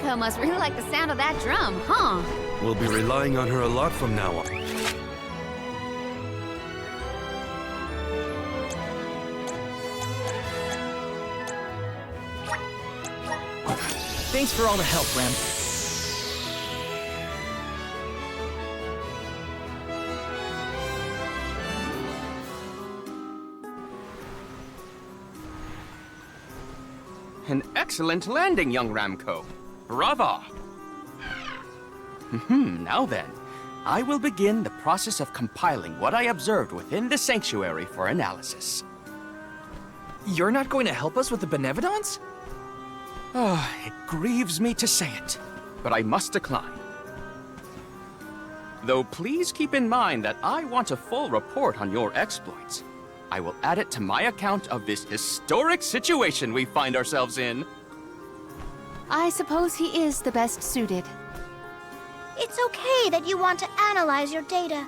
Ramco must really like the sound of that drum, huh? We'll be relying on her a lot from now on. Thanks for all the help, Ram. An excellent landing, young Ramco. Brava! Now then, I will begin the process of compiling what I observed within the sanctuary for analysis. You're not going to help us with the Benevodons? It grieves me to say it, but I must decline. Though please keep in mind that I want a full report on your exploits. I will add it to my account of this historic situation we find ourselves in. I suppose he is the best suited. It's okay that you want to analyze your data,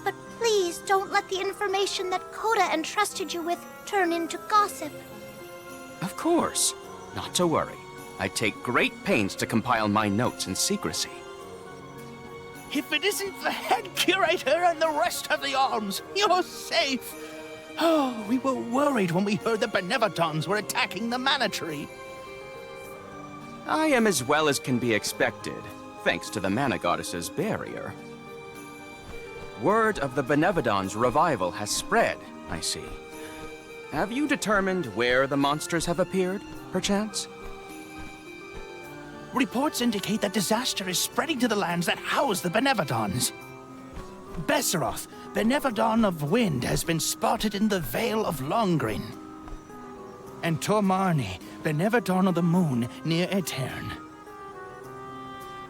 but please don't let the information that Coda entrusted you with turn into gossip. Of course. Not to worry. I take great pains to compile my notes in secrecy. If it isn't the head curator and the rest of the arms, you're safe! Oh, we were worried when we heard the Benevodons were attacking the Mana Tree. I am as well as can be expected, thanks to the Mana Goddess's barrier. Word of the Benevodons' revival has spread, I see. Have you determined where the monsters have appeared, perchance? Reports indicate that disaster is spreading to the lands that house the Benevodons. Besseroth, Benevodon of Wind, has been spotted in the Vale of Longrin. And Tormarni, Benevodon of the Moon, near Aetern.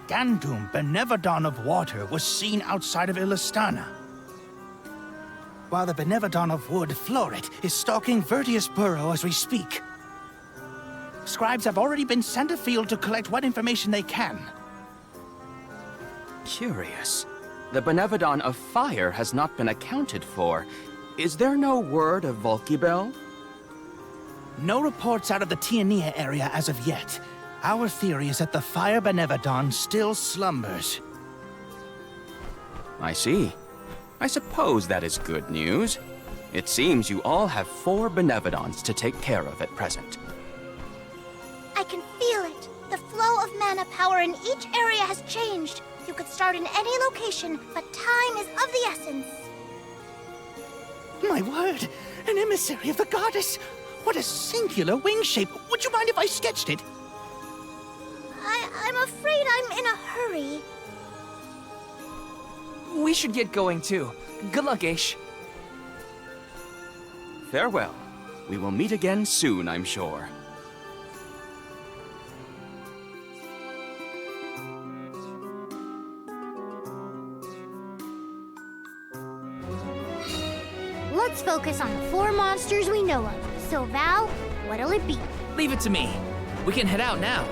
Gandum, Benevodon of Water, was seen outside of Illistana. While the Benevodon of Wood, Florit, is stalking Vertius Burrow as we speak. Scribes have already been sent afield to collect what information they can. Curious. The Benevodon of Fire has not been accounted for. Is there no word of Volkibel? No reports out of the Tiania area as of yet. Our theory is that the Fire Benevodon still slumbers. I see. I suppose that is good news. It seems you all have 4 Benevodons to take care of at present. I can feel it. The flow of mana power in each area has changed. You could start in any location, but time is of the essence. My word! An emissary of the goddess! What a singular wing shape! Would you mind if I sketched it? I'm afraid I'm in a hurry. We should get going too. Good luck, Aish. Farewell. We will meet again soon, I'm sure. Let's focus on the 4 monsters we know of. So, Val, what'll it be? Leave it to me. We can head out now.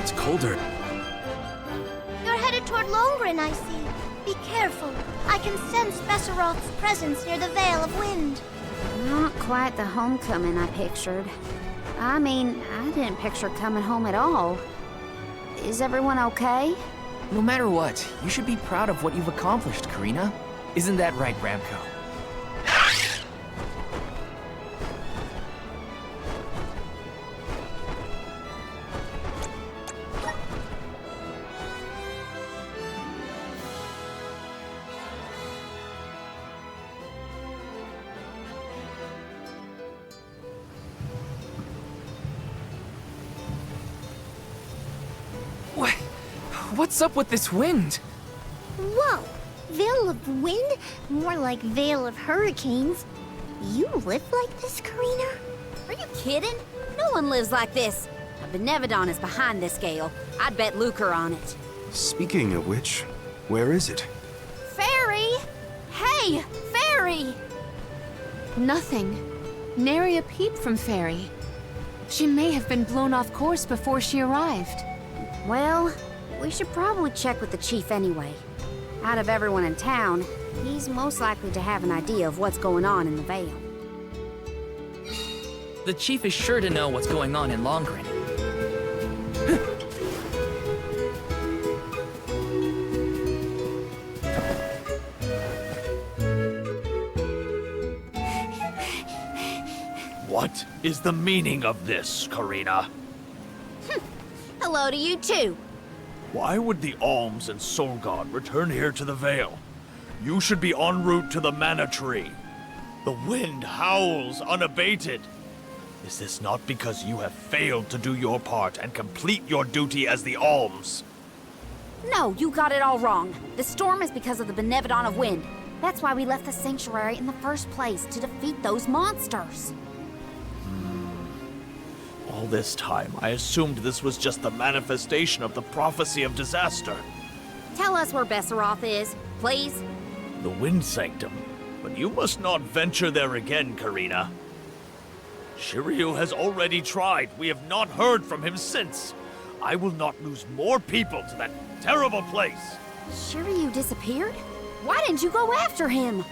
It's colder. You're headed toward Longrin, I see. Be careful. I can sense Besseroth's presence near the Vale of Wind. Not quite the homecoming I pictured. I mean, I didn't picture coming home at all. Is everyone okay? No matter what, you should be proud of what you've accomplished, Karina. Isn't that right, Ramco? What's up with this wind? Whoa! Vale of Wind? More like Vale of Hurricanes. You live like this, Karina? Are you kidding? No one lives like this. A Benevodon is behind this gale. I'd bet lucre on it. Speaking of which, where is it? Fairy! Hey, Fairy! Nothing. Nary a peep from Fairy. She may have been blown off course before she arrived. Well, We should probably check with the chief anyway. Out of everyone in town, he's most likely to have an idea of what's going on in the Vale. The chief is sure to know what's going on in Longren. What is the meaning of this, Karina? Hello to you too. Why would the Alms and Soul God return here to the Vale? You should be en route to the Mana Tree. The wind howls unabated. Is this not because you have failed to do your part and complete your duty as the Alms? No, you got it all wrong. The storm is because of the Benevodon of Wind. That's why we left the sanctuary in the first place, to defeat those monsters. All this time, I assumed this was just the manifestation of the prophecy of disaster. Tell us where Besseroth is, please. The Wind Sanctum. But you must not venture there again, Karina. Shiryu has already tried. We have not heard from him since. I will not lose more people to that terrible place. Shiryu disappeared? Why didn't you go after him?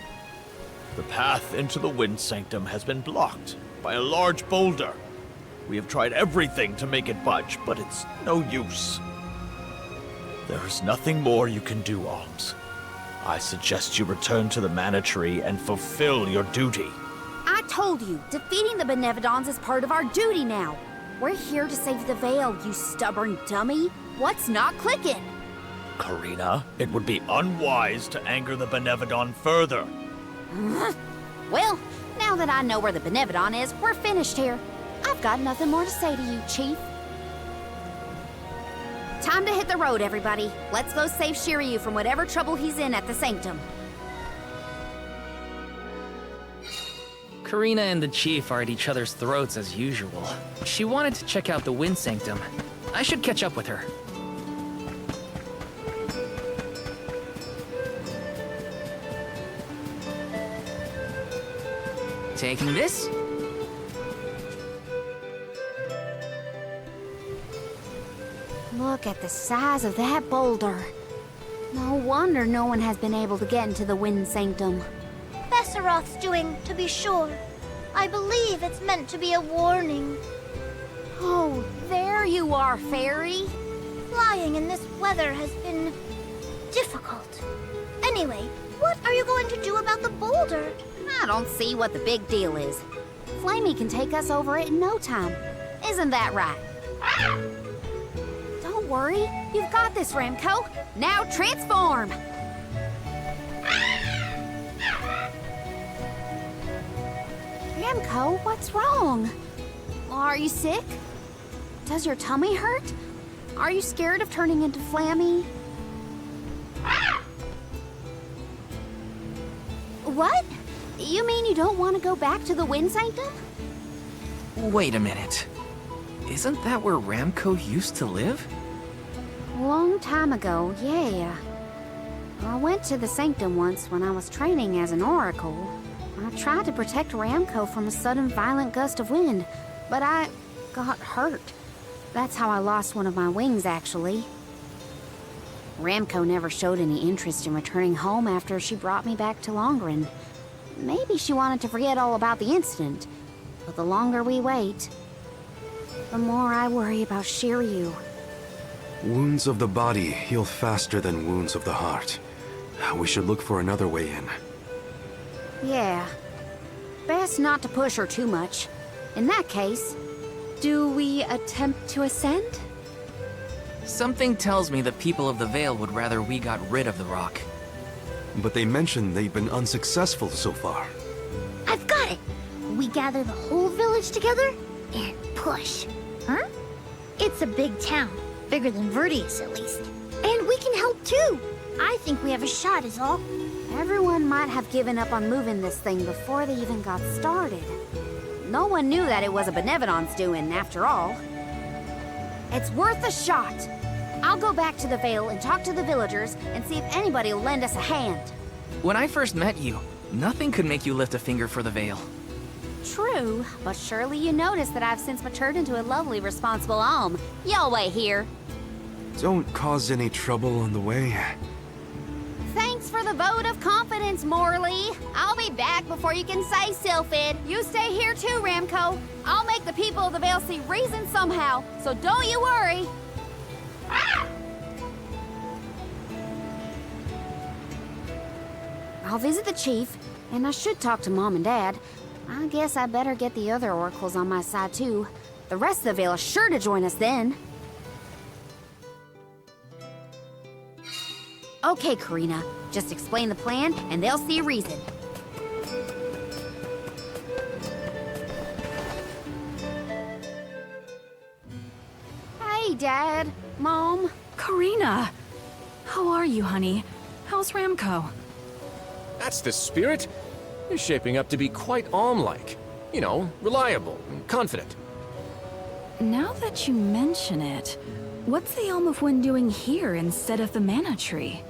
The path into the Wind Sanctum has been blocked by a large boulder. We have tried everything to make it budge, but it's no use. There is nothing more you can do, Alms. I suggest you return to the Mana Tree and fulfill your duty. I told you, defeating the Benevodons is part of our duty now. We're here to save the Vale, you stubborn dummy. What's not clicking? Karina, it would be unwise to anger the Benevodon further. Well, now that I know where the Benevodon is, we're finished here. I've got nothing more to say to you, Chief. Time to hit the road, everybody. Let's go save Shiryu from whatever trouble he's in at the Sanctum. Karina and the chief are at each other's throats as usual. She wanted to check out the Wind Sanctum. I should catch up with her. Taking this? Look at the size of that boulder. No wonder no one has been able to get into the Wind Sanctum. Besseroth's doing, to be sure. I believe it's meant to be a warning. Oh, there you are, Fairy. Flying in this weather has been difficult. Anyway, what are you going to do about the boulder? I don't see what the big deal is. Flamey can take us over it in no time. Isn't that right? Don't worry. You've got this, Ramco. Now transform! Ramco, what's wrong? Are you sick? Does your tummy hurt? Are you scared of turning into Flammy? What? You mean you don't want to go back to the Wind Sanctum? Wait a minute. Isn't that where Ramco used to live? Long time ago, yeah. I went to the Sanctum once when I was training as an Oracle. I tried to protect Ramco from a sudden violent gust of wind, but I got hurt. That's how I lost one of my wings, actually. Ramco never showed any interest in returning home after she brought me back to Longren. Maybe she wanted to forget all about the incident, but the longer we wait, the more I worry about Shiryu. Wounds of the body heal faster than wounds of the heart. We should look for another way in. Yeah. Best not to push her too much. In that case, Do we attempt to ascend? Something tells me the people of the Vale would rather we got rid of the rock. But they mentioned they've been unsuccessful so far. I've got it! We gather the whole village together and push. Huh? It's a big town. Bigger than Vertius, at least. And we can help too. I think we have a shot, is all. everyone might have given up on moving this thing before they even got started. No one knew that it was a Benevodon's doing, after all. It's worth a shot. I'll go back to the Vale and talk to the villagers and see if anybody will lend us a hand. When I first met you, nothing could make you lift a finger for the Vale. True, but surely you noticed that I've since matured into a lovely, responsible alm. Y'all wait here. Don't cause any trouble on the way. Thanks for the vote of confidence, Morley. I'll be back before you can say Sylphid. You stay here too, Ramco. I'll make the people of the Vale see reason somehow, so don't you worry. I'll visit the chief, and I should talk to Mom and Dad. I guess I better get the other oracles on my side too. The rest of the Vale is sure to join us then. Okay, Karina. Just explain the plan, and they'll see reason. Hey, Dad. Mom. Karina! How are you, honey? How's Ramco? That's the spirit. You're shaping up to be quite Alm-like. You know, reliable and confident. Now that you mention it, what's the Elm of Wind doing here instead of the Mana Tree?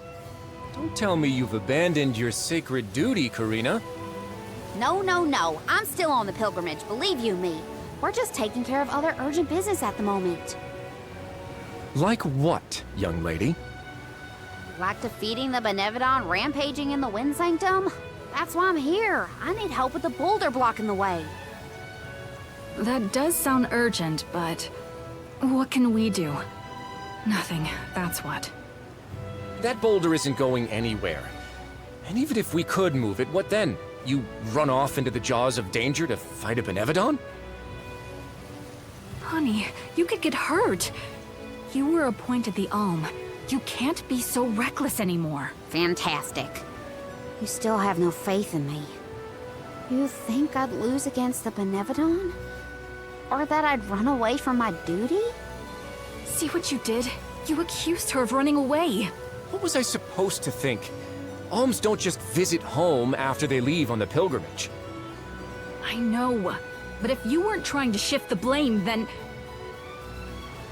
Don't tell me you've abandoned your sacred duty, Karina. No, no, no. I'm still on the pilgrimage, believe you me. We're just taking care of other urgent business at the moment. Like what, young lady? Like defeating the Benevodon rampaging in the Wind Sanctum? That's why I'm here. I need help with the boulder blocking the way. That does sound urgent, but what can we do? Nothing, that's what. That boulder isn't going anywhere. And even if we could move it, what then? You run off into the jaws of danger to fight a Benevodon? Honey, you could get hurt. You were appointed the Alm. You can't be so reckless anymore. Fantastic. You still have no faith in me. You think I'd lose against the Benevodon? Or that I'd run away from my duty? See what you did? You accused her of running away. What was I supposed to think? Alms don't just visit home after they leave on the pilgrimage. I know, but if you weren't trying to shift the blame, then...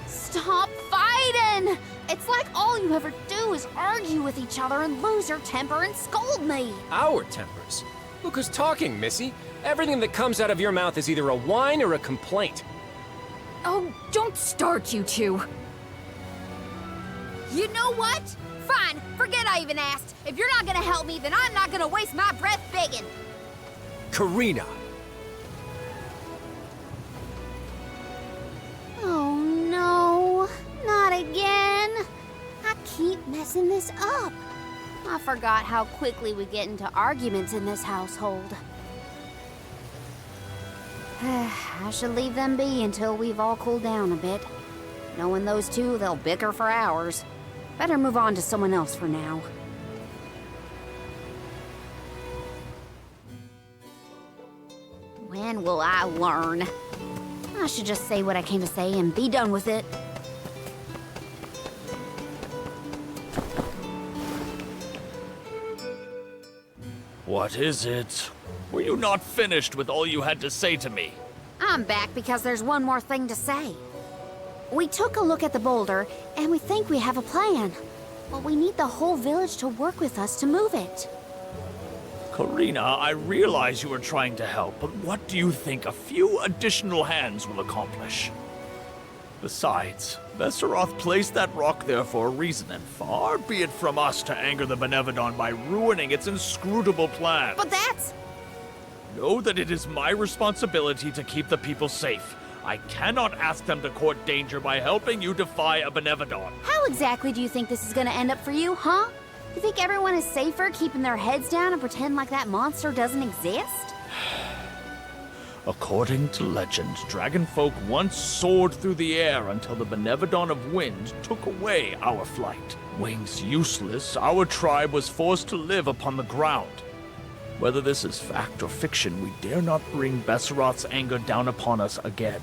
Stop fighting! It's like all you ever do is argue with each other and lose your temper and scold me. Our tempers? Look who's talking, Missy. Everything that comes out of your mouth is either a whine or a complaint. Oh, don't start, you two. You know what? Fine, forget I even asked. If you're not gonna help me, then I'm not gonna waste my breath begging. Karina! Oh no, not again. I keep messing this up. I forgot how quickly we get into arguments in this household. I should leave them be until we've all cooled down a bit. Knowing those two, they'll bicker for hours. Better move on to someone else for now. When will I learn? I should just say what I came to say and be done with it. What is it? Were you not finished with all you had to say to me? I'm back because there's one more thing to say. We took a look at the boulder, and we think we have a plan. But we need the whole village to work with us to move it. Karina, I realize you are trying to help, but what do you think a few additional hands will accomplish? Besides, Vesseroth placed that rock there for a reason, and far be it from us to anger the Benevodon by ruining its inscrutable plan. But that's... Know that it is my responsibility to keep the people safe. I cannot ask them to court danger by helping you defy a Benevodon. How exactly do you think this is gonna end up for you, huh? You think everyone is safer keeping their heads down and pretend like that monster doesn't exist? According to legend, dragonfolk once soared through the air until the Benevodon of Wind took away our flight. Wings useless, our tribe was forced to live upon the ground. Whether this is fact or fiction, we dare not bring Besseroth's anger down upon us again.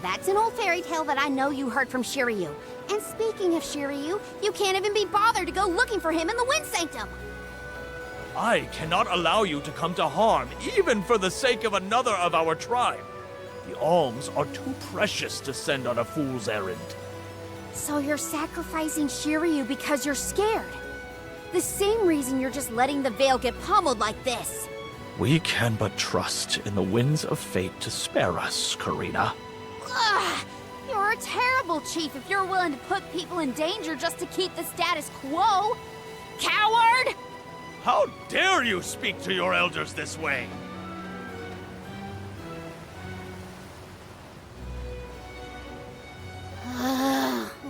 That's an old fairy tale that I know you heard from Shiryu. And speaking of Shiryu, you can't even be bothered to go looking for him in the Wind Sanctum. I cannot allow you to come to harm, even for the sake of another of our tribe. The alms are too precious to send on a fool's errand. So you're sacrificing Shiryu because you're scared. The same reason you're just letting the Vale get pummeled like this. We can but trust in the winds of fate to spare us, Karina. Ugh, you're You're a terrible chief if you're willing to put people in danger just to keep the status quo. Coward! How dare you speak to your elders this way?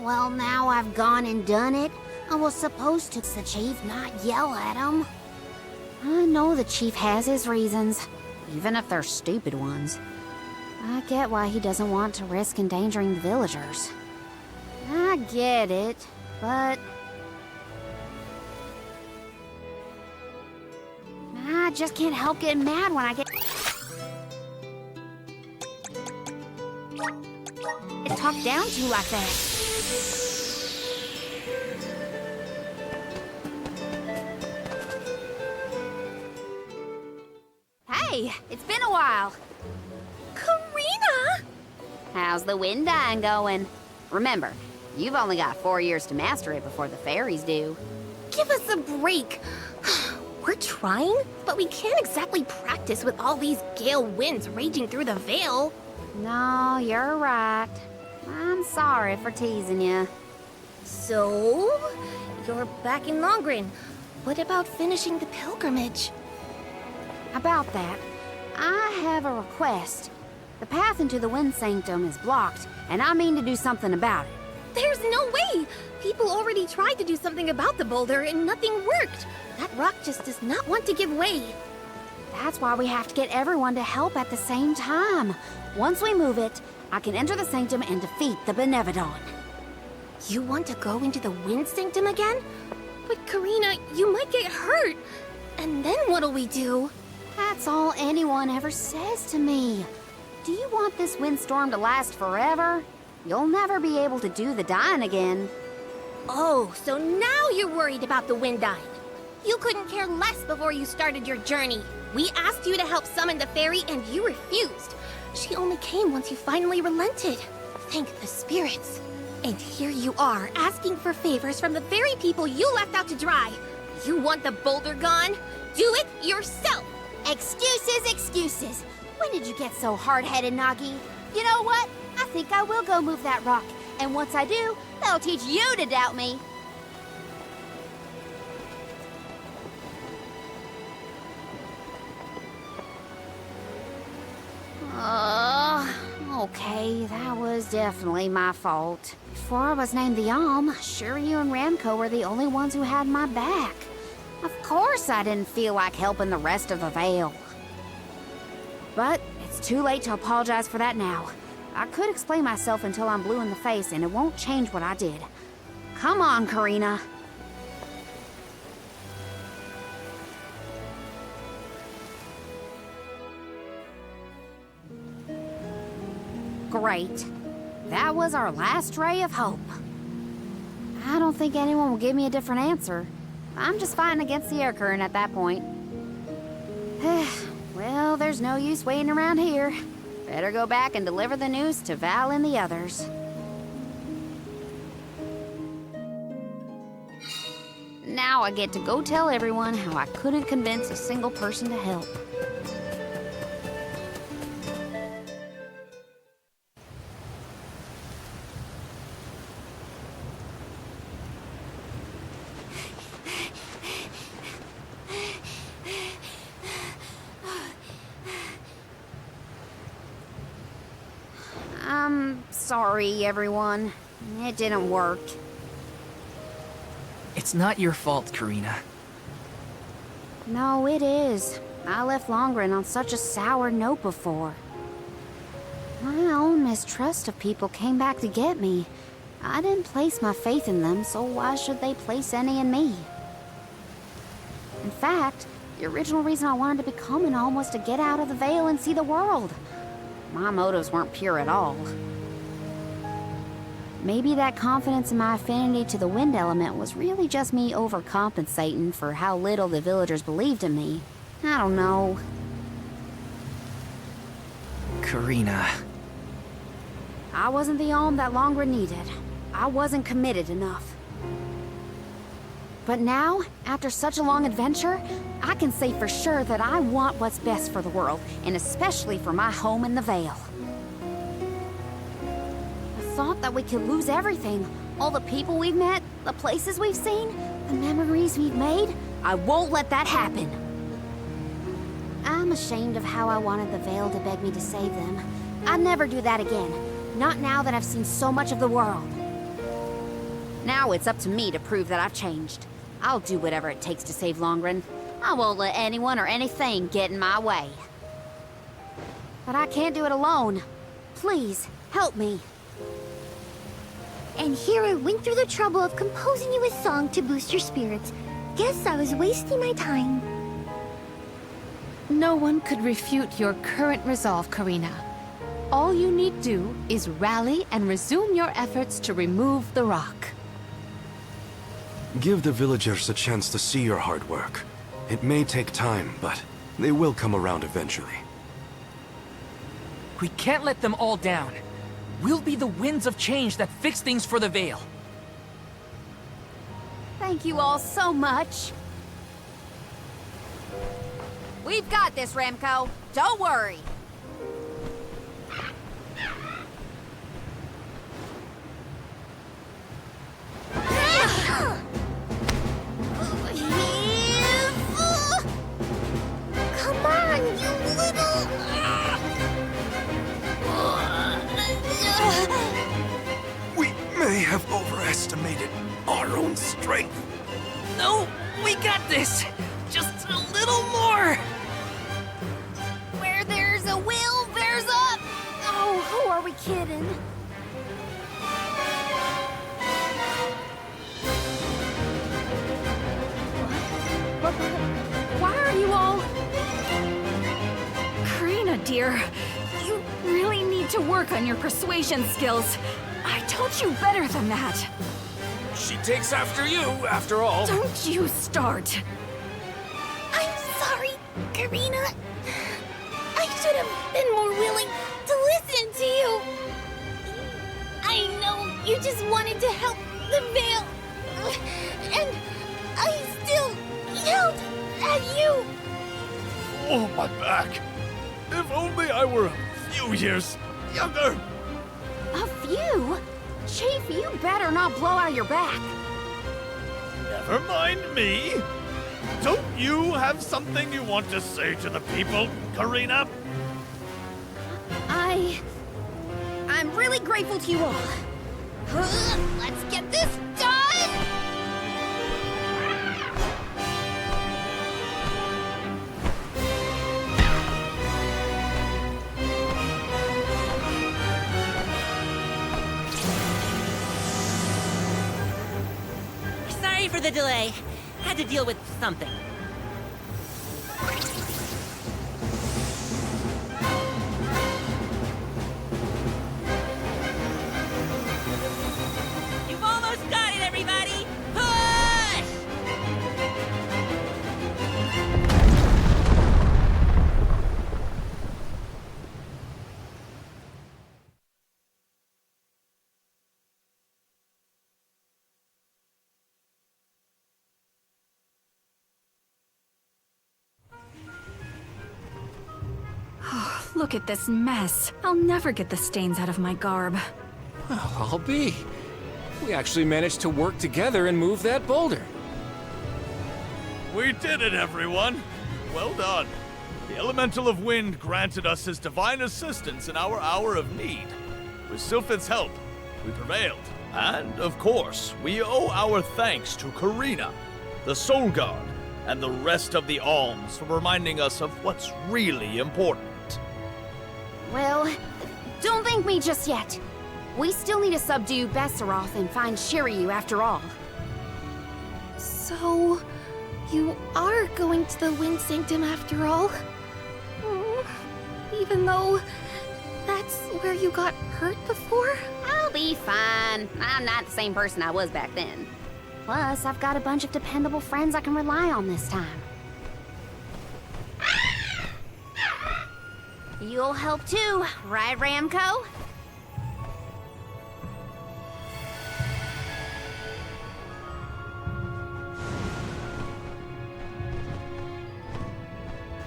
Well, now I've gone and done it. I was supposed to the chief, not yell at him. I know the chief has his reasons, even if they're stupid ones. I get why he doesn't want to risk endangering the villagers. I get it, but I just can't help getting mad when I get talked down to like that. Hey, it's been a while. Karina! How's the wind dying going? Remember, you've only got 4 years to master it before the fairies do. Give us a break. We're trying, but we can't exactly practice with all these gale winds raging through the Vale. No, you're right. I'm sorry for teasing you. So, you're back in Longren. What about finishing the pilgrimage? About that, I have a request. The path into the Wind Sanctum is blocked, and I mean to do something about it. There's no way! People already tried to do something about the boulder and nothing worked. That rock just does not want to give way. That's why we have to get everyone to help at the same time. Once we move it, I can enter the Sanctum and defeat the Benevodon. You want to go into the Wind Sanctum again? But Karina, you might get hurt. And then what'll we do? That's all anyone ever says to me. Do you want this windstorm to last forever? You'll never be able to do the dying again. Oh, so now you're worried about the wind dying. You couldn't care less before you started your journey. We asked you to help summon the fairy and you refused. She only came once you finally relented. Thank the spirits. And here you are, asking for favors from the very people you left out to dry. You want the boulder gone? Do it yourself! Excuses, excuses. When did you get so hard-headed, Nagi? You know what? I think I will go move that rock. And once I do, that'll teach you to doubt me. Okay, that was definitely my fault. Before I was named the Yalm, Shiryu and Ramco were the only ones who had my back. Of course I didn't feel like helping the rest of the Vale. But it's too late to apologize for that now. I could explain myself until I'm blue in the face, and it won't change what I did. Come on, Karina. Great. That was our last ray of hope. I don't think anyone will give me a different answer. I'm just fighting against the air current at that point. Well, there's no use waiting around here. Better go back and deliver the news to Val and the others. Now I get to go tell everyone how I couldn't convince a single person to help. I'm sorry, everyone. It didn't work. It's not your fault, Karina. No, it is. I left Longren on such a sour note before. My own mistrust of people came back to get me. I didn't place my faith in them, so why should they place any in me? In fact, the original reason I wanted to become an Alm was to get out of the Vale and see the world. My motives weren't pure at all. Maybe that confidence in my affinity to the wind element was really just me overcompensating for how little the villagers believed in me. I don't know. Karina. I wasn't the Alm that Longren needed. I wasn't committed enough. But now, after such a long adventure, I can say for sure that I want what's best for the world, and especially for my home in the Vale. I thought that we could lose everything. All the people we've met, the places we've seen, the memories we've made. I won't let that happen. I'm ashamed of how I wanted the Veil to beg me to save them. I'd never do that again. Not now that I've seen so much of the world. Now it's up to me to prove that I've changed. I'll do whatever it takes to save Longren. I won't let anyone or anything get in my way. But I can't do it alone. Please, help me. And here I went through the trouble of composing you a song to boost your spirits. Guess I was wasting my time. No one could refute your current resolve, Karina. All you need do is rally and resume your efforts to remove the rock. Give the villagers a chance to see your hard work. It may take time, but they will come around eventually. We can't let them all down. We'll be the winds of change that fix things for the Veil. Thank you all so much. We've got this, Remco. Don't worry. Come on, you little... We may have overestimated our own strength. No, we got this. Just a little more. Where there's a will, there's a... Oh, who are we kidding? Why are you all... Karina, dear, you really need to work on your persuasion skills. I told you better than that. She takes after you, after all. Don't you start. I'm sorry, Karina. I should have been more willing to listen to you. I know you just wanted to help the Veil. And I still yelled at you. Oh, my back. If only I were a few years younger. A few? Chief, you better not blow out your back. Never mind me. Don't you have something you want to say to the people, Karina? I'm really grateful to you all. Let's get this done! Sorry for the delay. Had to deal with something. You've almost got it, everybody! Push! Look at this mess. I'll never get the stains out of my garb. Well, I'll be. We actually managed to work together and move that boulder. We did it, everyone. Well done. The Elemental of Wind granted us his divine assistance in our hour of need. With Sylphid's help, we prevailed. And, of course, we owe our thanks to Karina, the Soul Guard, and the rest of the Alms for reminding us of what's really important. Well, don't thank me just yet. We still need to subdue Besseroth and find Shiryu after all. So, you are going to the Wind Sanctum after all? Even though that's where you got hurt before? I'll be fine. I'm not the same person I was back then. Plus, I've got a bunch of dependable friends I can rely on this time. You'll help too, right, Ramco?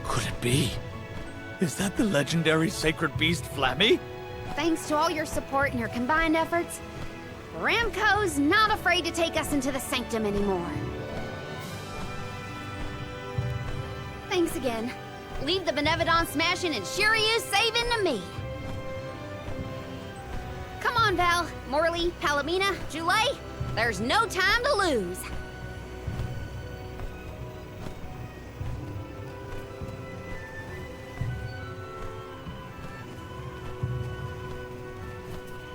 Could it be? Is that the legendary sacred beast, Flammy? Thanks to all your support and your combined efforts, Ramco's not afraid to take us into the Sanctum anymore. Thanks again. Leave the Benevodon smashing and Shiryu saving to me. Come on, Val, Morley, Palomina, Joulet. There's no time to lose.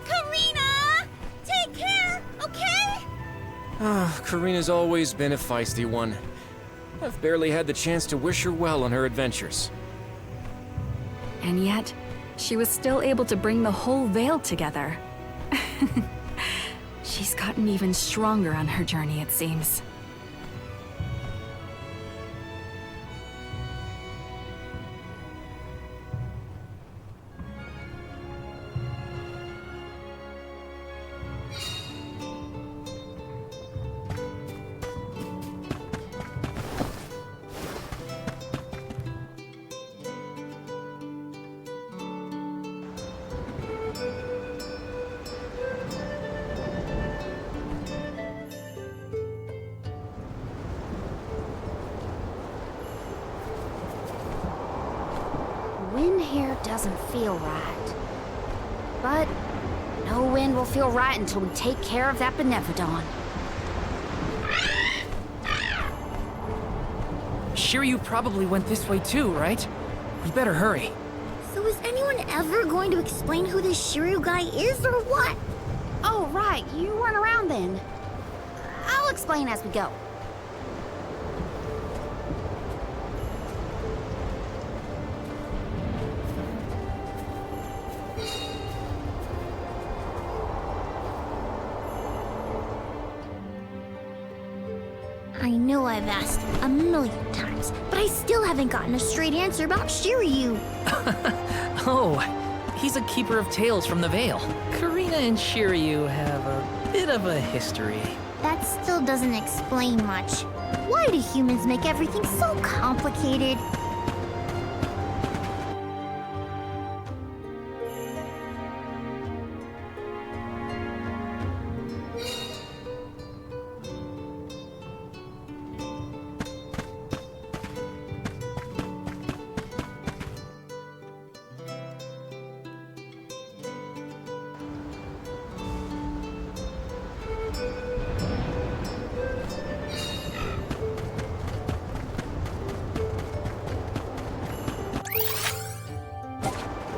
Karina! Take care, okay? Karina's always been a feisty one. I've barely had the chance to wish her well on her adventures. And yet, she was still able to bring the whole Vale together. She's gotten even stronger on her journey, it seems. Wind here doesn't feel right. But no wind will feel right until we take care of that Benevodon. Shiryu probably went this way too, right? We better hurry. So is anyone ever going to explain who this Shiryu guy is or what? Oh, right, you weren't around then. I'll explain as we go. I know I've asked a million times, but I still haven't gotten a straight answer about Shiryu. Oh, he's a keeper of tales from the Vale. Karina and Shiryu have a bit of a history. That still doesn't explain much. Why do humans make everything so complicated?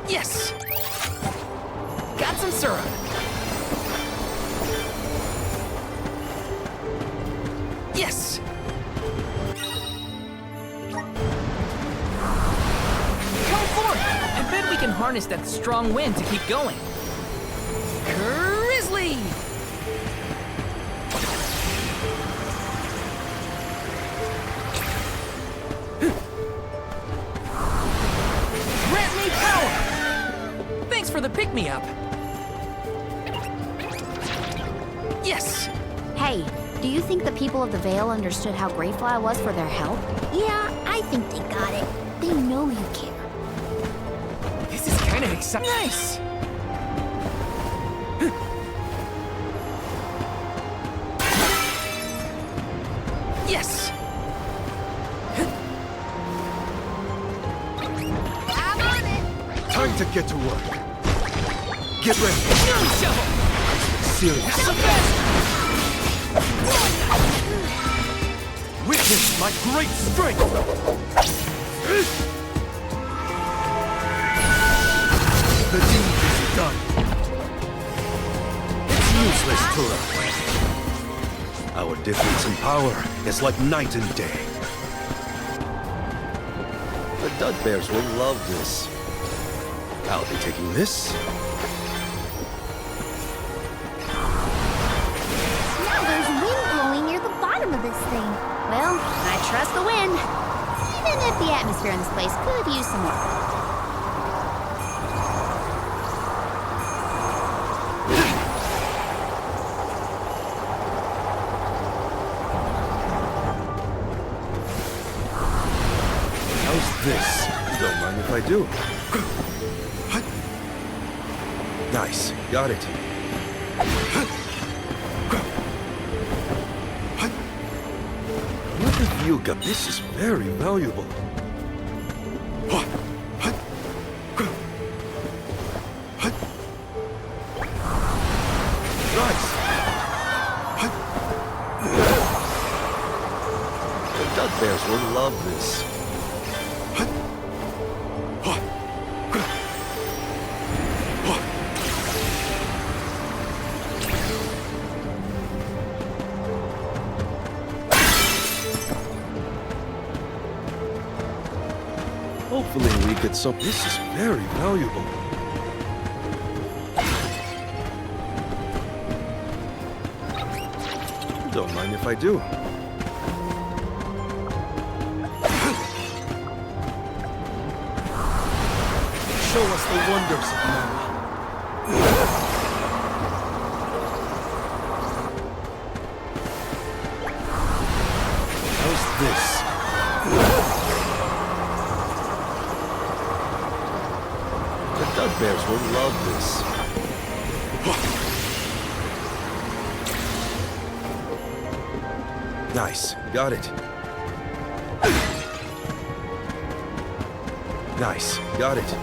Yes! Got some syrup. Yes! Go for it! I bet we can harness that strong wind to keep going. Grizzly! Grant me power! Thanks for the pick-me-up. Yes! Hey, do you think the people of the Vale understood how grateful I was for their help? Yeah, I think they got it. They know you care. This is kind of exciting. Nice! Yes! I'm on it! Time to get to work. Get ready. Shovel! Serious. The best! Witness my great strength! The deed is done. It's useless, Tura. Our difference in power is like night and day. The Dudbears will love this. I'll be taking this. Now there's wind blowing near the bottom of this thing. Well, I trust the wind. Even if the atmosphere in this place could use some work. How's this? Don't mind if I do. Nice. Got it. What have you got? This is very valuable. Nice. The Dud Bears will love this. Hopefully we get some. This is very valuable. Don't mind if I do. Show us the wonders of man. How's this? The Dud Bears will love this. Nice. Got it. Nice. Got it.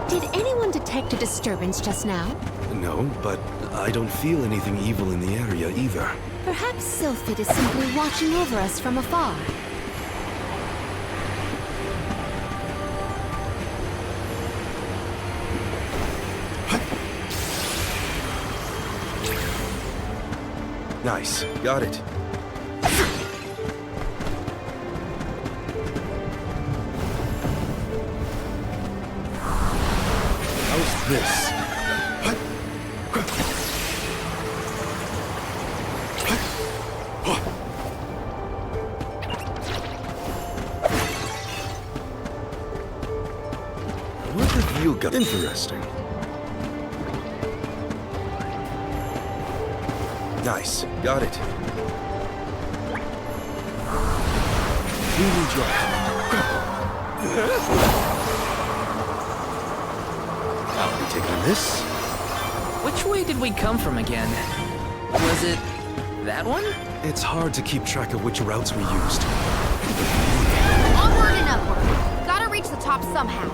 Did anyone detect a disturbance just now? No, but I don't feel anything evil in the area either. Perhaps Sylphid is simply watching over us from afar. Nice. Got it. How's this? What have you got? Interesting. Nice. Got it. We need your help. I'll be taking this. Which way did we come from again? Was it that one? It's hard to keep track of which routes we used. Onward and upward. Gotta reach the top somehow.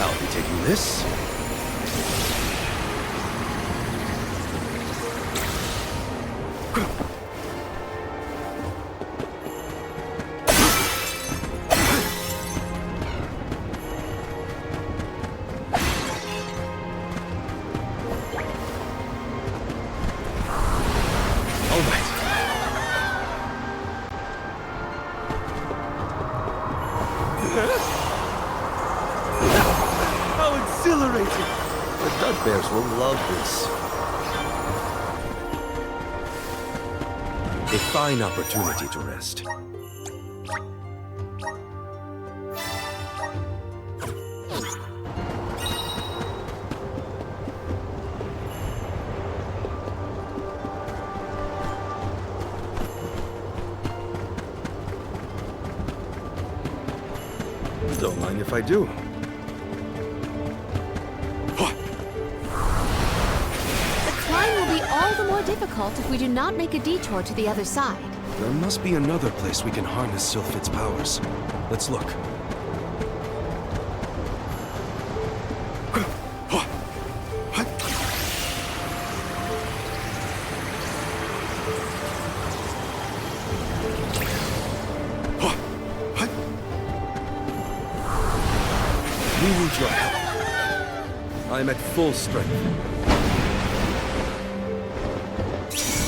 I'll be taking this. All right. How exhilarating! The Dud Bears will love this. A fine opportunity to rest. Don't mind if I do. The climb will be all the more difficult if we do not make a detour to the other side. There must be another place we can harness Sylphid's powers. Let's look. We need your help. I'm at full strength.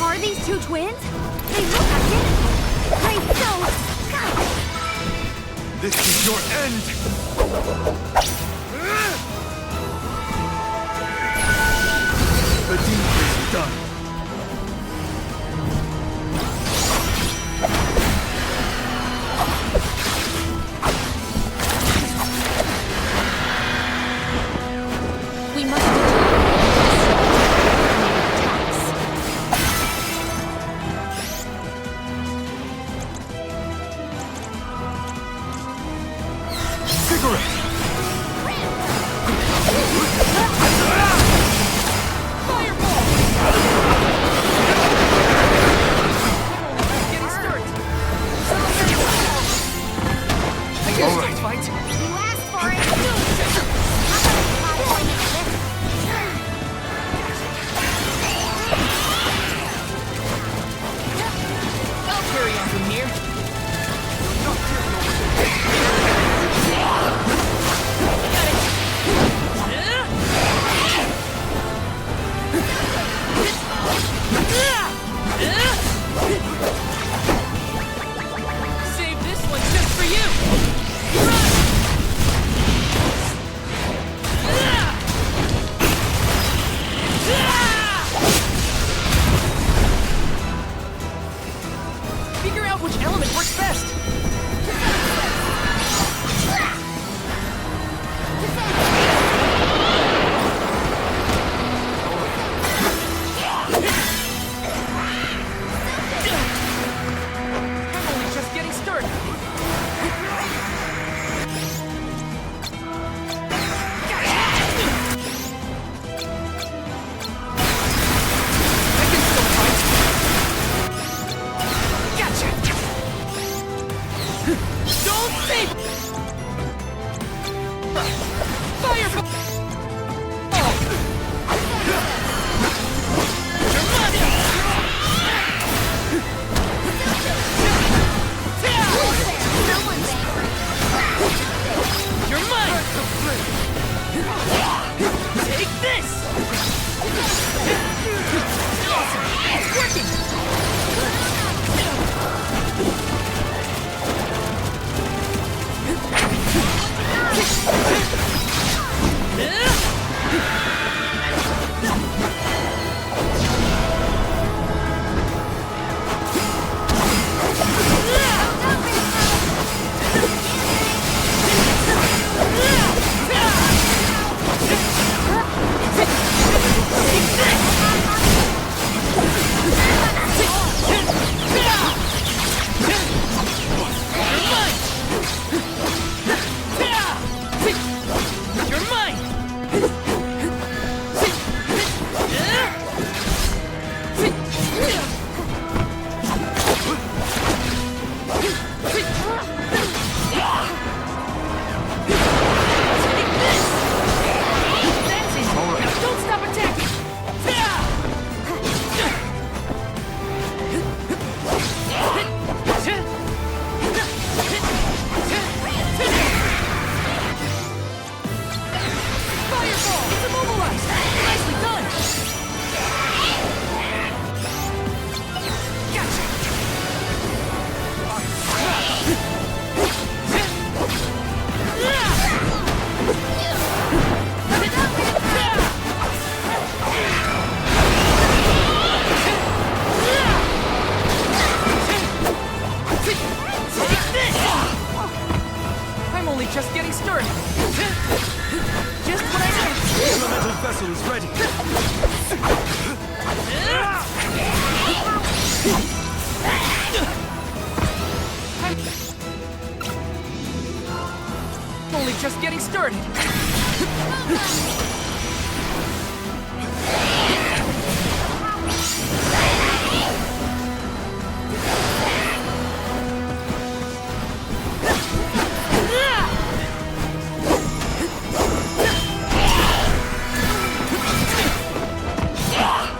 Are these two twins? They look identical. Great stones! God! This is your end! The deed is done. We must deter attacks. All right. Fight. You asked for it. I'll carry on from here. Save this one just for you! Figure out which element works best! I'm only just getting started. I can still fight. Gotcha! Don't save! Fireball! You're mine! Take this! Awesome! It's working! You're mine! Don't stop attacking! Fireball! It's immobilized! Nicely done! Gotcha! Take this! I'm only just getting started. Just what I need. The elemental vessel is ready. I'm only just getting started.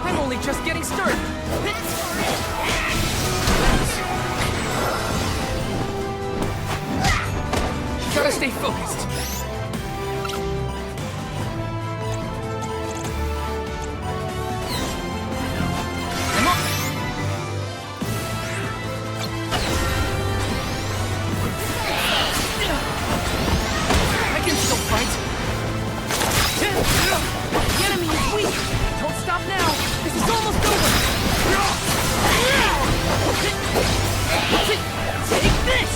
I'm only just getting started. Gotta stay focused. Come on. I can still fight. The enemy is weak. Don't stop now. This is almost over. Take this.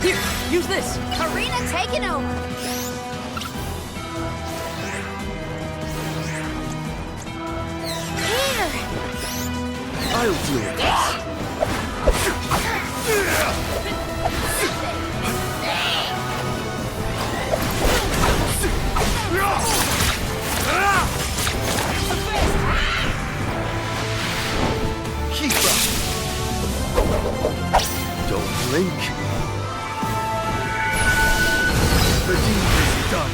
Here, use this. Karina taking over. Here. I'll deal with this. Keep up. Don't blink. The deed is done.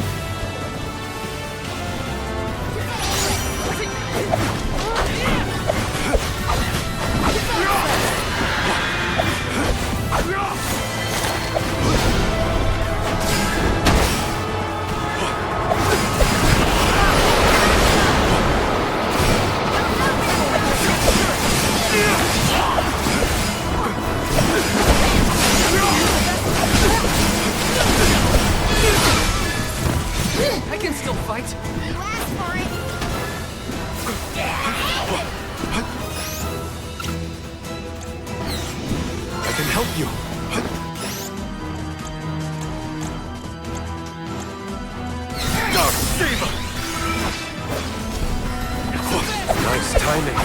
I can still fight. You asked for it. I can help you. Dark Saber! Nice timing.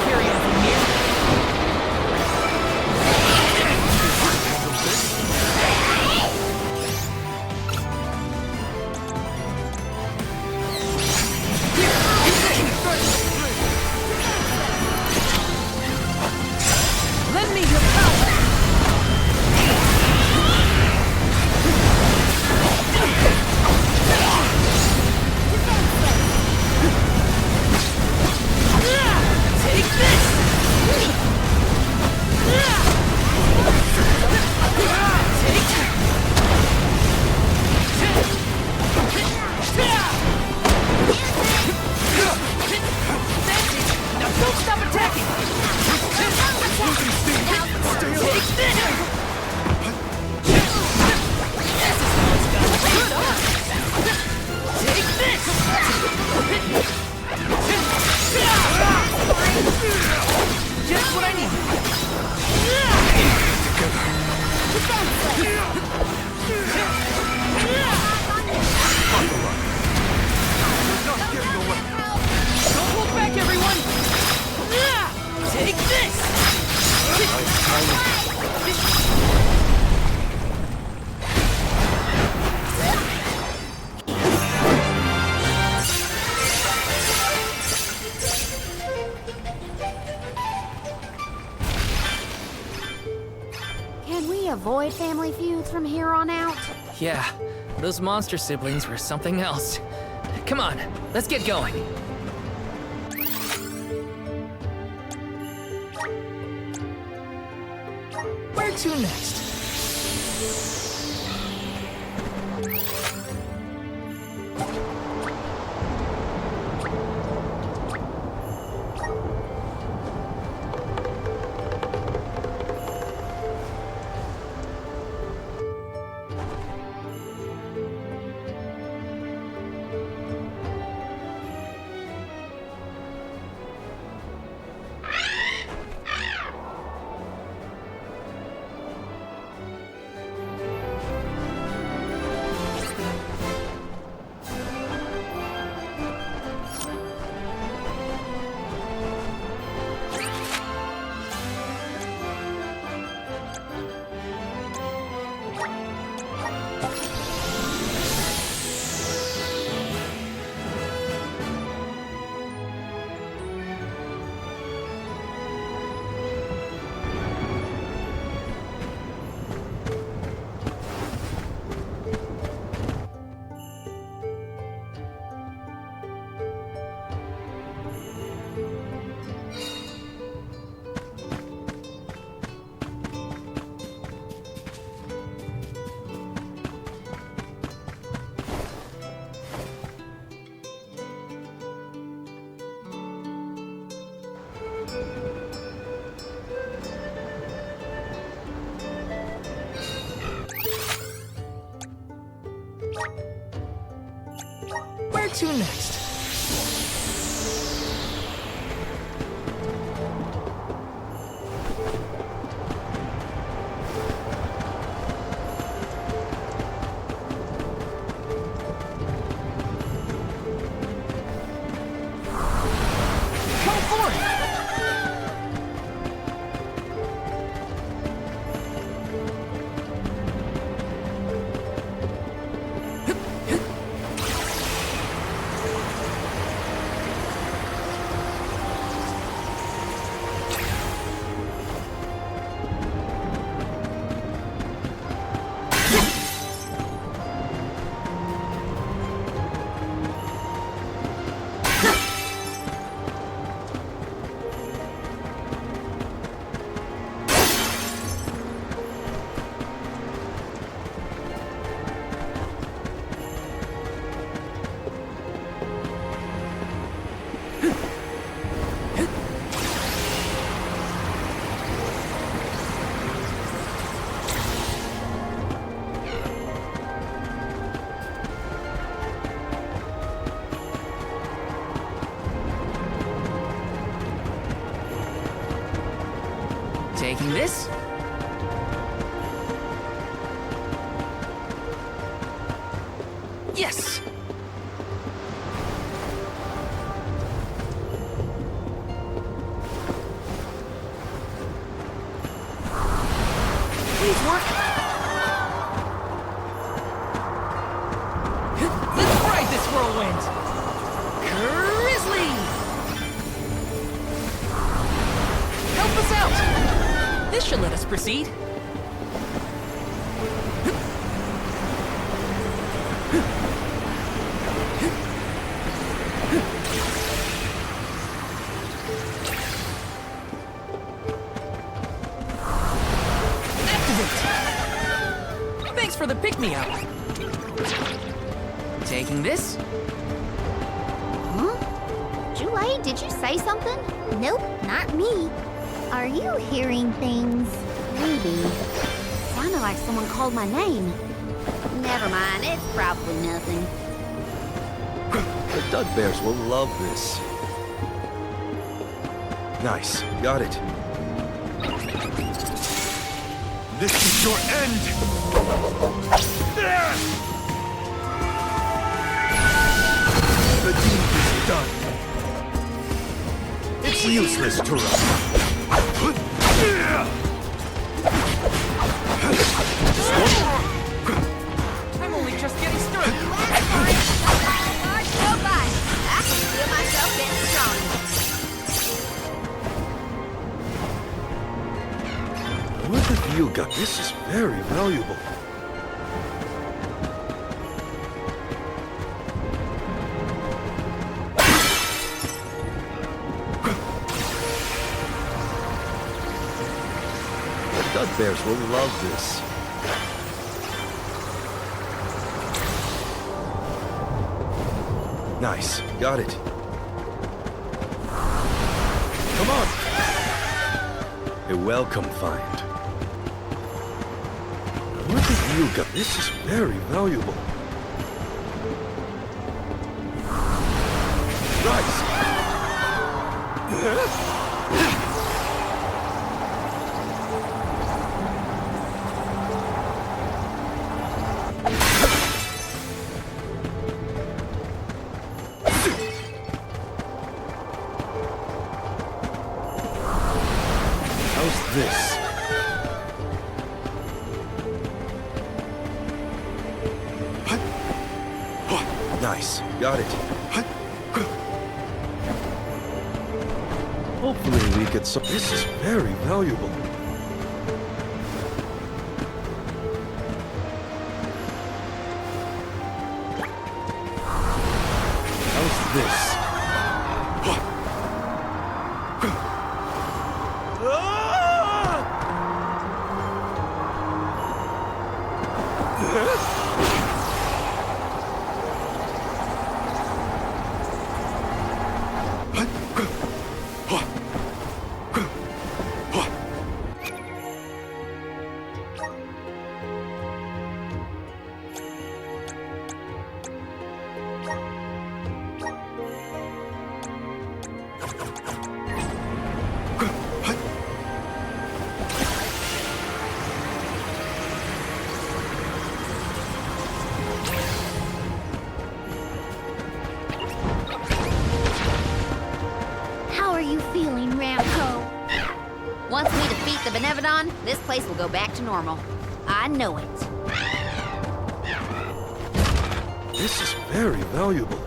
Carry on from here. Lend me your power. Take this. Now don't stop attacking! Take this! Take this! Just what I need! Don't hold back, everyone! Take this! Can we avoid family feuds from here on out? Yeah, those monster siblings were something else. Come on, let's get going. Where to next? Where to next? Go for it! Taking this. Yes! Please work! Let's ride this whirlwind! Grizzly! Help us out! This should let us proceed. Thanks for the pick-me-up. Taking this? Huh? Jule, did you say something? Nope, not me. Are you hearing things? Maybe. Sounded like someone called my name. Never mind, it's probably nothing. The Dugbears will love this. Nice. Got it. This is your end! The deed is done. It's useless to run. I'm only just getting started. Go by. I can feel myself getting stronger. What have you got? This is very valuable. The Dugbears will love this. Nice. Got it. Come on! A welcome find. What have you got? This is very valuable. Nice! How's this? Nice. Got it. Hopefully we get some... This is very valuable. How's this? Once we defeat the Benevodon, this place will go back to normal. I know it. This is very valuable.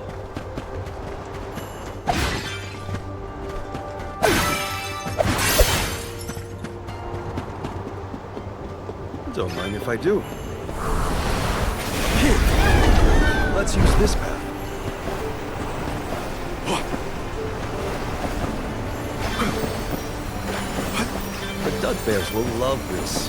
Don't mind if I do. Here, let's use this path. The Dugbears will love this.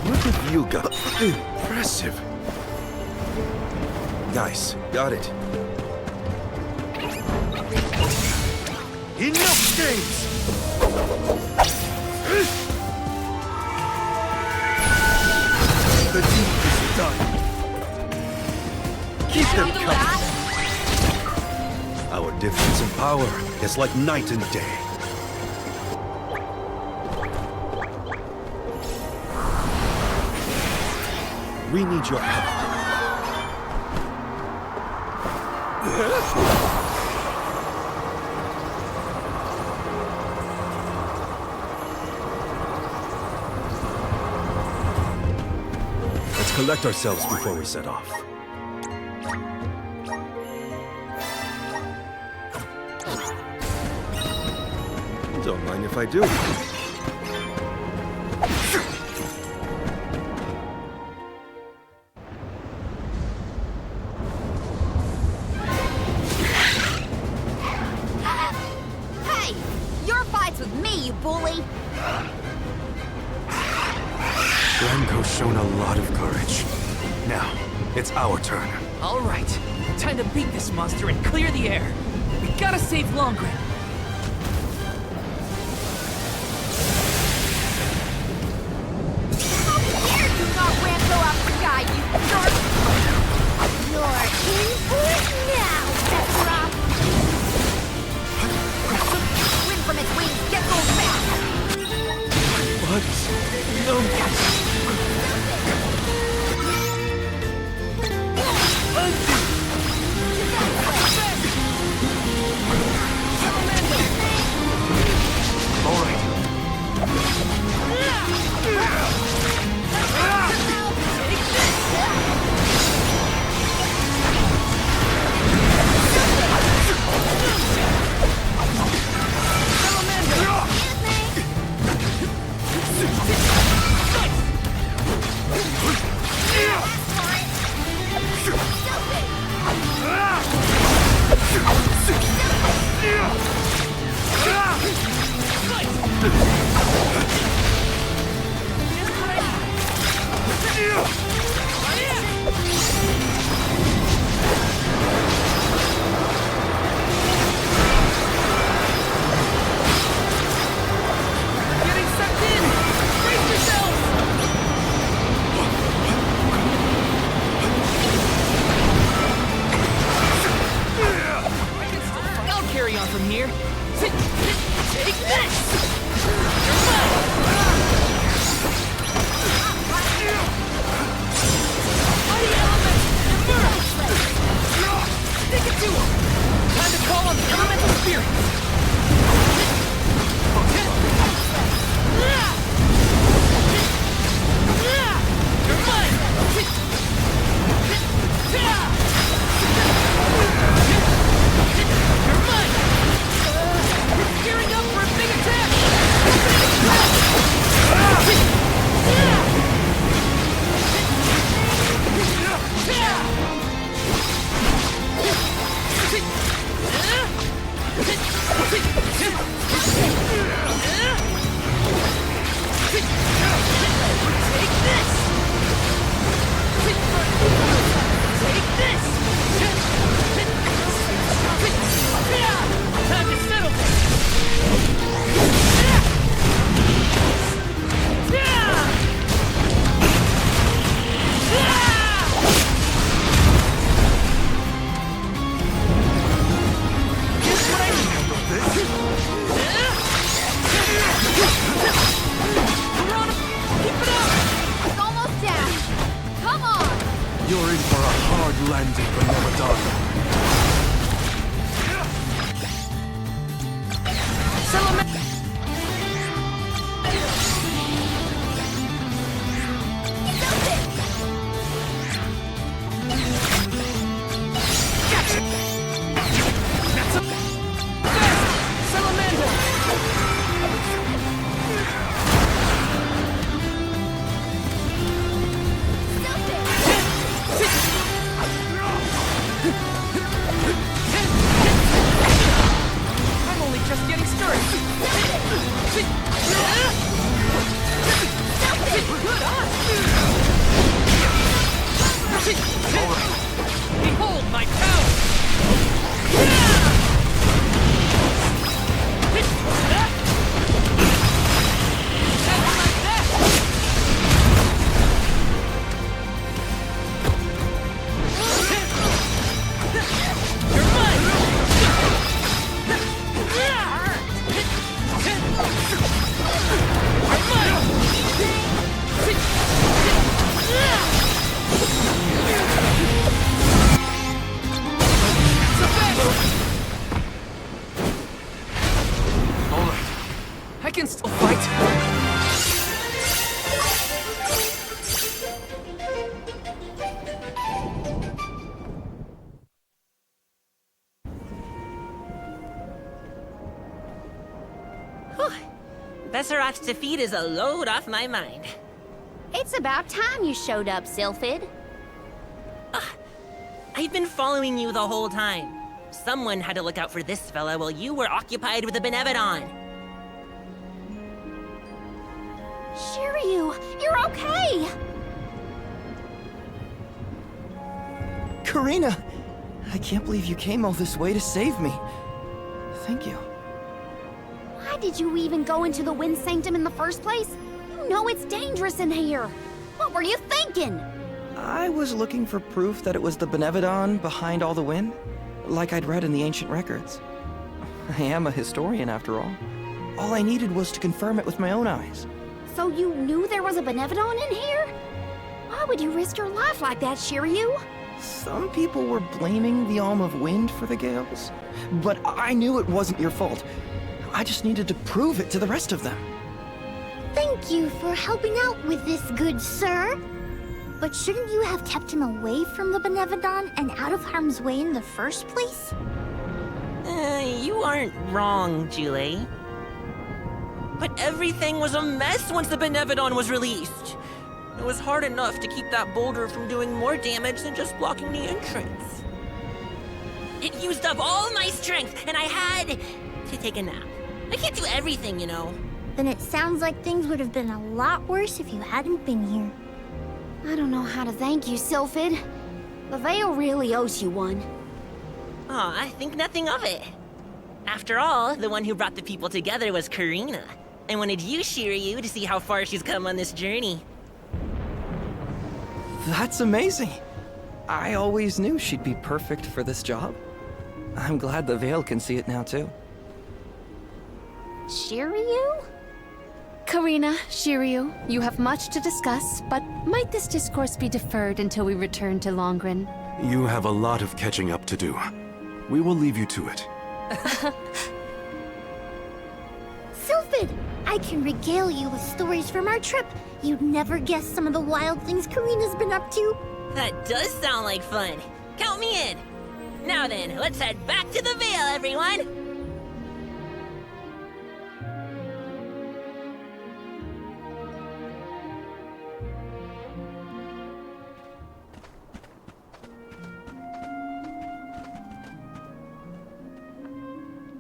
What have you got? Impressive. Nice. Got it. Enough games! The deed is done. Keep them coming. Our difference in power is like night and day. We need your help. Let's collect ourselves before we set off. Don't mind if I do. Hey! Your fight's with me, you bully! Remco's shown a lot of courage. Now, it's our turn. All right, time to beat this monster and clear the air. We gotta save Longren. Here, you knock Rambo out the sky, you jerk! You're in for it now, Sephiroth! Wind from its wings, get those back! What? No. All right. Getting sucked in! Brace yourselves! I'll carry on from here. Take this! You're mine! You're in for a hard landing, Benevodon. I'm only just getting started. Behold my power! I can still fight. Besseroth's defeat is a load off my mind. It's about time you showed up, Sylphid. I've been following you the whole time. Someone had to look out for this fella while you were occupied with the Benevodon. Shiryu, you're okay! Karina! I can't believe you came all this way to save me. Thank you. Why did you even go into the Wind Sanctum in the first place? You know it's dangerous in here. What were you thinking? I was looking for proof that it was the Benevodon behind all the wind, like I'd read in the ancient records. I am a historian, after all. All I needed was to confirm it with my own eyes. So you knew there was a Benevodon in here? Why would you risk your life like that, Shiryu? Some people were blaming the Alm of Wind for the gales, but I knew it wasn't your fault. I just needed to prove it to the rest of them. Thank you for helping out with this, good sir. But shouldn't you have kept him away from the Benevodon and out of harm's way in the first place? You aren't wrong, Jule. But everything was a mess once the Benevodon was released. It was hard enough to keep that boulder from doing more damage than just blocking the entrance. It used up all my strength, and I had to take a nap. I can't do everything, you know. Then it sounds like things would have been a lot worse if you hadn't been here. I don't know how to thank you, Sylphid. The Veil really owes you one. Aw, I think nothing of it. After all, the one who brought the people together was Karina. I wanted you, Shiryu, to see how far she's come on this journey. That's amazing. I always knew she'd be perfect for this job. I'm glad the Veil can see it now, too. Shiryu? Karina, Shiryu, you have much to discuss, but might this discourse be deferred until we return to Longren? You have a lot of catching up to do. We will leave you to it. Sylphid, I can regale you with stories from our trip. You'd never guess some of the wild things Karina's been up to. That does sound like fun. Count me in. Now then, let's head back to the Veil, everyone!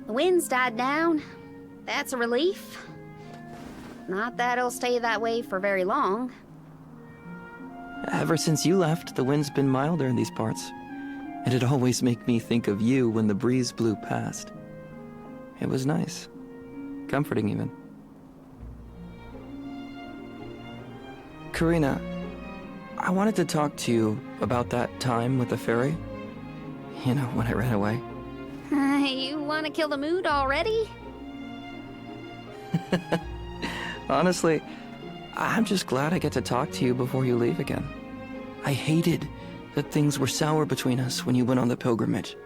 The wind's died down. That's a relief. Not that it'll stay that way for very long. Ever since you left, the wind's been milder in these parts. It'd always make me think of you when the breeze blew past. It was nice. Comforting, even. Karina, I wanted to talk to you about that time with the fairy. You know, when I ran away. You want to kill the mood already? Honestly, I'm just glad I get to talk to you before you leave again. I hated that things were sour between us when you went on the pilgrimage.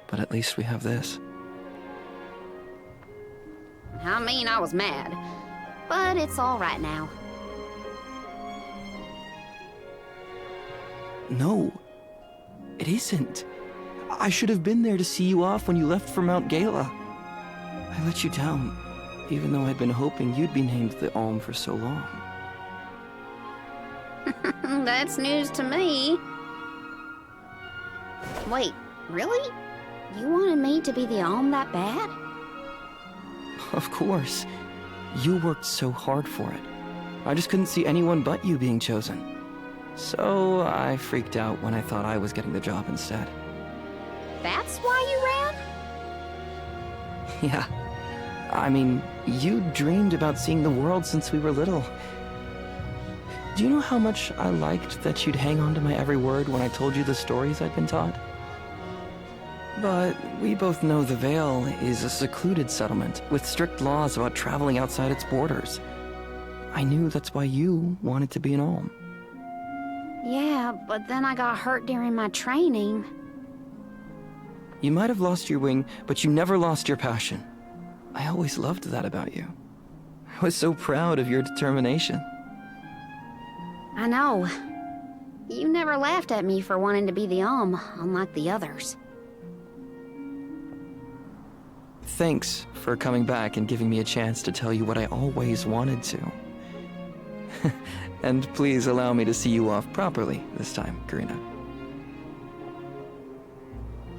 But at least we have this. I mean, I was mad. But it's all right now. No, it isn't. I should have been there to see you off when you left for Mount Gala. I let you down, even though I'd been hoping you'd be named the Alm for so long. That's news to me. Wait, really? You wanted me to be the Alm that bad? Of course. You worked so hard for it. I just couldn't see anyone but you being chosen. So I freaked out when I thought I was getting the job instead. That's why you ran? Yeah. I mean, you dreamed about seeing the world since we were little. Do you know how much I liked that you'd hang on to my every word when I told you the stories I'd been taught? But we both know the Vale is a secluded settlement with strict laws about traveling outside its borders. I knew that's why you wanted to be an Alm. Yeah, but then I got hurt during my training. You might have lost your wing, but you never lost your passion. I always loved that about you. I was so proud of your determination. I know. You never laughed at me for wanting to be the Alm, unlike the others. Thanks for coming back and giving me a chance to tell you what I always wanted to. And please allow me to see you off properly this time, Karina.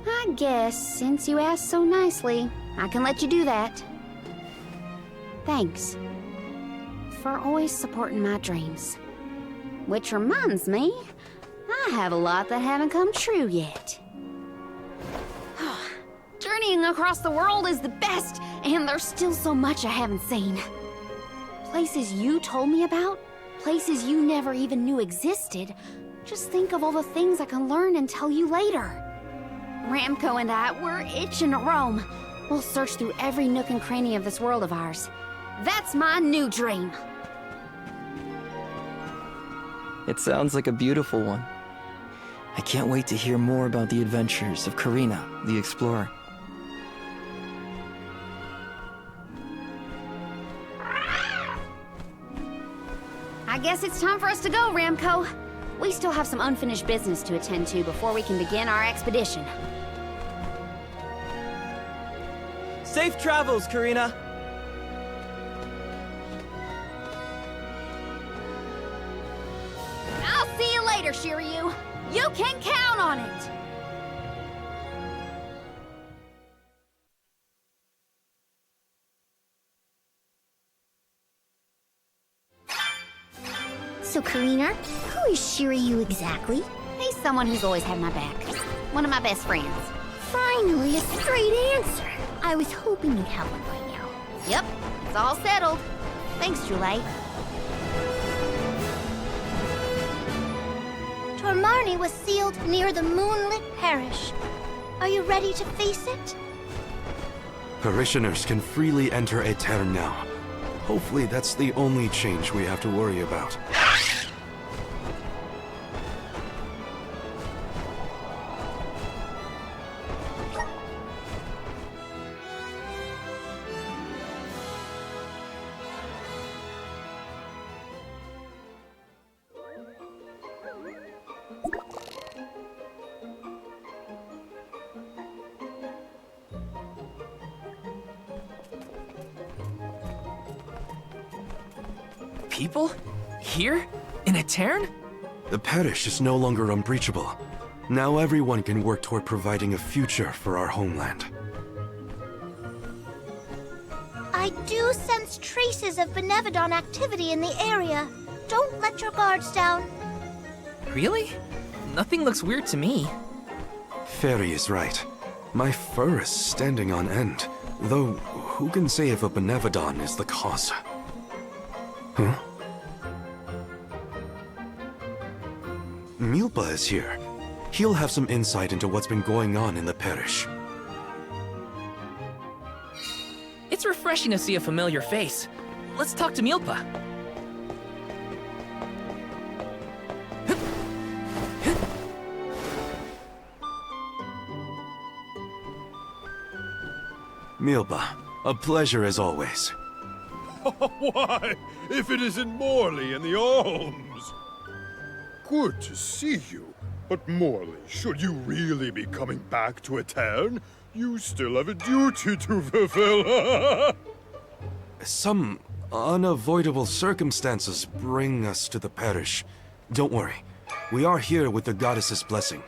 I guess, since you asked so nicely, I can let you do that. Thanks. For always supporting my dreams. Which reminds me, I have a lot that haven't come true yet. Journeying across the world is the best, and there's still so much I haven't seen. Places you told me about, places you never even knew existed. Just think of all the things I can learn and tell you later. Ramco and I, we're itching to roam. We'll search through every nook and cranny of this world of ours. That's my new dream. It sounds like a beautiful one. I can't wait to hear more about the adventures of Karina, the explorer. I guess it's time for us to go, Ramco. We still have some unfinished business to attend to before we can begin our expedition. Safe travels, Karina. I'll see you later, Shiryu. You can count on it. So, Karina, who is Shiryu exactly? He's someone who's always had my back. One of my best friends. Finally, a straight answer. I was hoping you'd have one by now. Yep, it's all settled. Thanks, Julie. Tormarni was sealed near the Moonlit Parish. Are you ready to face it? Parishioners can freely enter Aetern now. Hopefully that's the only change we have to worry about. People? Here? In Aetern? The parish is no longer unbreachable. Now everyone can work toward providing a future for our homeland. I do sense traces of Benevodon activity in the area. Don't let your guards down. Really? Nothing looks weird to me. Fairy is right. My fur is standing on end. Though, who can say if a Benevodon is the cause? Huh? Milpa is here. He'll have some insight into what's been going on in the parish. It's refreshing to see a familiar face. Let's talk to Milpa. Milpa, a pleasure as always. Why, if it isn't Morley and the Alms! Good to see you. But Morley, should you really be coming back to Aetern, you still have a duty to fulfill. Some unavoidable circumstances bring us to the parish. Don't worry. We are here with the goddess's blessing.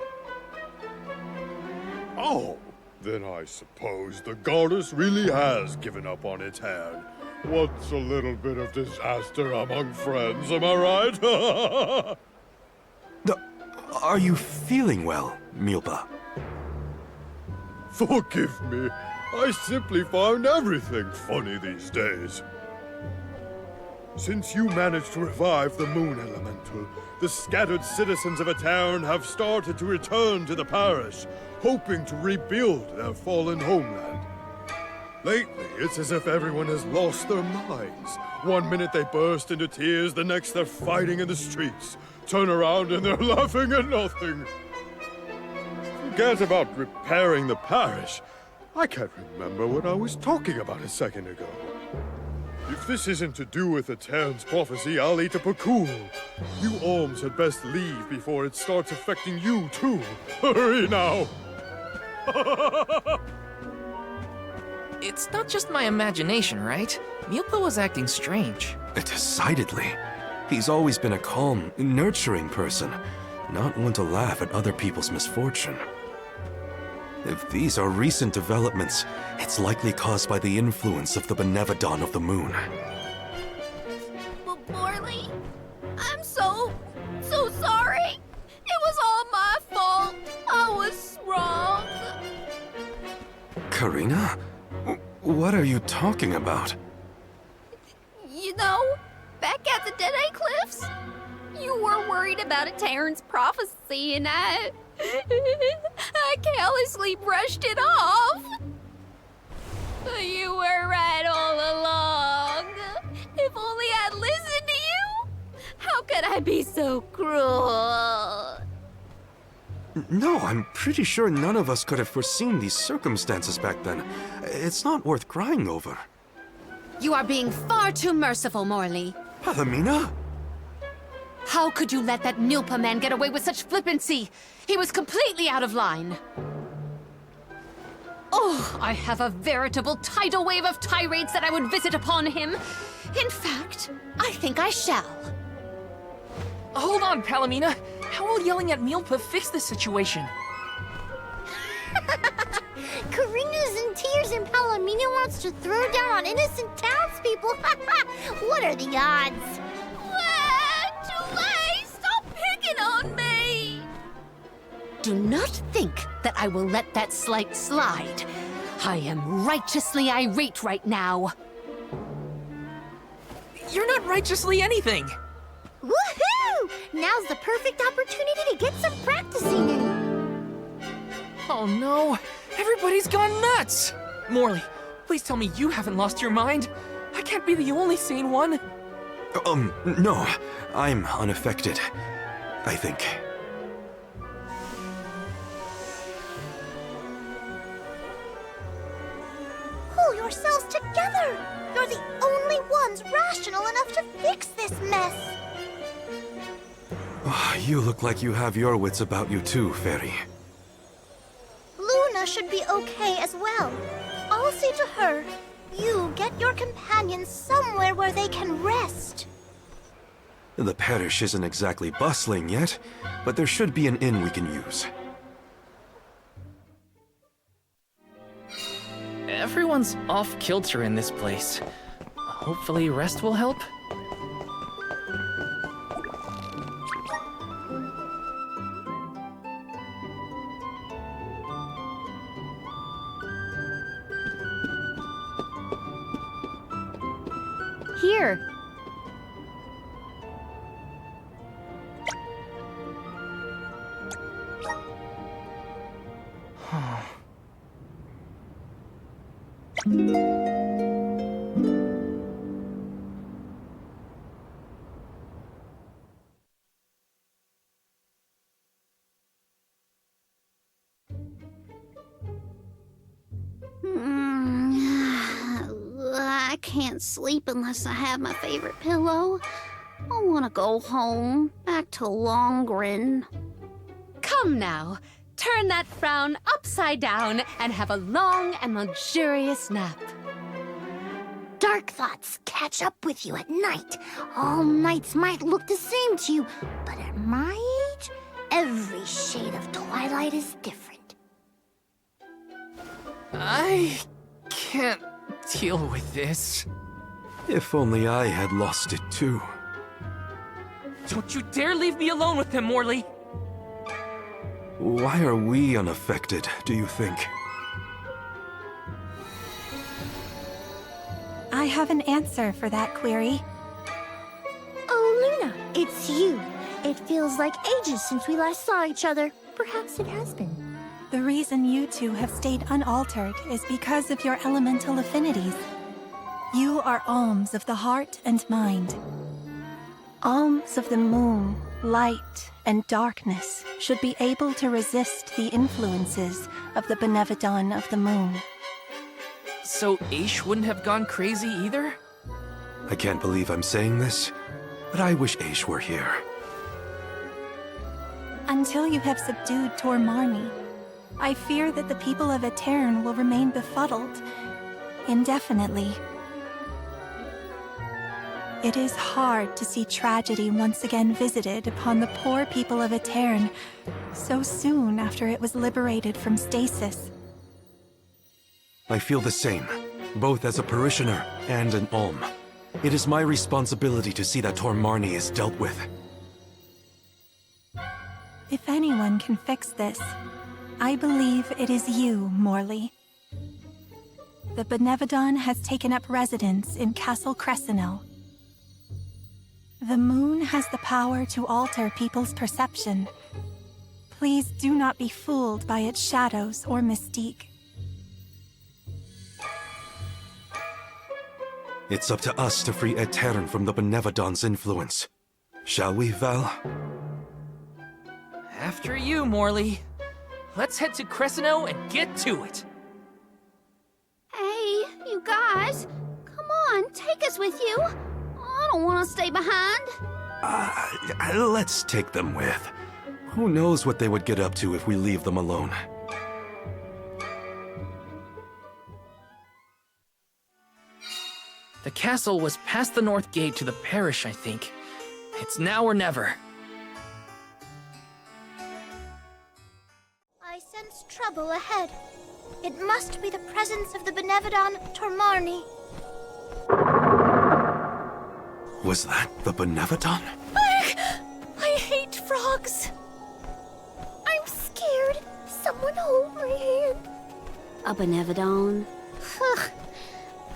Oh, then I suppose the goddess really has given up on Aetern. What's a little bit of disaster among friends, am I right? Are you feeling well, Milpa? Forgive me. I simply find everything funny these days. Since you managed to revive the Moon Elemental, the scattered citizens of Aetern have started to return to the parish, hoping to rebuild their fallen homeland. Lately, it's as if everyone has lost their minds. One minute they burst into tears, the next they're fighting in the streets. Turn around and they're laughing at nothing. Forget about repairing the parish. I can't remember what I was talking about a second ago. If this isn't to do with Aetern's prophecy, I'll eat a pakul. You Alms had best leave before it starts affecting you, too. Hurry now! It's not just my imagination, right? Milpa was acting strange. Decidedly. He's always been a calm, nurturing person, not one to laugh at other people's misfortune. If these are recent developments, it's likely caused by the influence of the Benevodon of the Moon. Morley, I'm so sorry. It was all my fault. I was wrong. Karina? What are you talking about? You know, back at the Dead-Eye Cliffs, you were worried about Aetern's prophecy, and I carelessly brushed it off. You were right all along. If only I'd listened to you. How could I be so cruel? No, I'm pretty sure none of us could have foreseen these circumstances back then. It's not worth crying over. You are being far too merciful, Morley. Palomina? How could you let that Milpa man get away with such flippancy? He was completely out of line. Oh, I have a veritable tidal wave of tirades that I would visit upon him. In fact, I think I shall. Hold on, Palomina. How will yelling at Milpa fix the situation? Karina's in tears and Palomina wants to throw down on innocent townspeople. What are the odds? Julie, stop picking on me! Do not think that I will let that slight slide. I am righteously irate right now. You're not righteously anything. Woohoo! Now's the perfect opportunity to get some practicing in. Oh no, everybody's gone nuts! Morley, please tell me you haven't lost your mind. I can't be the only sane one. No. I'm unaffected, I think. Pull yourselves together! You're the only ones rational enough to fix this mess! You look like you have your wits about you too, Fairy. Luna should be okay as well. I'll say to her, you get your companions somewhere where they can rest. The parish isn't exactly bustling yet, but there should be an inn we can use. Everyone's off kilter in this place. Hopefully rest will help. Here. can't sleep unless I have my favorite pillow. I want to go home, back to Longrin. Come now, turn that frown upside down and have a long and luxurious nap. Dark thoughts catch up with you at night. All nights might look the same to you, but at my age, every shade of twilight is different. I can't deal with this. If only I had lost it too. Don't you dare leave me alone with him, Morley! Why are we unaffected, do you think? I have an answer for that query. Oh, Luna, it's you. It feels like ages since we last saw each other. Perhaps it has been. The reason you two have stayed unaltered is because of your elemental affinities. You are alms of the heart and mind. Alms of the moon, light, and darkness should be able to resist the influences of the Benevodon of the moon. So Aish wouldn't have gone crazy either? I can't believe I'm saying this, but I wish Aish were here. Until you have subdued Tormarni, I fear that the people of Aetern will remain befuddled indefinitely. It is hard to see tragedy once again visited upon the poor people of Aetern so soon after it was liberated from stasis. I feel the same, both as a parishioner and an alm. It is my responsibility to see that Tormarni is dealt with. If anyone can fix this, I believe it is you, Morley. The Benevodon has taken up residence in Castle Crescenel. The moon has the power to alter people's perception. Please do not be fooled by its shadows or mystique. It's up to us to free Aetern from the Benevodon's influence. Shall we, Val? After you, Morley. Let's head to Cresceno and get to it. Hey, you guys. Come on, take us with you. I don't want to stay behind. Let's take them with. Who knows what they would get up to if we leave them alone. The castle was past the north gate to the parish, I think. It's now or never. I sense trouble ahead. It must be the presence of the Benevodon Tormarni. Was that the Benevodon? I hate frogs. I'm scared. Someone hold my hand. A Benevodon?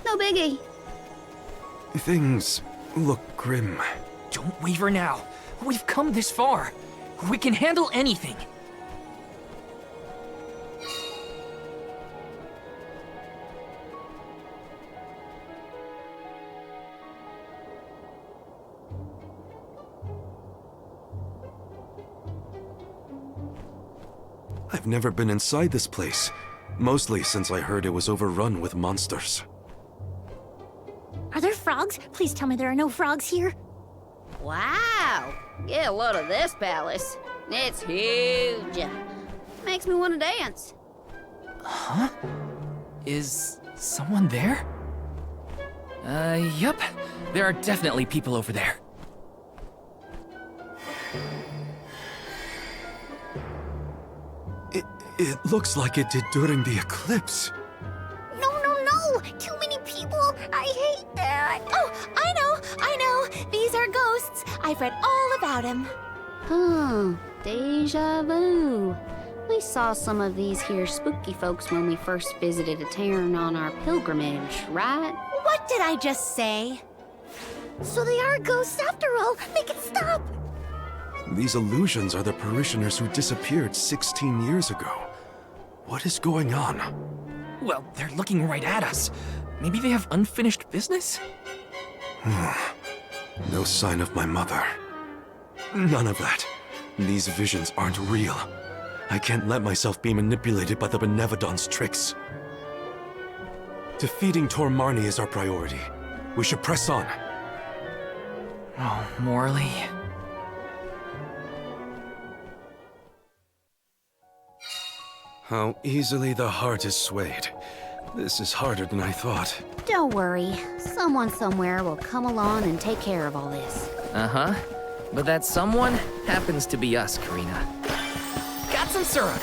No biggie. Things look grim. Don't waver now. We've come this far. We can handle anything. I've never been inside this place, mostly since I heard it was overrun with monsters. Are there frogs? Please tell me there are no frogs here. Wow. Get a load of this palace. It's huge. Makes me want to dance. Huh? Is someone there? Yup. There are definitely people over there. It looks like it did during the eclipse. No. Too many people. I hate that. Oh, I know. These are ghosts. I've read all about them. Deja vu. We saw some of these here spooky folks when we first visited Aetern on our pilgrimage, right? What did I just say? So they are ghosts after all. Make it stop. These illusions are the parishioners who disappeared 16 years ago. What is going on? Well, they're looking right at us. Maybe they have unfinished business? No sign of my mother. None of that. These visions aren't real. I can't let myself be manipulated by the Benevodon's tricks. Defeating Tormarni is our priority. We should press on. Oh, Morley. How easily the heart is swayed. This is harder than I thought. Don't worry. Someone somewhere will come along and take care of all this. Uh-huh. But that someone happens to be us, Karina. Got some syrup!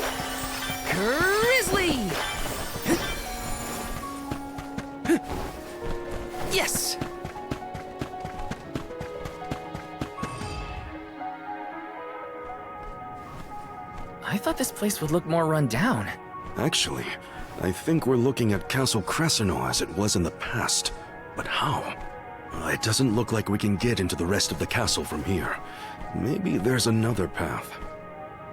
Grizzly! Yes! I thought this place would look more run down. Actually, I think we're looking at Castle Crescino as it was in the past. But how? It doesn't look like we can get into the rest of the castle from here. Maybe there's another path.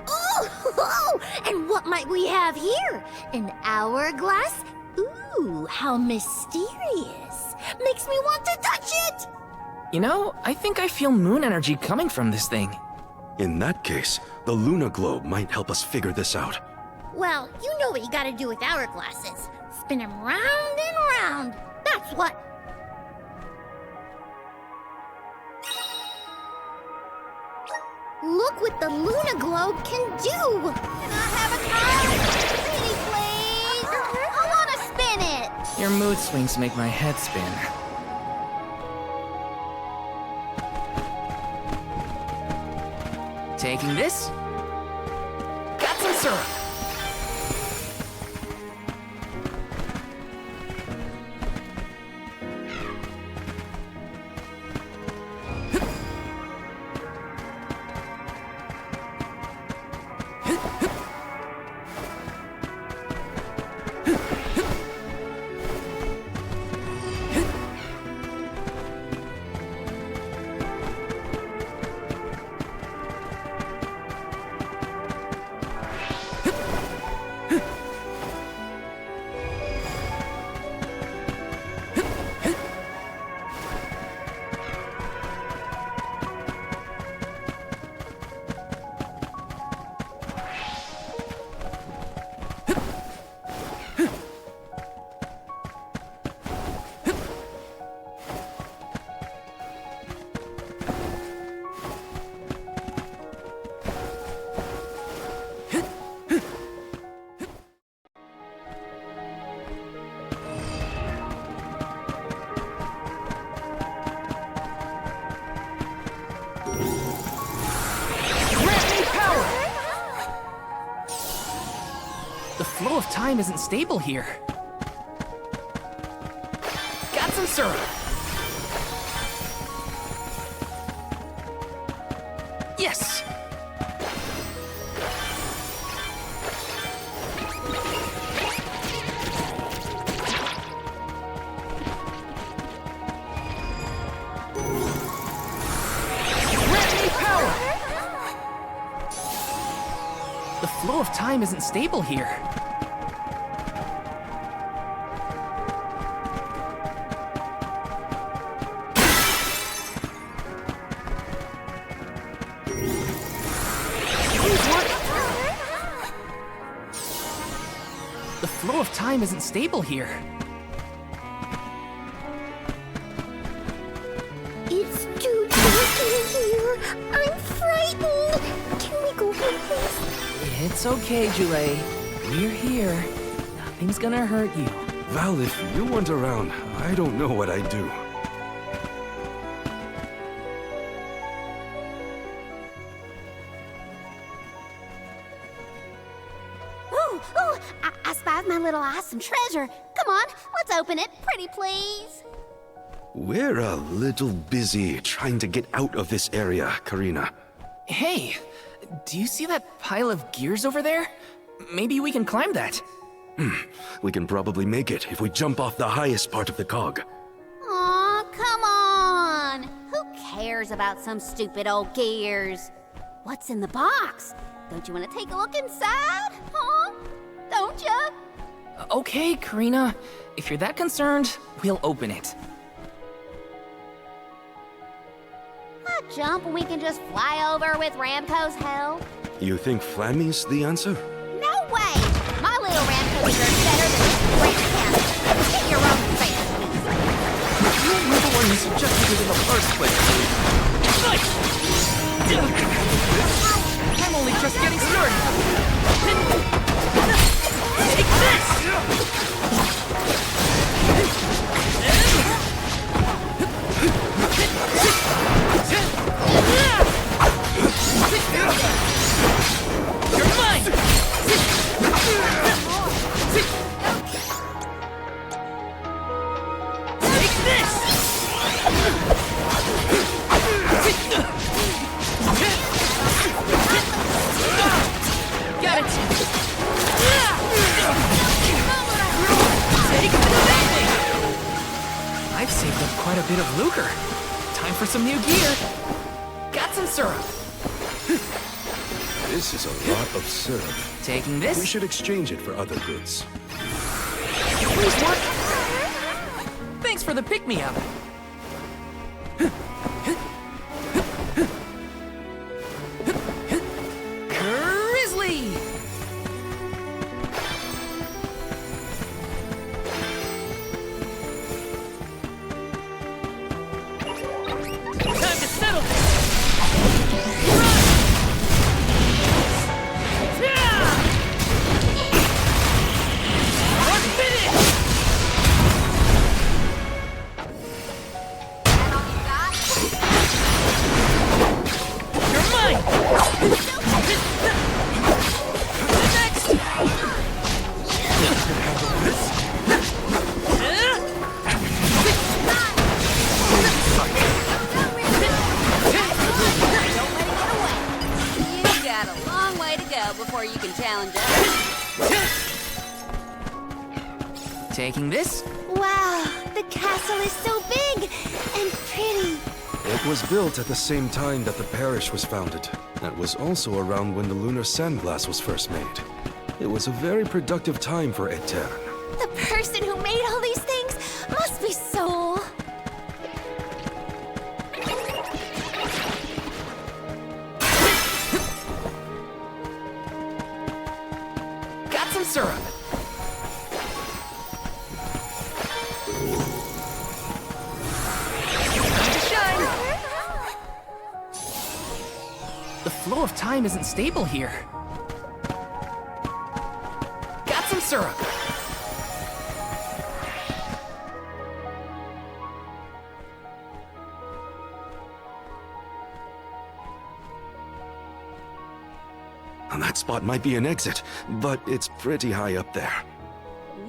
Oh, and what might we have here? An hourglass? Ooh, how mysterious. Makes me want to touch it! You know, I think I feel moon energy coming from this thing. In that case, the Luna Globe might help us figure this out. Well, you know what you gotta do with hourglasses. Spin them round and round. That's what. Look what the Luna Globe can do! Can I have a try? Pretty please! I wanna spin it! Your mood swings make my head spin. Taking this. Got some syrup. The flow of time isn't stable here. Got some syrup. Yes! Grant me power! The flow of time isn't stable here. The flow of time isn't stable here. It's too dark in here. I'm frightened. Can we go home, please? It's okay, Jule. We're here. Nothing's gonna hurt you. Val, if you weren't around, I don't know what I'd do. Ooh, I spied my little awesome treasure. Come on, let's open it, pretty please. We're a little busy trying to get out of this area, Karina. Hey, do you see that pile of gears over there? Maybe we can climb that. We can probably make it if we jump off the highest part of the cog. Aw, come on. Who cares about some stupid old gears? What's in the box? Don't you want to take a look inside? Huh? Don't you? Okay, Karina. If you're that concerned, we'll open it. A jump and we can just fly over with Ramco's help? You think Flammy's the answer? No way! My little Ramco's are better than this great cat. Get your own face, please. You'll move one you suggested in the first place. I'm only just getting started. Take You're mine! Take this! Got it! Take the thing! I've saved up quite a bit of lucre. Time for some new gear. Got some syrup. This is a lot of syrup. Taking this? We should exchange it for other goods. Please, what? Thanks for the pick-me-up. Grizzly! Time to settle this! Before you can challenge us. Taking this? Wow, the castle is so big and pretty. It was built at the same time that the parish was founded. That was also around when the lunar sandglass was first made. It was a very productive time for Aetern. The person who made all these things must be so... Got some syrup. Time to shine. The flow of time isn't stable here. Got some syrup. That spot might be an exit, but it's pretty high up there.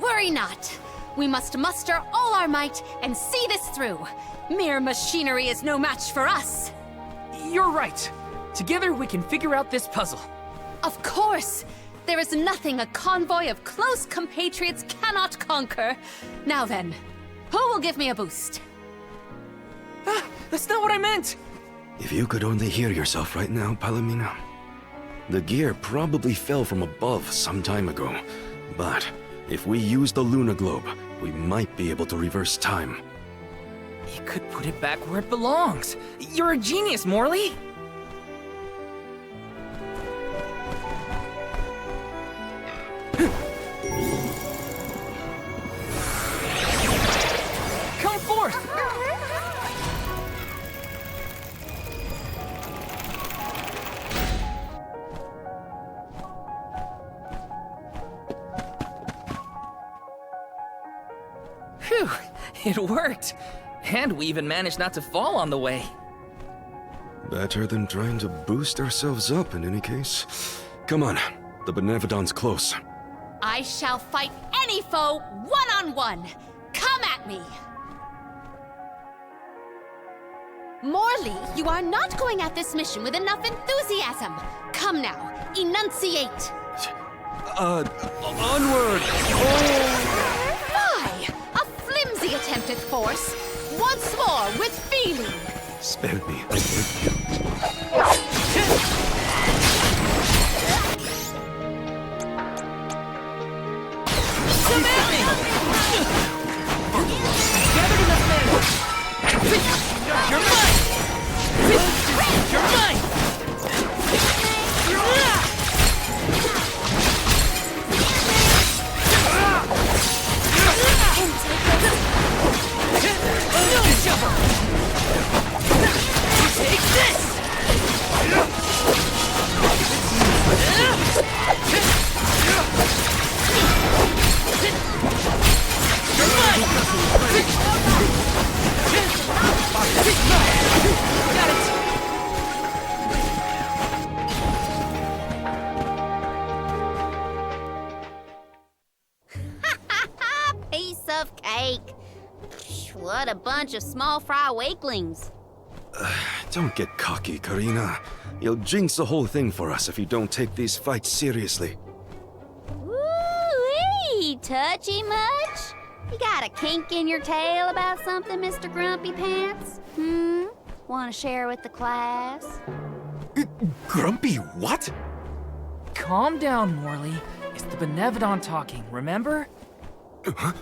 Worry not. We must muster all our might and see this through. Mere machinery is no match for us. You're right. Together we can figure out this puzzle. Of course. There is nothing a convoy of close compatriots cannot conquer. Now then, who will give me a boost? That's not what I meant! If you could only hear yourself right now, Palomino. The gear probably fell from above some time ago. But if we use the Luna Globe, we might be able to reverse time. You could put it back where it belongs. You're a genius, Morley! Come forth! Phew, it worked. And we even managed not to fall on the way. Better than trying to boost ourselves up in any case. Come on, the Benevodon's close. I shall fight any foe one-on-one. Come at me! Morley, you are not going at this mission with enough enthusiasm. Come now, enunciate. Onward! Why? A flimsy attempt at force. Once more, with feeling. Spare me, I beg you. Gathered enough men! You're mine! You're mine! No jumper! What a bunch of small fry wakelings. Don't get cocky, Karina. You'll jinx the whole thing for us if you don't take these fights seriously. Woo-wee! Touchy much? You got a kink in your tail about something, Mr. Grumpy Pants? Want to share with the class? Grumpy what? Calm down, Morley. It's the Benevodon talking, remember? Huh?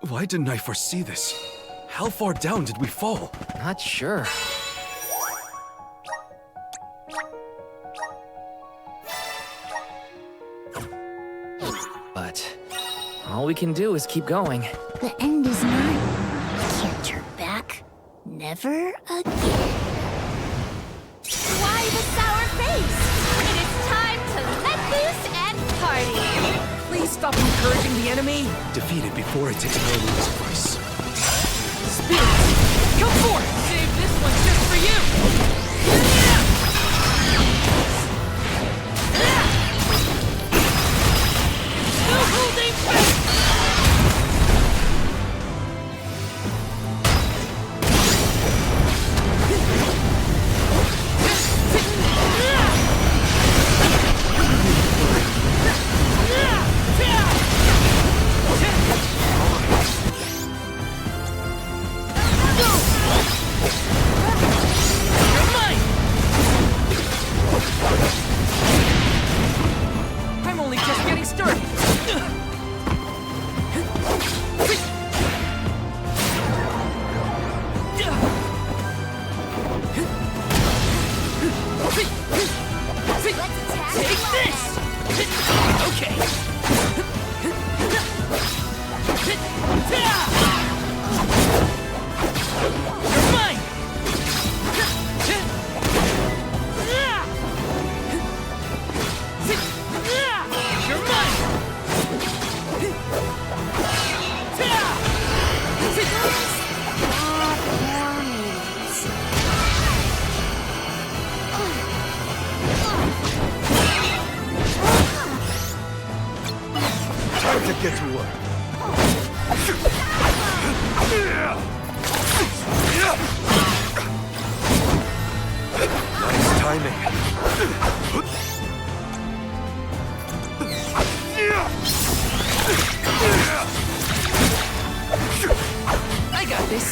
Why didn't I foresee this? How far down did we fall? Not sure. But all we can do is keep going. The end is nigh. We can't turn back. Never again. Why the sour face? It is time to let loose and party. Please stop encouraging the enemy. Defeat it before it takes Merlin's price. Spirit, come forth! Save this one just for you! No holding back! I'm only just getting started. Take this! Okay. You're mine! You're mine! Time to get to work. Nice timing. I got this.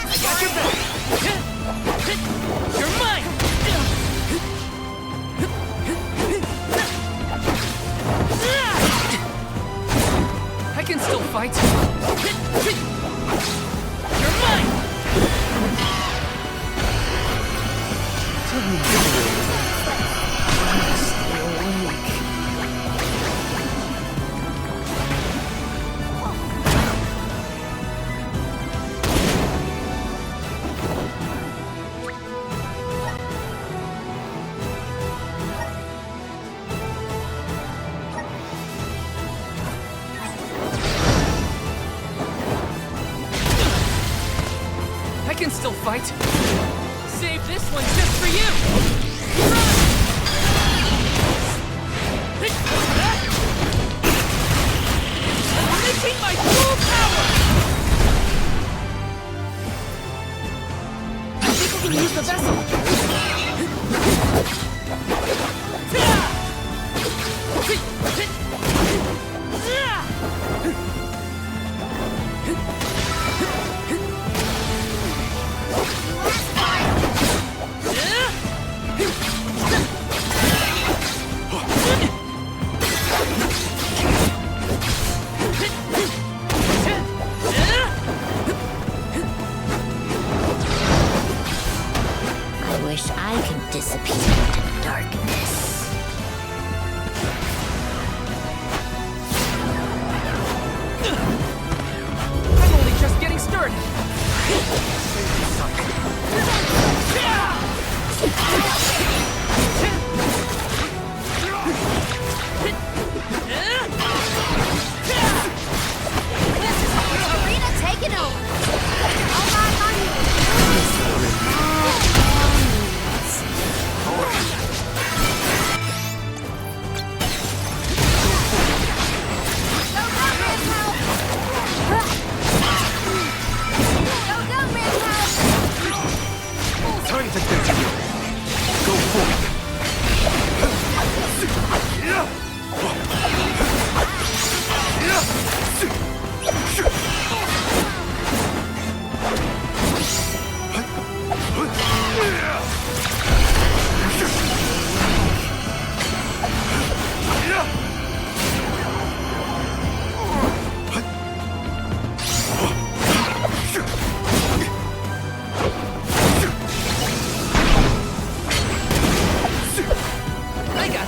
I got your back. You're mine. I can still fight. You're mine. I can still fight. Save this one just for you. Unleashing my full power. I think we can use the vessel.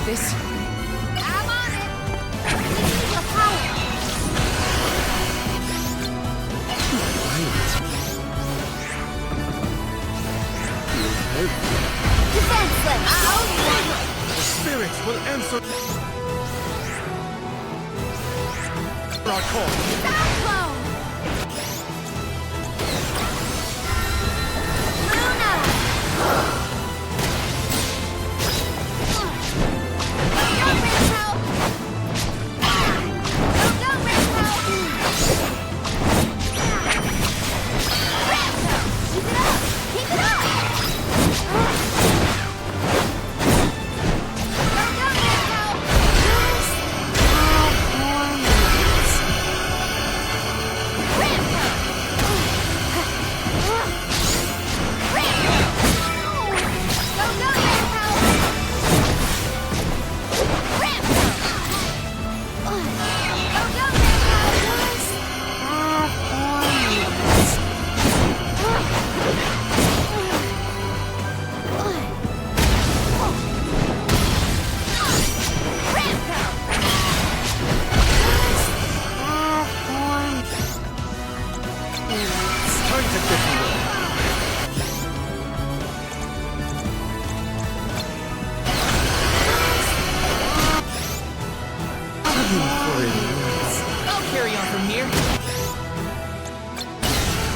this. I'm on it! We need your power! Defenseless! The spirits will answer our call. Cyclone! Luna! Go, Rampo! Go, Rampo! Rampo! Keep it up! Keep it up! I'll carry on from here.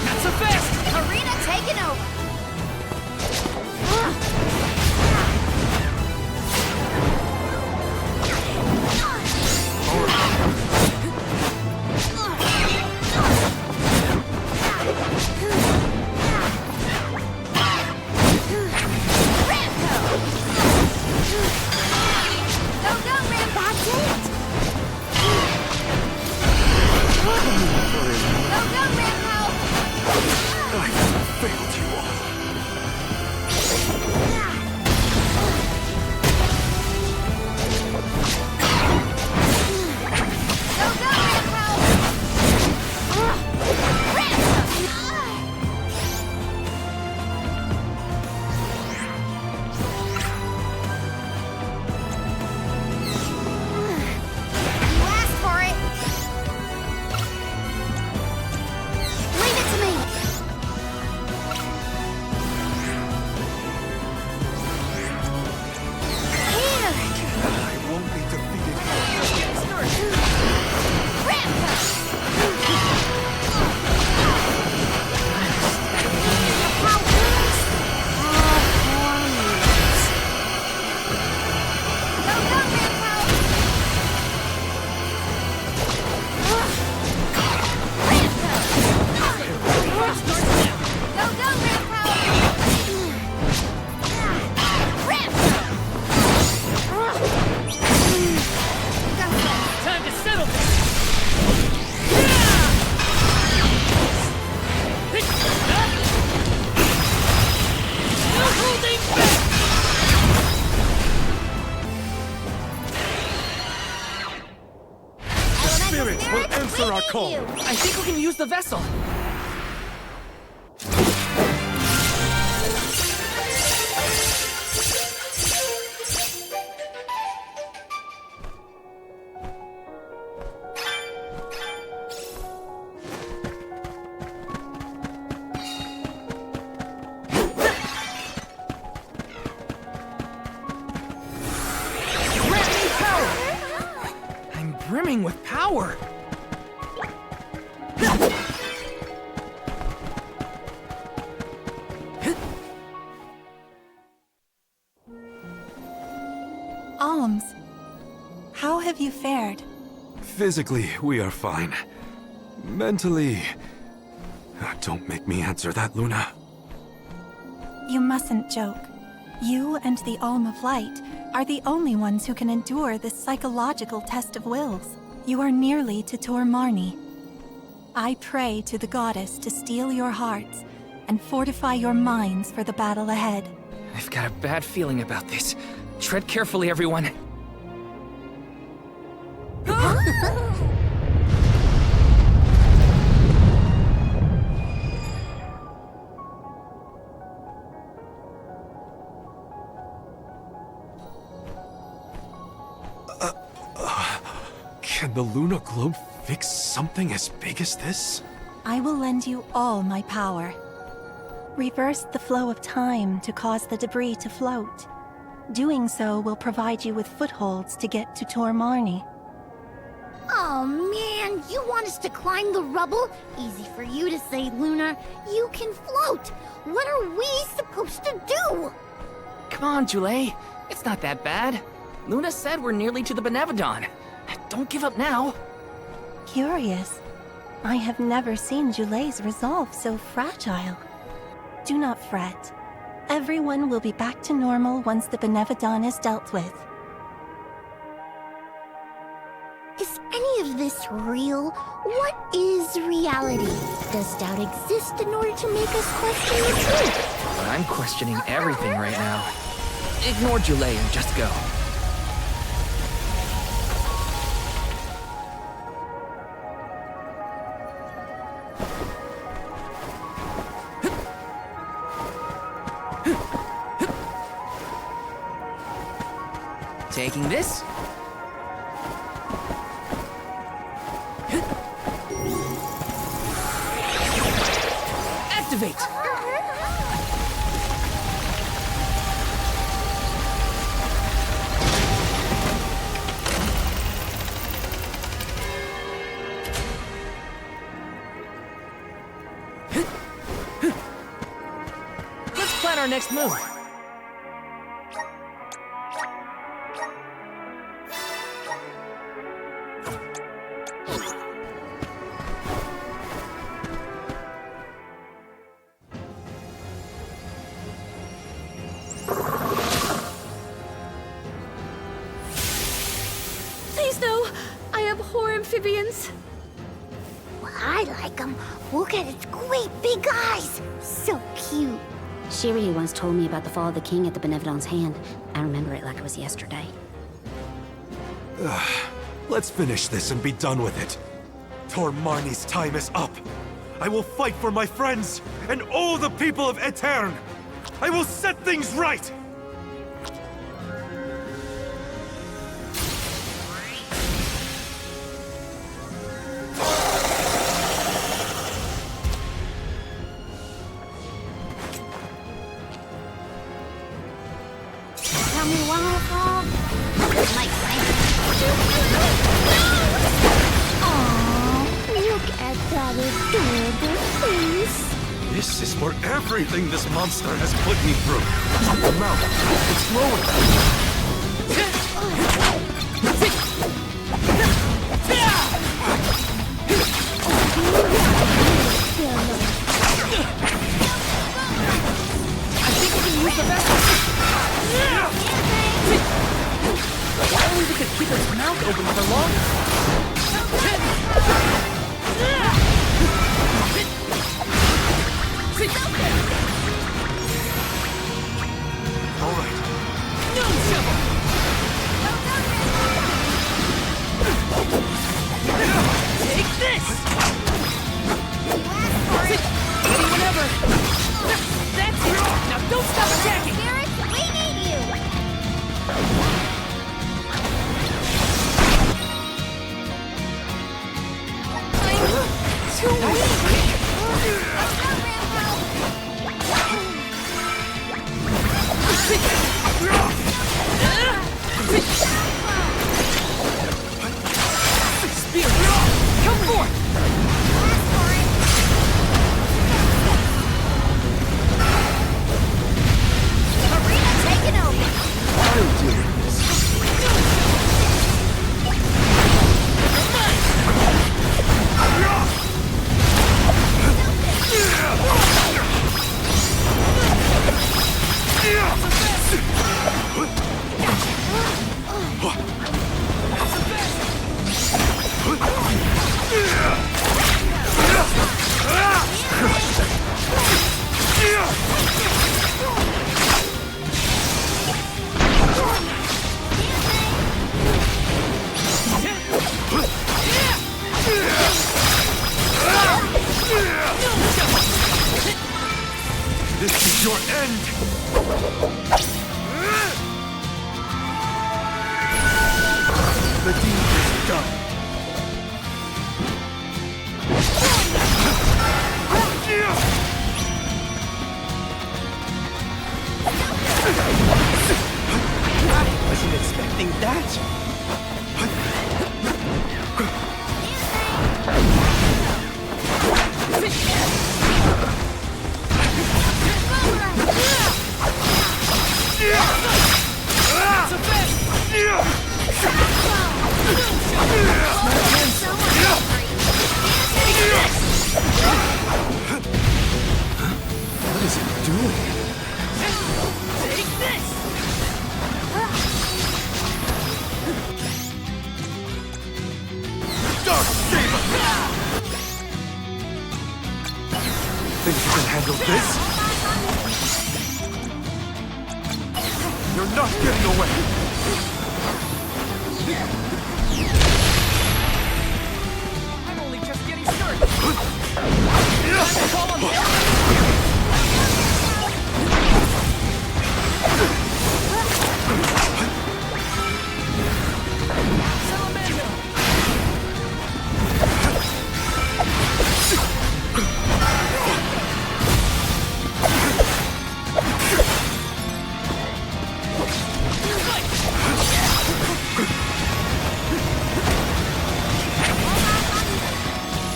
Not so fast! Karina taking over! Call. I think we can use the vessel. I'm brimming with power. Alms, how have you fared? Physically, we are fine. Mentally... Don't make me answer that, Luna. You mustn't joke. You and the Alm of Light are the only ones who can endure this psychological test of wills. You are nearly to Tor Marni. I pray to the goddess to steel your hearts and fortify your minds for the battle ahead. I've got a bad feeling about this. Tread carefully, everyone. Can the Luna Globe fix something as big as this? I will lend you all my power. Reverse the flow of time to cause the debris to float. Doing so will provide you with footholds to get to Tor Marni. Oh man, you want us to climb the rubble? Easy for you to say, Luna. You can float. What are we supposed to do? Come on, Jule. It's not that bad. Luna said we're nearly to the Benevodon. Don't give up now. Curious. I have never seen Jule's resolve so fragile. Do not fret. Everyone will be back to normal once the Benevodon is dealt with. Is any of this real? What is reality? Does doubt exist in order to make us question the truth? I'm questioning everything right now. Ignore Jule and just go. Taking this. Activate! Let's plan our next move. Please no! I abhor amphibians. Well, I like them. Look at its great big eyes. So cute. Shiryu once told me about the fall of the king at the Benevodon's hand. I remember it like it was yesterday. Let's finish this and be done with it. Tor Marni's time is up. I will fight for my friends and all the people of Aetern. I will set things right! Tell me why I fall. Like Aww, look at that adorable face. This is for everything this monster has put me through. The mouth, it's I think we can use the best. If only we could keep its mouth open for longer. all right. No trouble. Take this. Ready whenever. That's it. Now don't stop attacking. Spirit, we need you. Too weak. Spirit, come forth. Arena taken over. I'll deal with this. This is your end! The deed is done. Ain't that? What is it doing? Take this! Dark Saber! Think you can handle this? You're not getting away! I'm only just getting started. Time to call on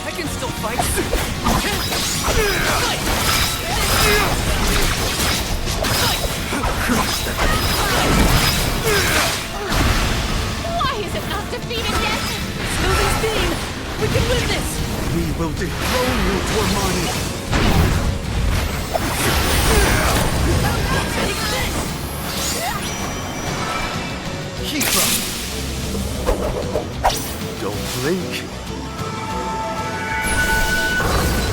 I can still fight. Why is it not defeated yet? Sylvan's Beam! We can win this! We will dethrone you, Tormani! Take this! Kithra! Don't blink.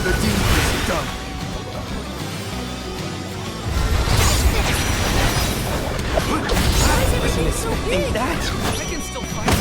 The deed is done. Ain't that? I can still fight.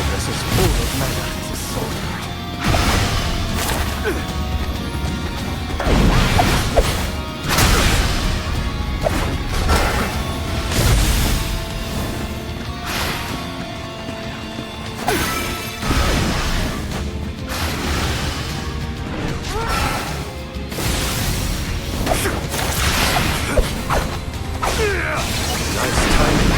This is full of mana. Nice timing.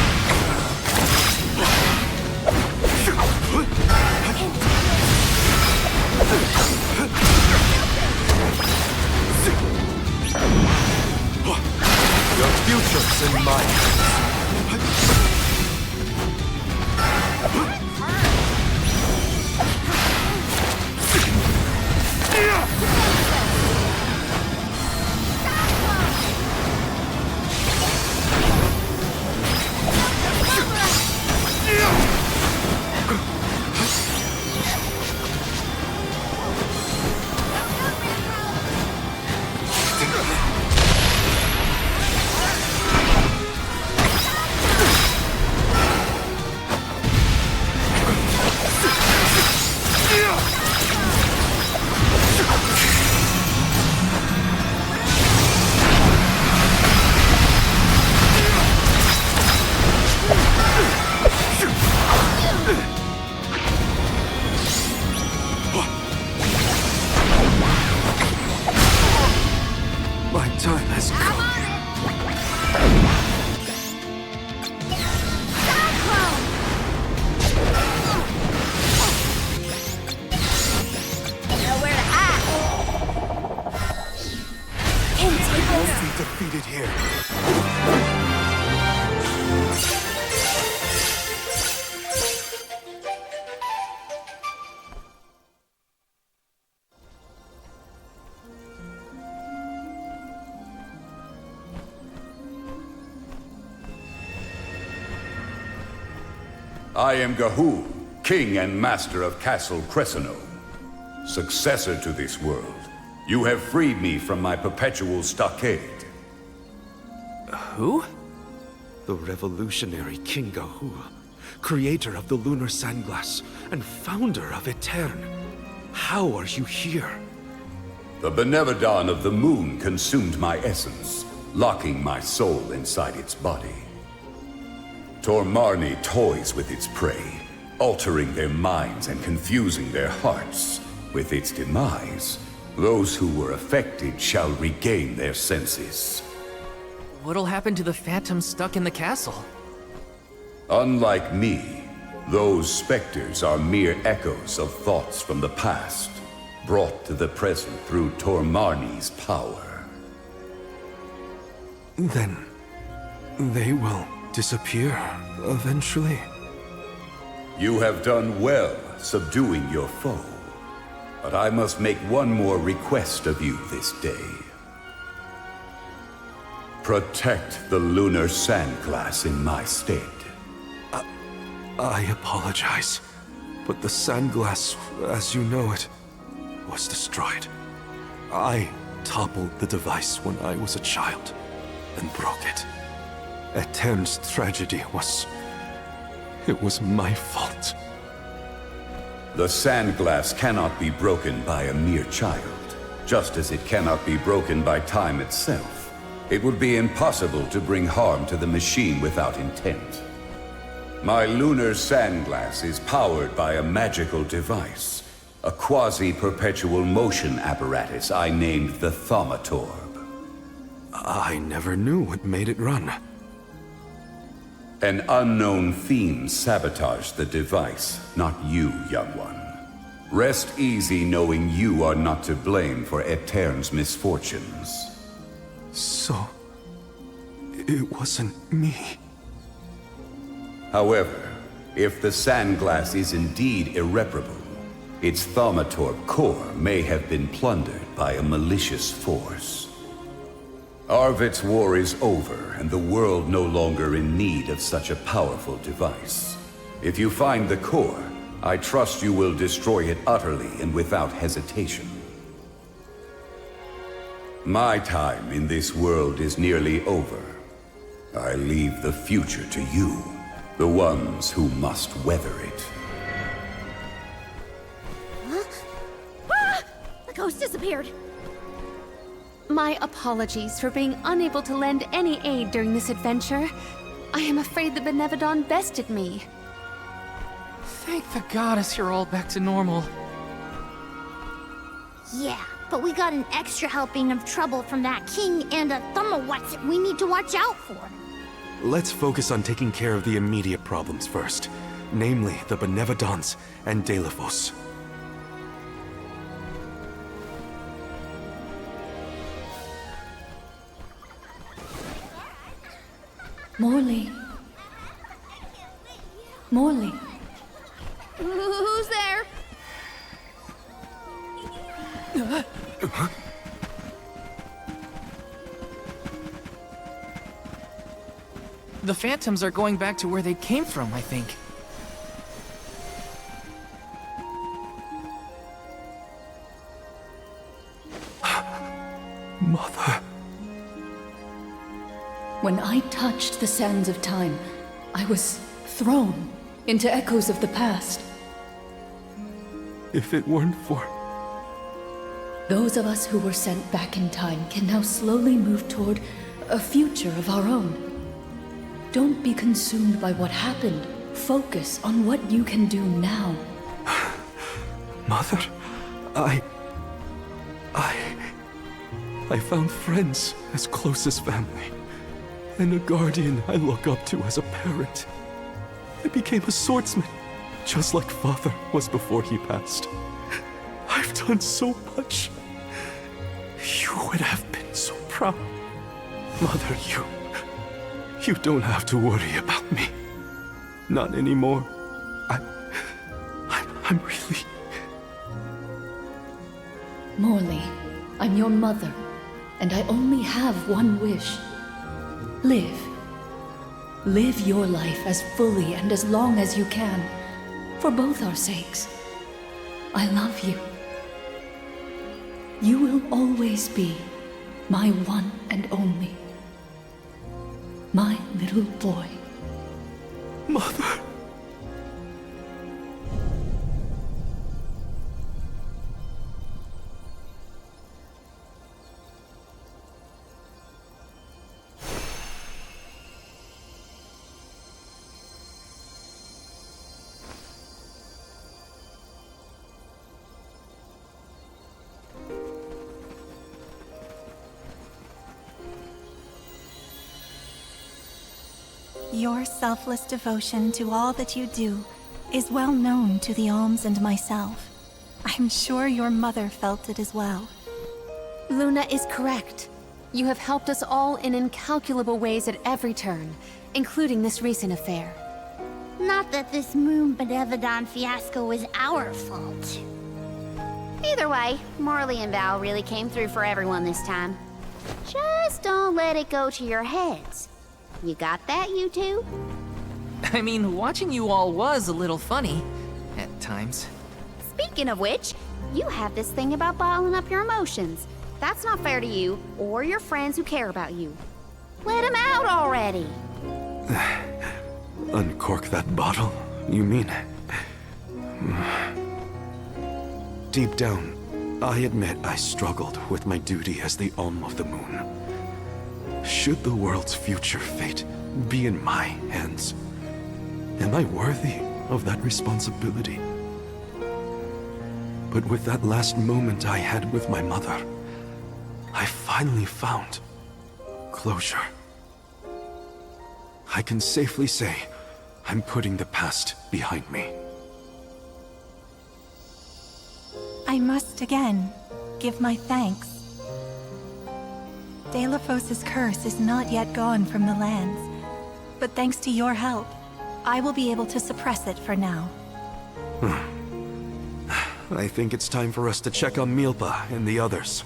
Your future's in my hands. My time has come. Nowhere to hide. Won't be defeated here. I am Gahu, King and Master of Castle Crescino. successor to this world. You have freed me from my perpetual stockade. Who? The revolutionary King Gahul, creator of the Lunar Sandglass and founder of Aetern. How are you here? The Benevodon of the Moon consumed my essence, locking my soul inside its body. Tormarni toys with its prey, altering their minds and confusing their hearts. With its demise, those who were affected shall regain their senses. What'll happen to the phantoms stuck in the castle? Unlike me, those specters are mere echoes of thoughts from the past, brought to the present through Tormarni's power. Then, they will disappear eventually. You have done well subduing your foe, but I must make one more request of you this day. Protect the Lunar Sandglass in my stead. I apologize, but the Sandglass, as you know it, was destroyed. I toppled the device when I was a child and broke it. Aetern's tragedy was... it was my fault. The Sandglass cannot be broken by a mere child, just as it cannot be broken by time itself. It would be impossible to bring harm to the machine without intent. My Lunar Sandglass is powered by a magical device, a quasi-perpetual motion apparatus I named the Thaumatorb. I never knew what made it run. An unknown fiend sabotaged the device, not you, young one. Rest easy knowing you are not to blame for Aetern's misfortunes. So... it wasn't me. However, if the Sandglass is indeed irreparable, its Thaumatorb core may have been plundered by a malicious force. Arvid's war is over, and the world no longer in need of such a powerful device. If you find the core, I trust you will destroy it utterly and without hesitation. My time in this world is nearly over. I leave the future to you, the ones who must weather it. Huh? Ah! The ghost disappeared. My apologies for being unable to lend any aid during this adventure. I am afraid the Benevodon bested me. Thank the goddess you're all back to normal. Yeah, but we got an extra helping of trouble from that king and a Thumawatsit we need to watch out for. Let's focus on taking care of the immediate problems first, namely the Benevodons and Delphos. Morley. Morley. Who's there? The phantoms are going back to where they came from, I think. Mother. When I touched the sands of time, I was thrown into echoes of the past. If it weren't for... Those of us who were sent back in time can now slowly move toward a future of our own. Don't be consumed by what happened. Focus on what you can do now. Mother, I found friends as close as family, and a guardian I look up to as a parent. I became a swordsman, just like Father was before he passed. I've done so much. You would have been so proud. Mother, you don't have to worry about me. Not anymore. I'm really... Morley, I'm your mother, and I only have one wish. Live. Live your life as fully and as long as you can, for both our sakes. I love you, You will always be my one and only. My little boy. Mother. Your selfless devotion to all that you do is well known to the Alms and myself. I'm sure your mother felt it as well. Luna is correct. You have helped us all in incalculable ways at every turn, including this recent affair. Not that this Moon Benevodon fiasco was our fault. Either way, Morley and Val really came through for everyone this time. Just don't let it go to your heads. You got that, you two? I mean, watching you all was a little funny at times. Speaking of which, you have this thing about bottling up your emotions. That's not fair to you or your friends who care about you. Let them out already. Uncork that bottle, you mean? Deep down, I admit I struggled with my duty as the Alm of the Moon. Should the world's future fate be in my hands, am I worthy of that responsibility? But with that last moment I had with my mother, I finally found closure. I can safely say I'm putting the past behind me. I must again give my thanks. Delafos' curse is not yet gone from the lands, but thanks to your help, I will be able to suppress it for now. I think it's time for us to check on Milpa and the others.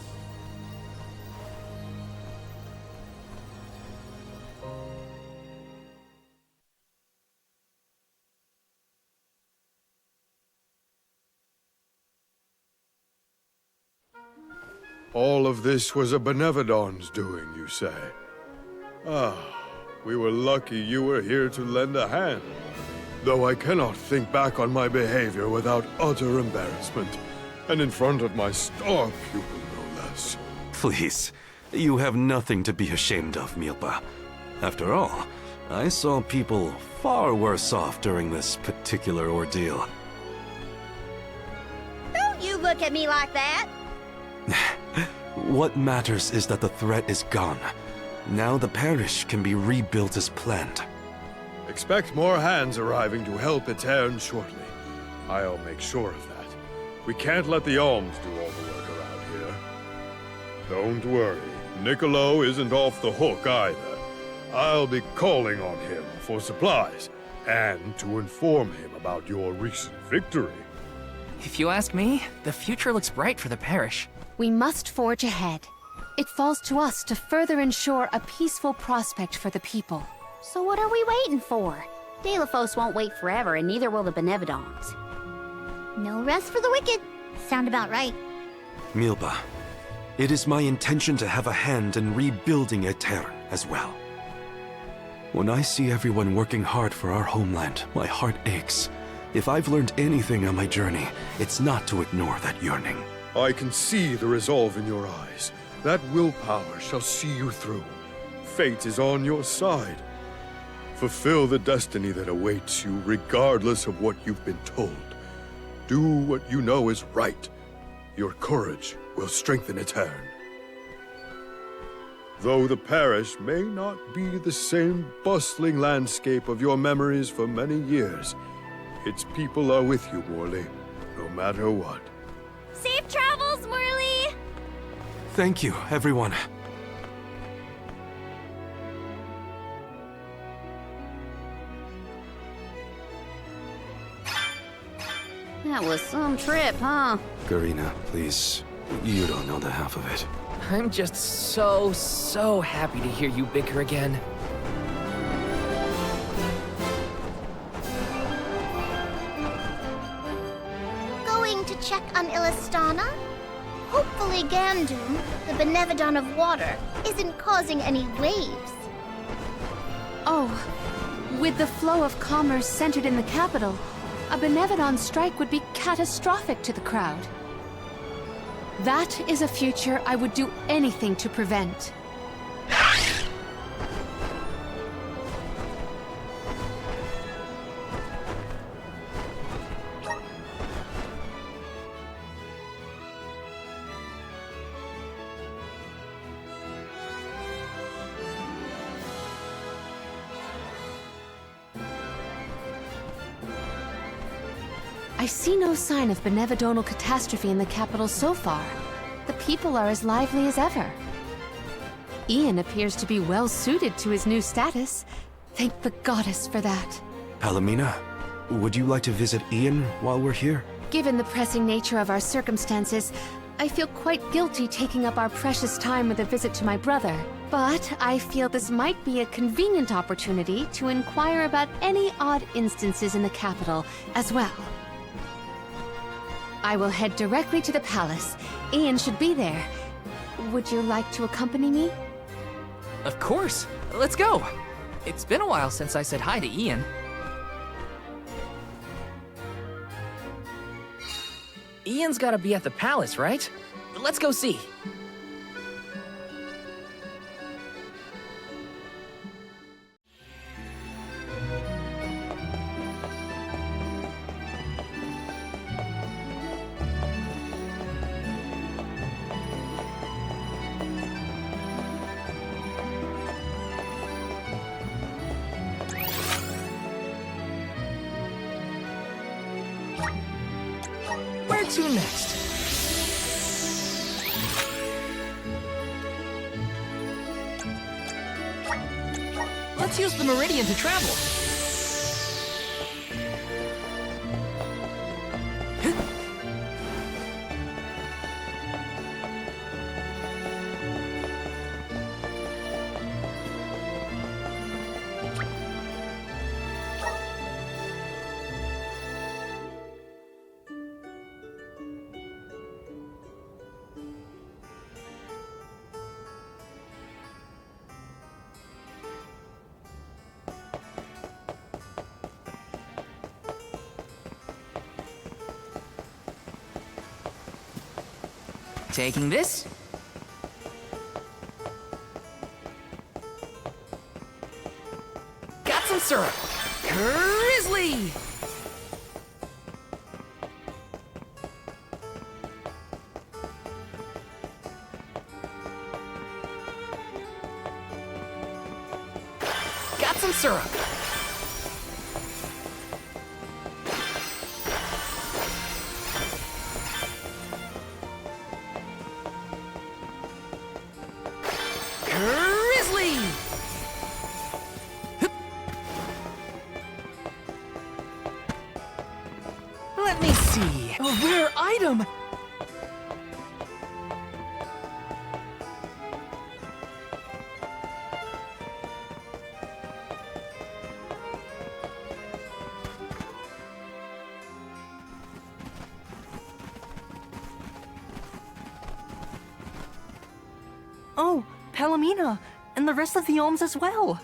All of this was a Benevodon's doing, you say? Ah, we were lucky you were here to lend a hand. Though I cannot think back on my behavior without utter embarrassment, and in front of my star pupil, no less. Please, you have nothing to be ashamed of, Milpa. After all, I saw people far worse off during this particular ordeal. Don't you look at me like that! What matters is that the threat is gone. Now the parish can be rebuilt as planned. Expect more hands arriving to help Aetern shortly. I'll make sure of that. We can't let the Alms do all the work around here. Don't worry, Niccolo isn't off the hook either. I'll be calling on him for supplies, and to inform him about your recent victory. If you ask me, the future looks bright for the parish. We must forge ahead. It falls to us to further ensure a peaceful prospect for the people. So what are we waiting for? Delafos won't wait forever, and neither will the Benevodons. No rest for the wicked. Sound about right. Milpa, it is my intention to have a hand in rebuilding Aetern as well. When I see everyone working hard for our homeland, my heart aches. If I've learned anything on my journey, it's not to ignore that yearning. I can see the resolve in your eyes. That willpower shall see you through. Fate is on your side. Fulfill the destiny that awaits you, regardless of what you've been told. Do what you know is right. Your courage will strengthen Aetern. Though the parish may not be the same bustling landscape of your memories for many years, its people are with you, Morley, no matter what. Safe travels, Morley! Thank you, everyone. That was some trip, huh? Karina, please. You don't know the half of it. I'm just so happy to hear you bicker again. Going to check on Illistana? Hopefully hopefully Gamdoom, the Benevodon of water, isn't causing any waves. Oh, with the flow of commerce centered in the capital, a Benevodon strike would be catastrophic to the crowd. That is a future I would do anything to prevent. I see no sign of benevodonal catastrophe in the capital so far. The people are as lively as ever. Ian appears to be well suited to his new status. Thank the goddess for that. Palomina, would you like to visit Ian while we're here? Given the pressing nature of our circumstances, I feel quite guilty taking up our precious time with a visit to my brother. But I feel this might be a convenient opportunity to inquire about any odd instances in the capital as well. I will head directly to the palace. Ian should be there. Would you like to accompany me? Of course. Let's go. It's been a while since I said hi to Ian. Ian's gotta be at the palace, right? Let's go see. Where to next? Let's use the Meridian to travel. Taking this. Got some syrup. Grizzly! Got some syrup. Let me see. A rare item! Oh, Palomina, and the rest of the Alms as well.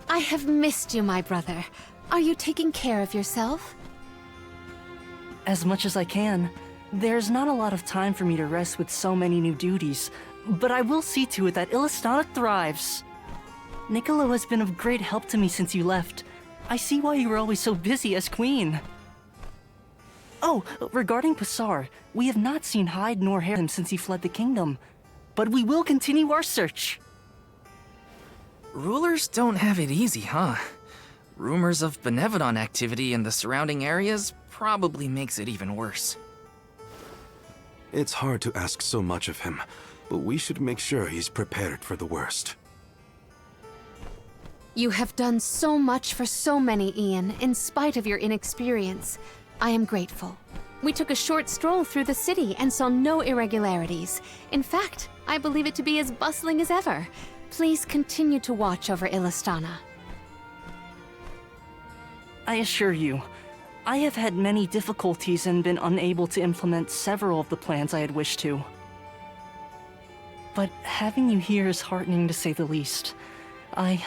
I have missed you, my brother. Are you taking care of yourself? As much as I can. There's not a lot of time for me to rest with so many new duties, but I will see to it that Illistana thrives. Niccolo has been of great help to me since you left. I see why you were always so busy as queen. Oh, regarding Passar, we have not seen hide nor hair him since he fled the kingdom, but we will continue our search. Rulers don't have it easy, huh? Rumors of Benevodon activity in the surrounding areas probably makes it even worse. It's hard to ask so much of him, but we should make sure he's prepared for the worst. You have done so much for so many, Ian, in spite of your inexperience. I am grateful. We took a short stroll through the city and saw no irregularities. In fact, I believe it to be as bustling as ever. Please continue to watch over Illistana. I assure you, I have had many difficulties and been unable to implement several of the plans I had wished to. But having you here is heartening to say the least. I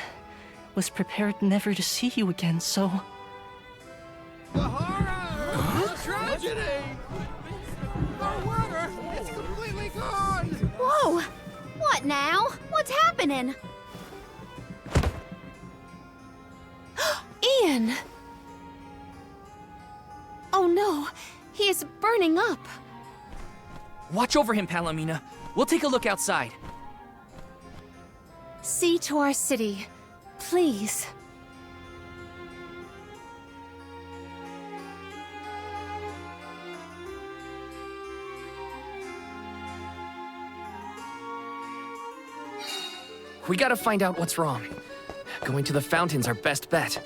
was prepared never to see you again, so... The horror! The tragedy! Our water! It's completely gone! Whoa! What now? What's happening? Ian! Oh no, he is burning up. Watch over him, Palomina. We'll take a look outside. See to our city, please. We gotta find out what's wrong. Going to the fountain's our best bet.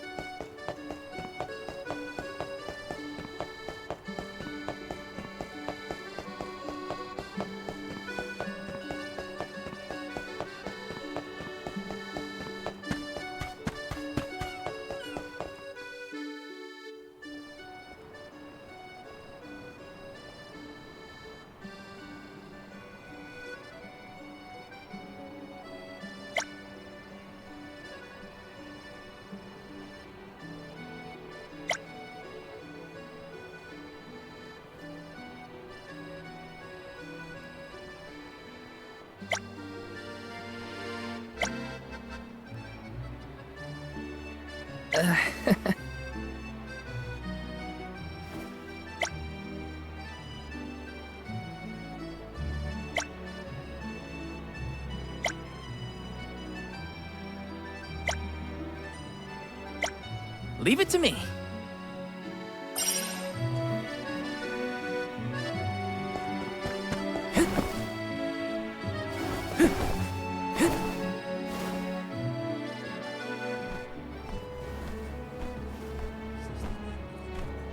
Leave it to me.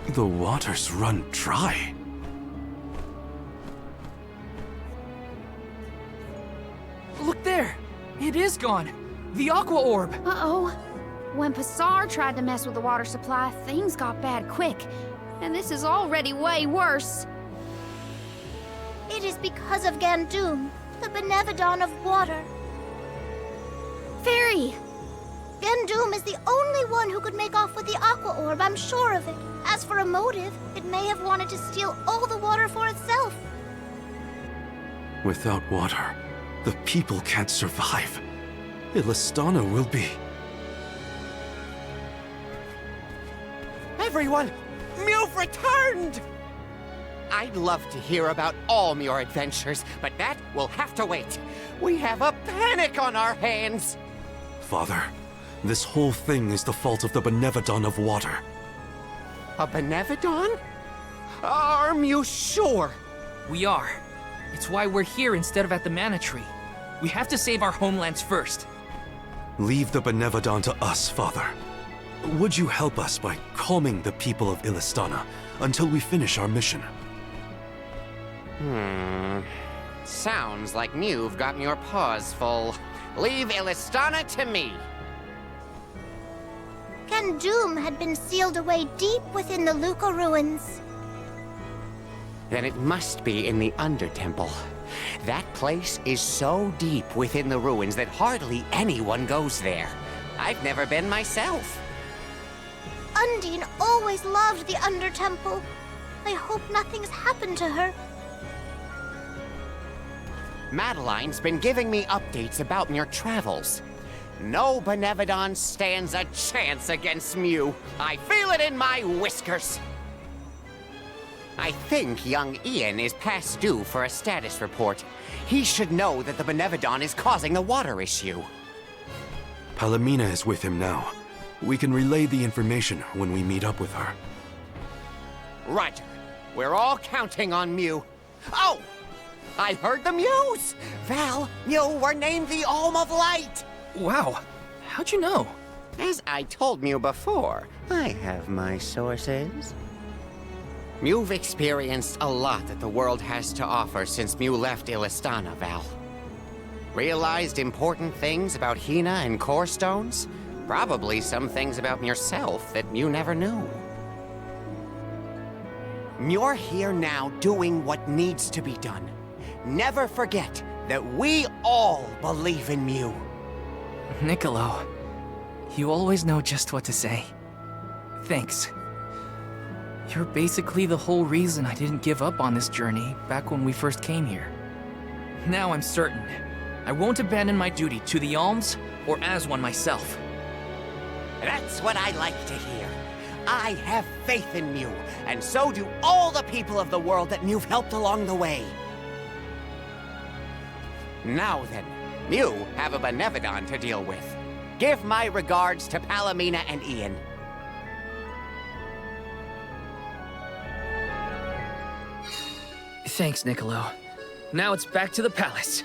The waters run dry. Look there! It is gone! The Aqua Orb! Uh-oh. When Passar tried to mess with the water supply, things got bad quick. And this is already way worse. It is because of Gandum, the Benevodon of water. Fairy! Gandum is the only one who could make off with the Aqua Orb, I'm sure of it. As for a motive, it may have wanted to steal all the water for itself. Without water, the people can't survive. Illistana will be... Everyone! Mewve returned! I'd love to hear about all your adventures, but that will have to wait. We have a panic on our hands! Father, this whole thing is the fault of the Benevodon of water. A Benevodon? Are you sure? We are. It's why we're here instead of at the Mana Tree. We have to save our homelands first. Leave the Benevodon to us, Father. Would you help us by calming the people of Illistana until we finish our mission? Sounds like Mewve got your paws full. Leave Illistana to me. Gandum had been sealed away deep within the Luca ruins. Then it must be in the Undertemple. That place is so deep within the ruins that hardly anyone goes there. I've never been myself. Undine always loved the Undertemple. I hope nothing's happened to her. Madeline's been giving me updates about your travels. No Benevodon stands a chance against Mew. I feel it in my whiskers. I think young Ian is past due for a status report. He should know that the Benevodon is causing the water issue. Palomina is with him now. We can relay the information when we meet up with her. Roger. We're all counting on Mew. Oh! I heard the Mews! Val, you were named the Alm of Light! Wow. How'd you know? As I told Mew before, I have my sources. Mew've experienced a lot that the world has to offer since Mew left Illistana, Val. Realized important things about Hina and Core Stones? Probably some things about yourself that Mew never knew. You're here now doing what needs to be done. Never forget that we all believe in you. Niccolo, you always know just what to say. Thanks. You're basically the whole reason I didn't give up on this journey back when we first came here. Now I'm certain I won't abandon my duty to the Alms or as one myself. That's what I like to hear. I have faith in Mew, and so do all the people of the world that you've helped along the way. Now then, you have a Benevodon to deal with. Give my regards to Palomina and Ian. Thanks, Niccolo. Now it's back to the palace.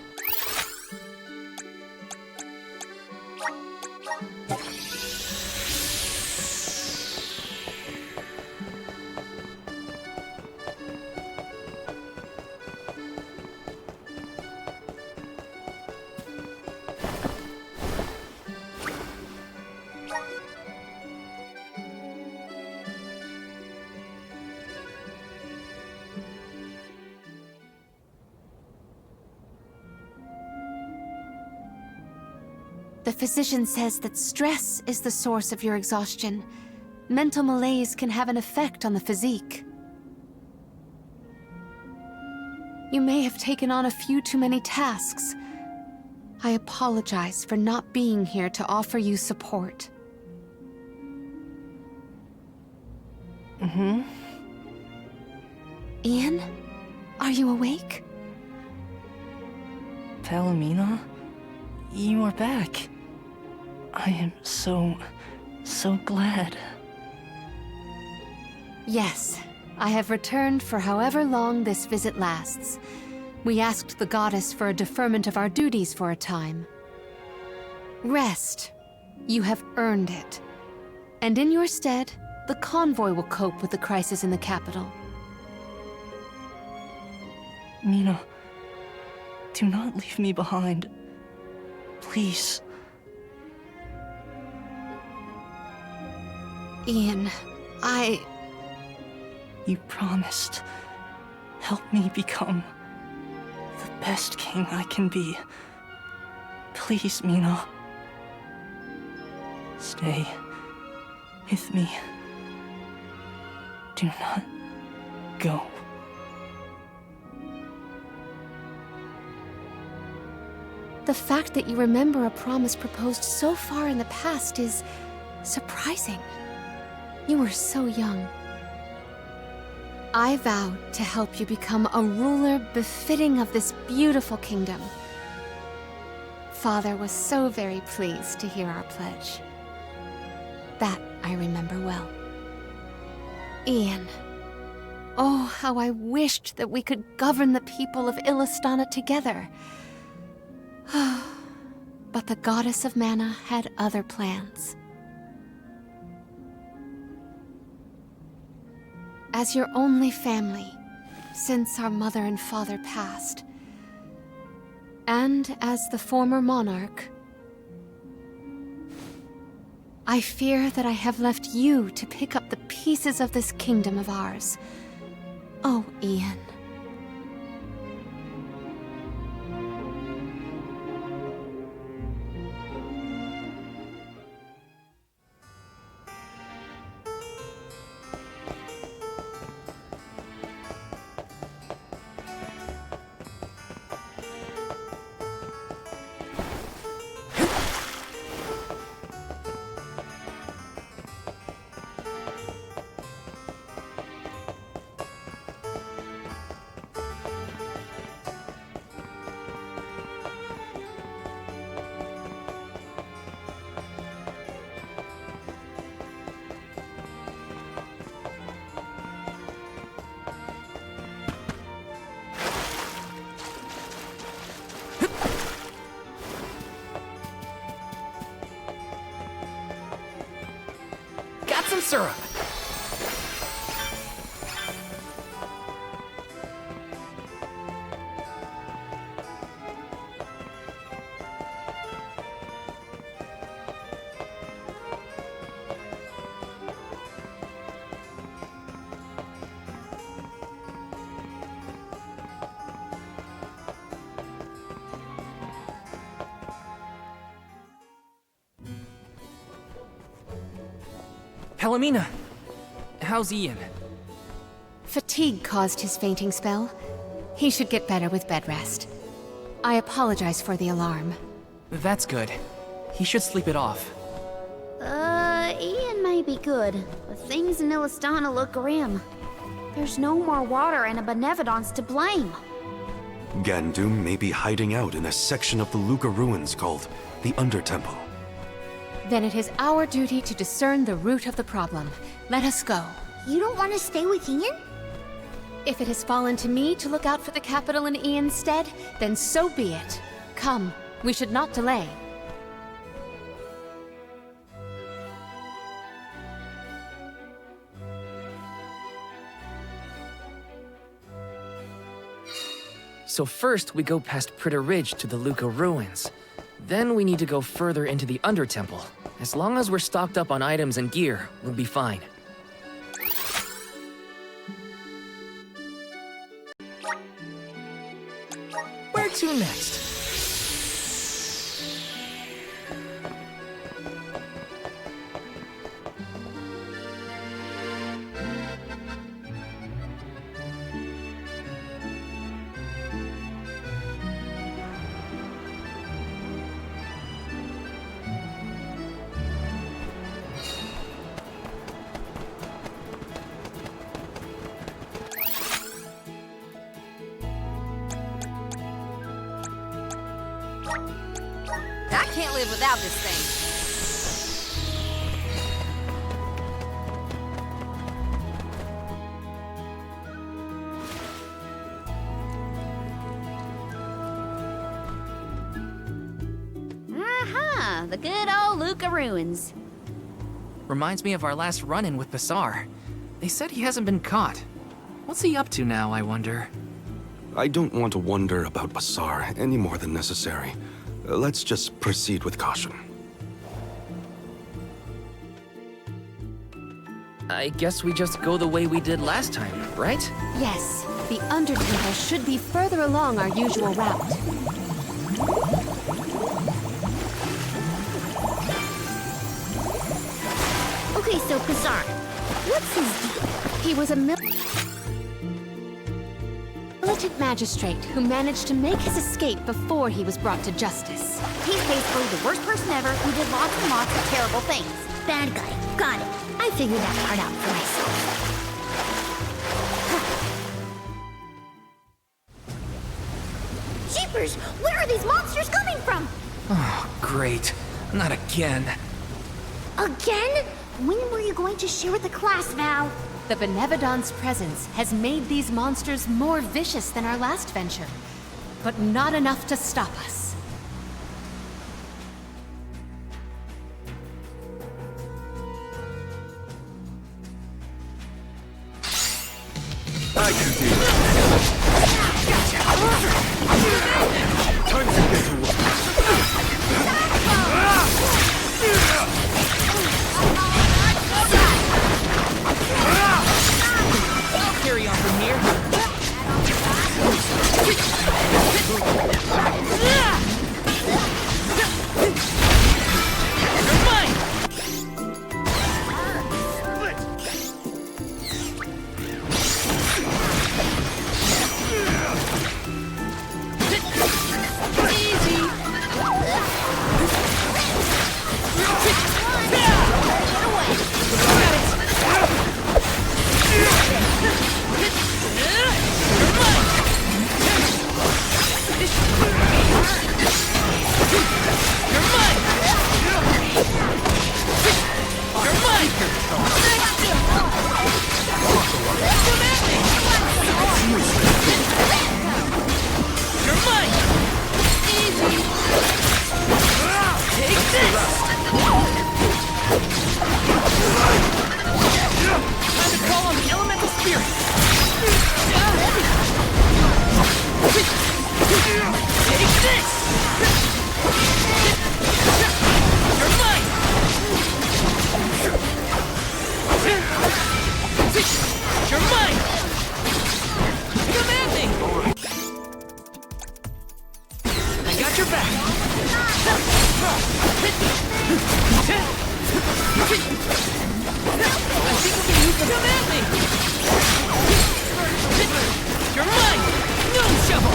The physician says that stress is the source of your exhaustion. Mental malaise can have an effect on the physique. You may have taken on a few too many tasks. I apologize for not being here to offer you support. Ian? Are you awake? Palomina, you are back. I am so glad. Yes, I have returned for however long this visit lasts. We asked the goddess for a deferment of our duties for a time. Rest. You have earned it. And in your stead, the convoy will cope with the crisis in the capital. Mina, do not leave me behind. Please. Ian, You promised. Help me become the best king I can be. Please, Mina. Stay with me. Do not go. The fact that you remember a promise proposed so far in the past is surprising. You were so young. I vowed to help you become a ruler befitting of this beautiful kingdom. Father was so very pleased to hear our pledge. That I remember well. Ian. Oh, how I wished that we could govern the people of Illistana together. But the goddess of mana had other plans. As your only family, since our mother and father passed, and as the former monarch, I fear that I have left you to pick up the pieces of this kingdom of ours. Oh, Ian. Got some syrup. Helmina, how's Ian? Fatigue caused his fainting spell. He should get better with bed rest. I apologize for the alarm. That's good. He should sleep it off. Ian may be good, but things in Illistana look grim. There's no more water and a Benevodon's to blame. Gandum may be hiding out in a section of the Luca ruins called the Undertemple. Then it is our duty to discern the root of the problem. Let us go. You don't want to stay with Ian? If it has fallen to me to look out for the capital in Ian's stead, then so be it. Come, we should not delay. So first, we go past Pritter Ridge to the Luca ruins. Then we need to go further into the Undertemple. As long as we're stocked up on items and gear, we'll be fine. Where to next? I can't live without this thing. Aha! The good old Luca ruins. Reminds me of our last run-in with Basar. They said he hasn't been caught. What's he up to now, I wonder? I don't want to wonder about Basar any more than necessary. Let's just proceed with caution. I guess we just go the way we did last time, right? Yes, the Undertemple should be further along our usual route. Okay, so Basar, what's his deal? He was a militant magistrate who managed to make his escape before he was brought to justice. He's basically the worst person ever who did lots and lots of terrible things. Bad guy. Got it. I figured that part out for myself. Jeepers! Where are these monsters coming from? Oh, great. Not again. Again? When were you going to share with the class, Val? The Benevodon's presence has made these monsters more vicious than our last venture, but not enough to stop us. I can deal with it. Time to get to work. Carry on from here. You're mine! think we can use them. Come at me! You're mine! Gnome shovel!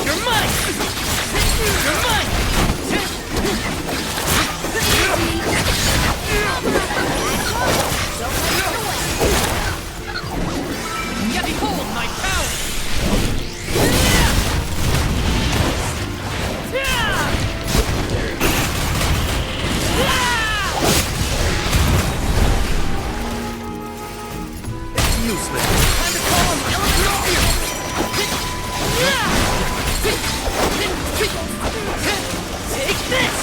You're mine! You're mine! Yeah, behold my power! Useless. Time to call him Take this!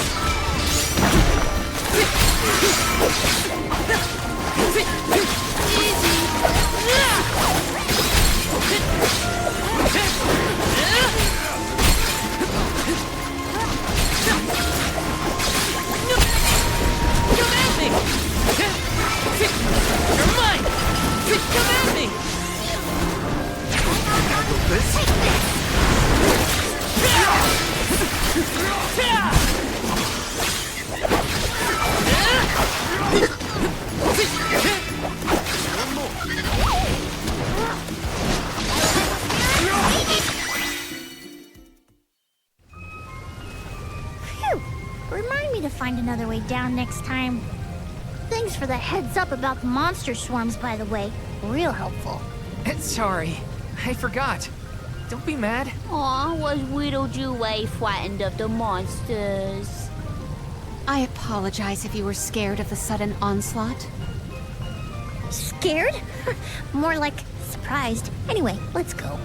Come at me! You're mine! Come at me! Phew! Remind me to find another way down next time. Thanks for the heads up about the monster swarms, by the way. Real helpful. Sorry, I forgot. Don't be mad. Aw, was Whittlejeway frightened of the monsters? I apologize if you were scared of the sudden onslaught. Scared? More like surprised. Anyway, let's go.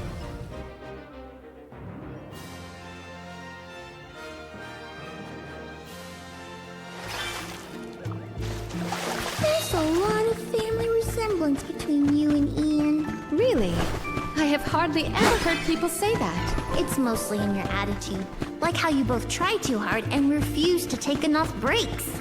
There's a lot of family resemblance between you and Ian. Really? I have hardly ever heard people say that. It's mostly in your attitude. Like how you both try too hard and refuse to take enough breaks.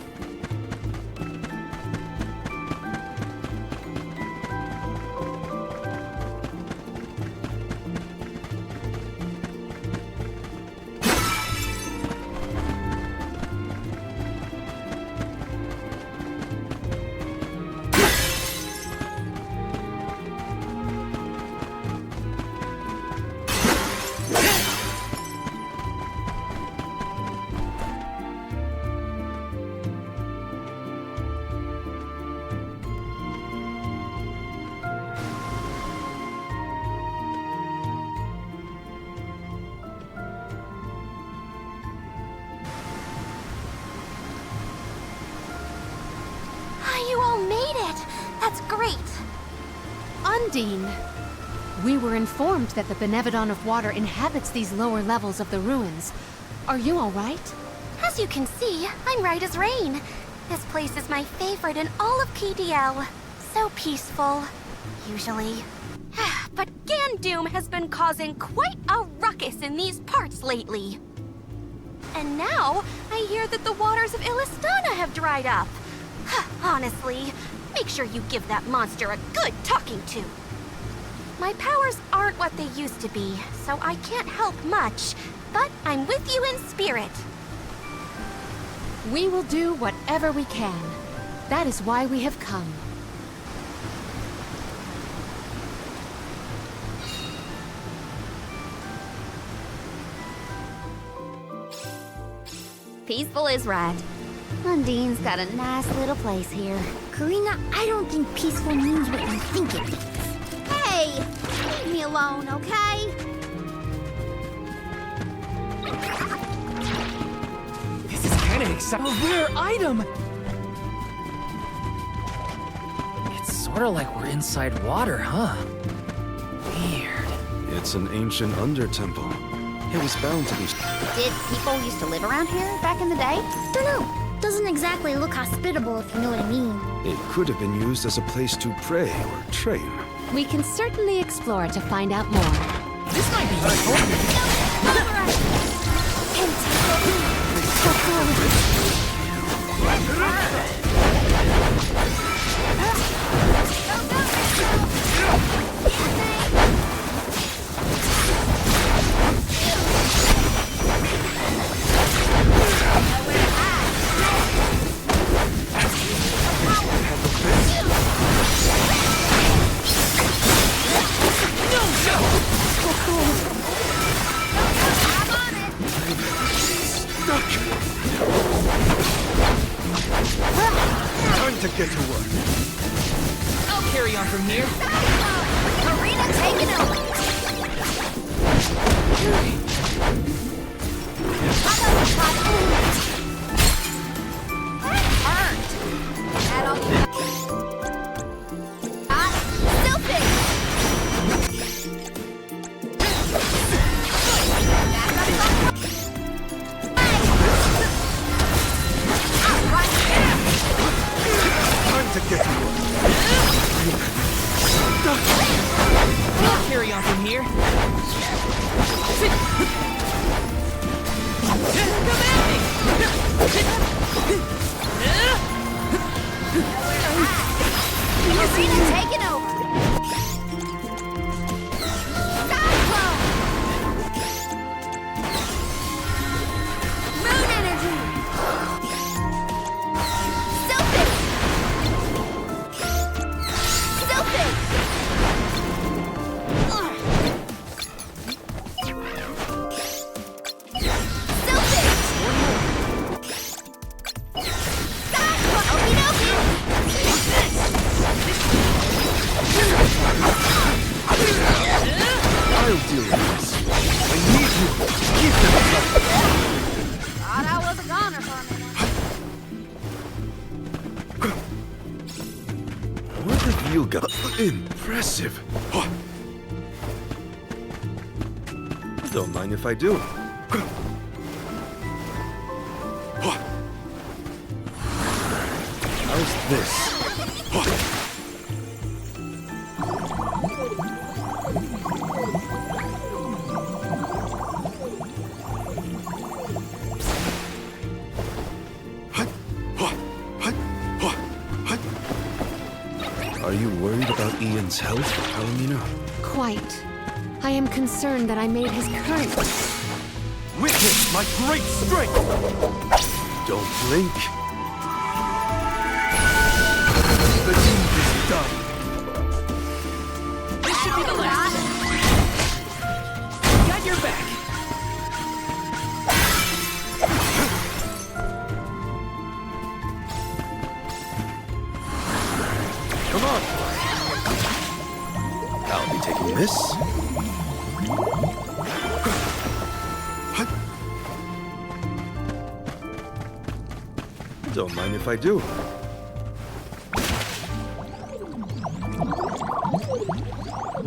You all made it! That's great! Undine! We were informed that the Benevodon of Water inhabits these lower levels of the ruins. Are you all right? As you can see, I'm right as rain. This place is my favorite in all of KDL. So peaceful, usually. But Gandoom has been causing quite a ruckus in these parts lately. And now, I hear that the waters of Illistana have dried up. Honestly, make sure you give that monster a good talking to. My powers aren't what they used to be, so I can't help much, but I'm with you in spirit. We will do whatever we can. That is why we have come. Peaceful is right. Undine's got a nice little place here. Karina, I don't think peaceful means what you think it means. Hey! Leave me alone, okay? This is kind of exciting. A rare item! It's sort of like we're inside water, huh? Weird. It's an ancient Under Temple. It was bound to be. Did people used to live around here back in the day? Don't know. Doesn't exactly look hospitable, if you know what I mean. It could have been used as a place to pray or train. We can certainly explore to find out more. This might be useful. get to work. I'll carry on from here. Arena taken over. Hurt. That all you got? Stupid. Time to get to work. I'll carry on from here. Come at me! Arena taken over. Cyclone. Moon energy. Stupid. Stupid. I'll deal with this. I need you. Keep them up. Thought I was a goner for a minute. What have you got? Impressive. Don't mind if I do. How's this? Are you worried about Ian's health, Palomino? Quite. I am concerned that I made his current... Witness my great strength! Don't blink. The deed is done. This should be the last. Got your back. Come on. I'll be taking this. Don't mind if I do.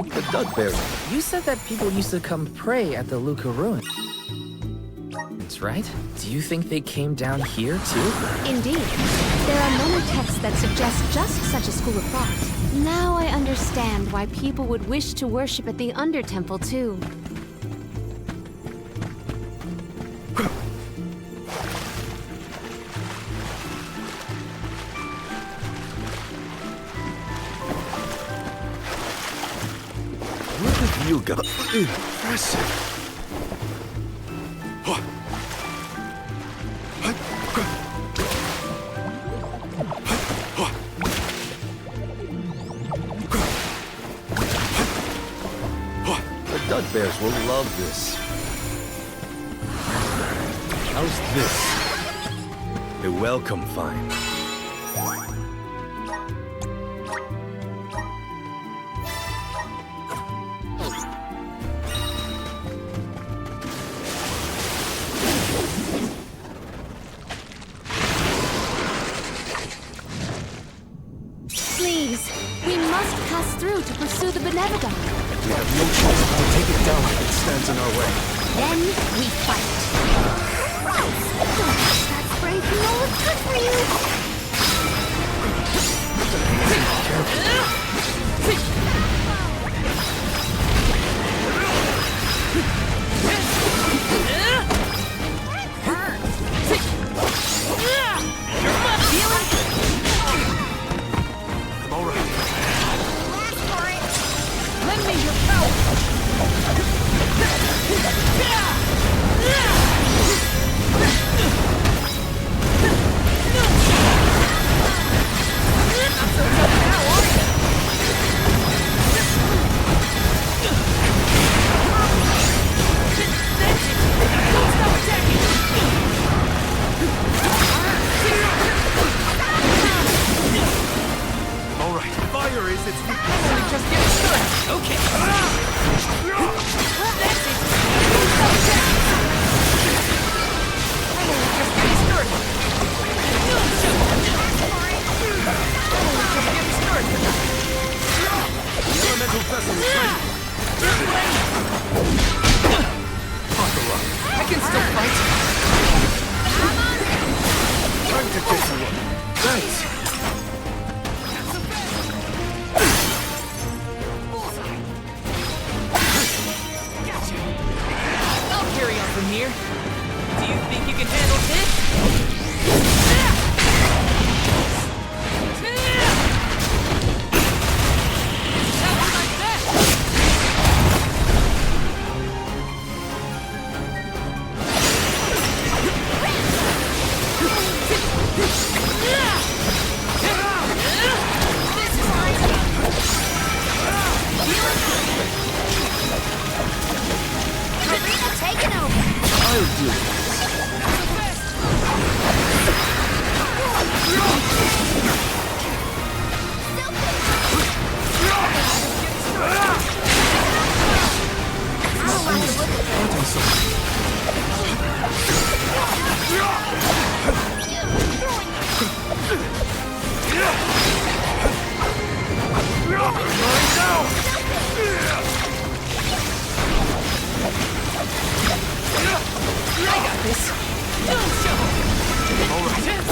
The Dugbear. You said that people used to come pray at the Luca ruins, right? Do you think they came down here too? Indeed. There are many texts that suggest just such a school of thought. Now I understand why people would wish to worship at the Undertemple too. What have you got? Impressive. The Dugbears will love this. How's this? A welcome find. Please, we must pass through to pursue the Benevodon. We have no choice but to take it down if it stands in our way. Then we fight. That spray fuel is good for you. I'm all right. Ask for it. Lend me your power! Not so tough now, are you? from here. Do you think you can handle this? Arena taken over. I'll do it. I got this. All right. Take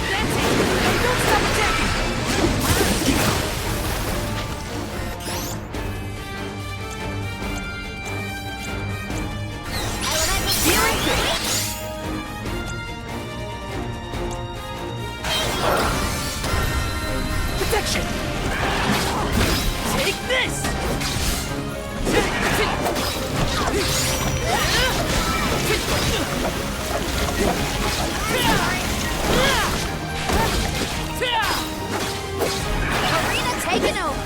That's it. Don't stop attacking. Protection. Take this! Arena taken over.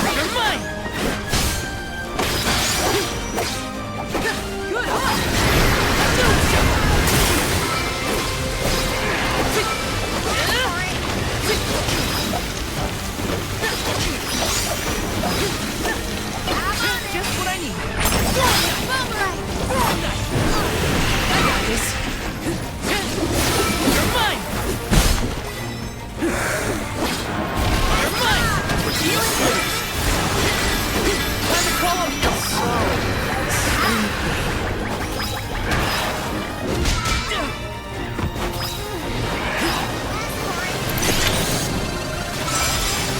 You're mine! Good on! Just what I need. I got this. You're mine! You're mine! You're finished! Time to call him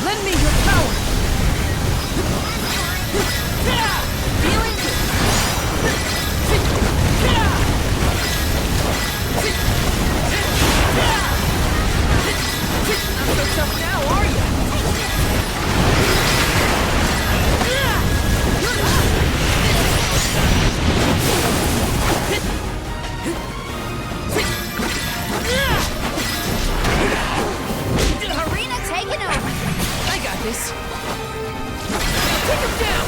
Lend me your power! Feeling good! Not so tough now, are you? Arena taken over. I got this. Take him down!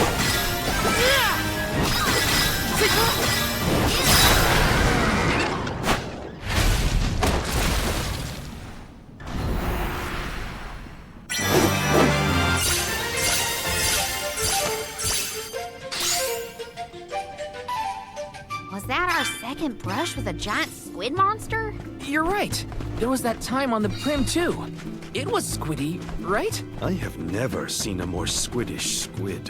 Was that our second brush with a giant squid monster? You're right. There was that time on the Prim too. It was squiddy, right? I have never seen a more squiddish squid.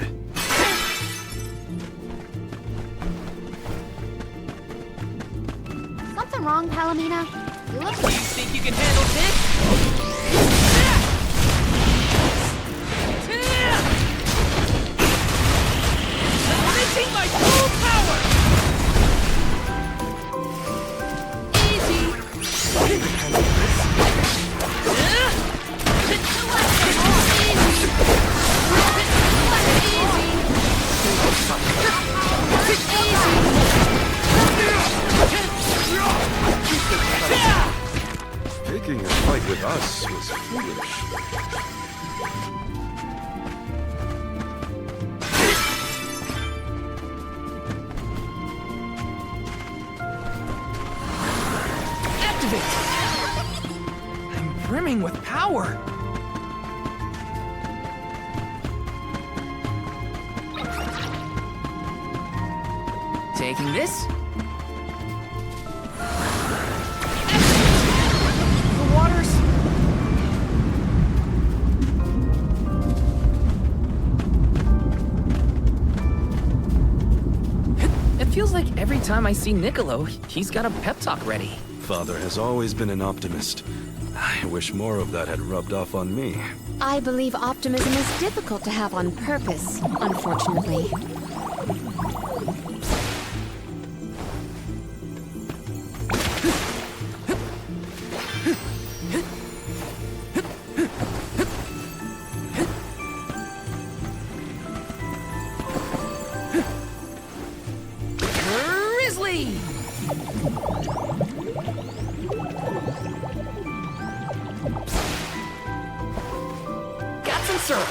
Something wrong, Palomina? You look You think you can handle this? Unleashing my full power! Taking a fight with us was foolish. Activate! I'm brimming with power. Taking this. The water's time I see Niccolo, he's got a pep talk ready. Father has always been an optimist. I wish more of that had rubbed off on me. I believe optimism is difficult to have on purpose, unfortunately. Grizzly! Got some syrup.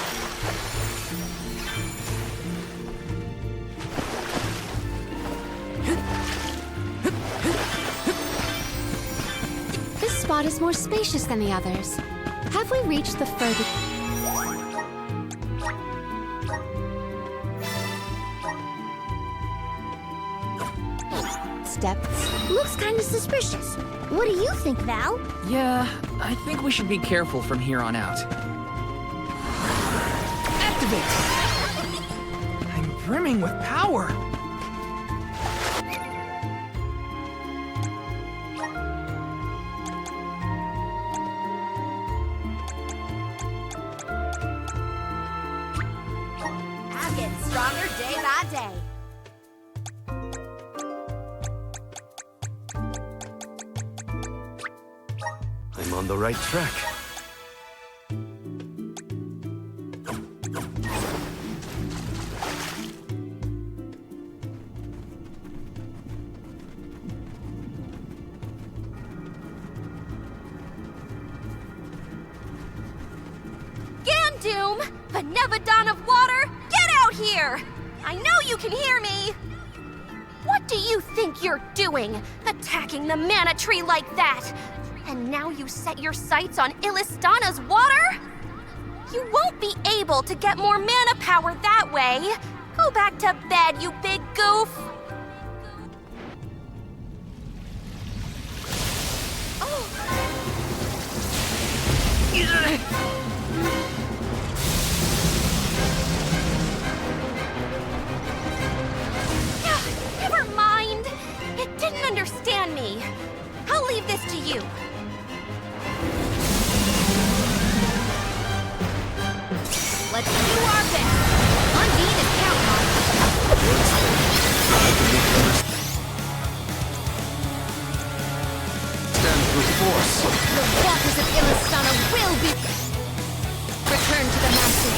This spot is more spacious than the others. Have we reached the further... steps? Looks kind of suspicious. What do you think, Val? Yeah, I think we should be careful from here on out. Activate! I'm brimming with power. I'm getting stronger day by day. I'm on the right track. Gandoom! Benevadon of water, get out here! I know you can hear me! What do you think you're doing, attacking the mana tree like that? And now you set your sights on Illistana's water? You won't be able to get more mana power that way. Go back to bed, you big goof. Never mind. It didn't understand me. I'll leave this to you. Let's do our best. Undine is counting on us. Stand with force. The waters of Illistana will be returned to the masses.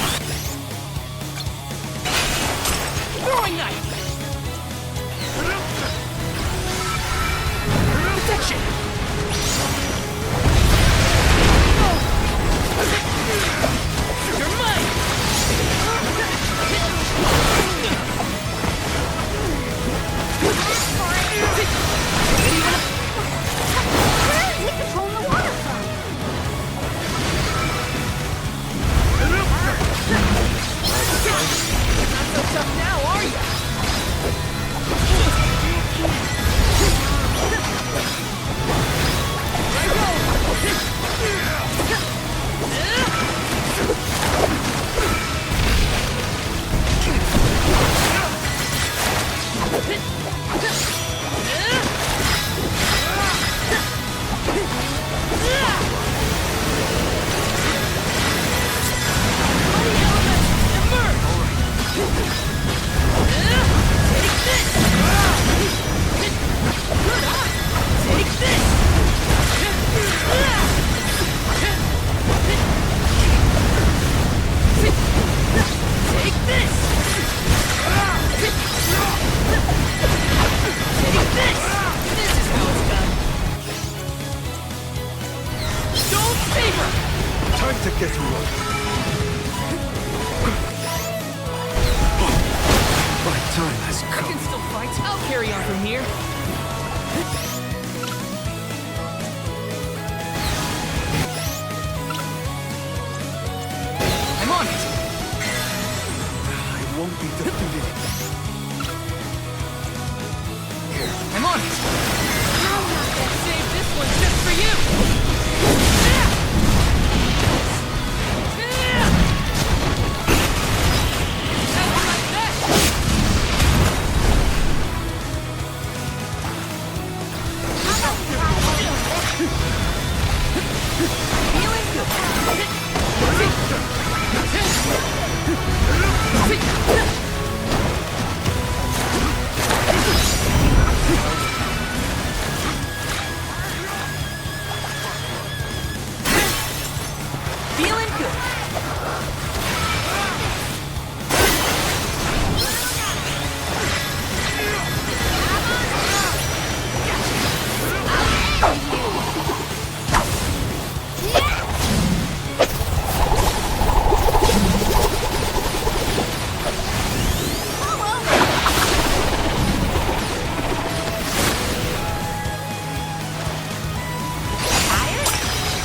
Throwing knife! Protection! You're mine! Where is he controlling the water from? Not so tough now, are you? Time to get to work. My time has I come. can still fight. I'll carry on from here. I'm on it. I won't be defeated. I'm on it. Save this one just for you. Feeling good.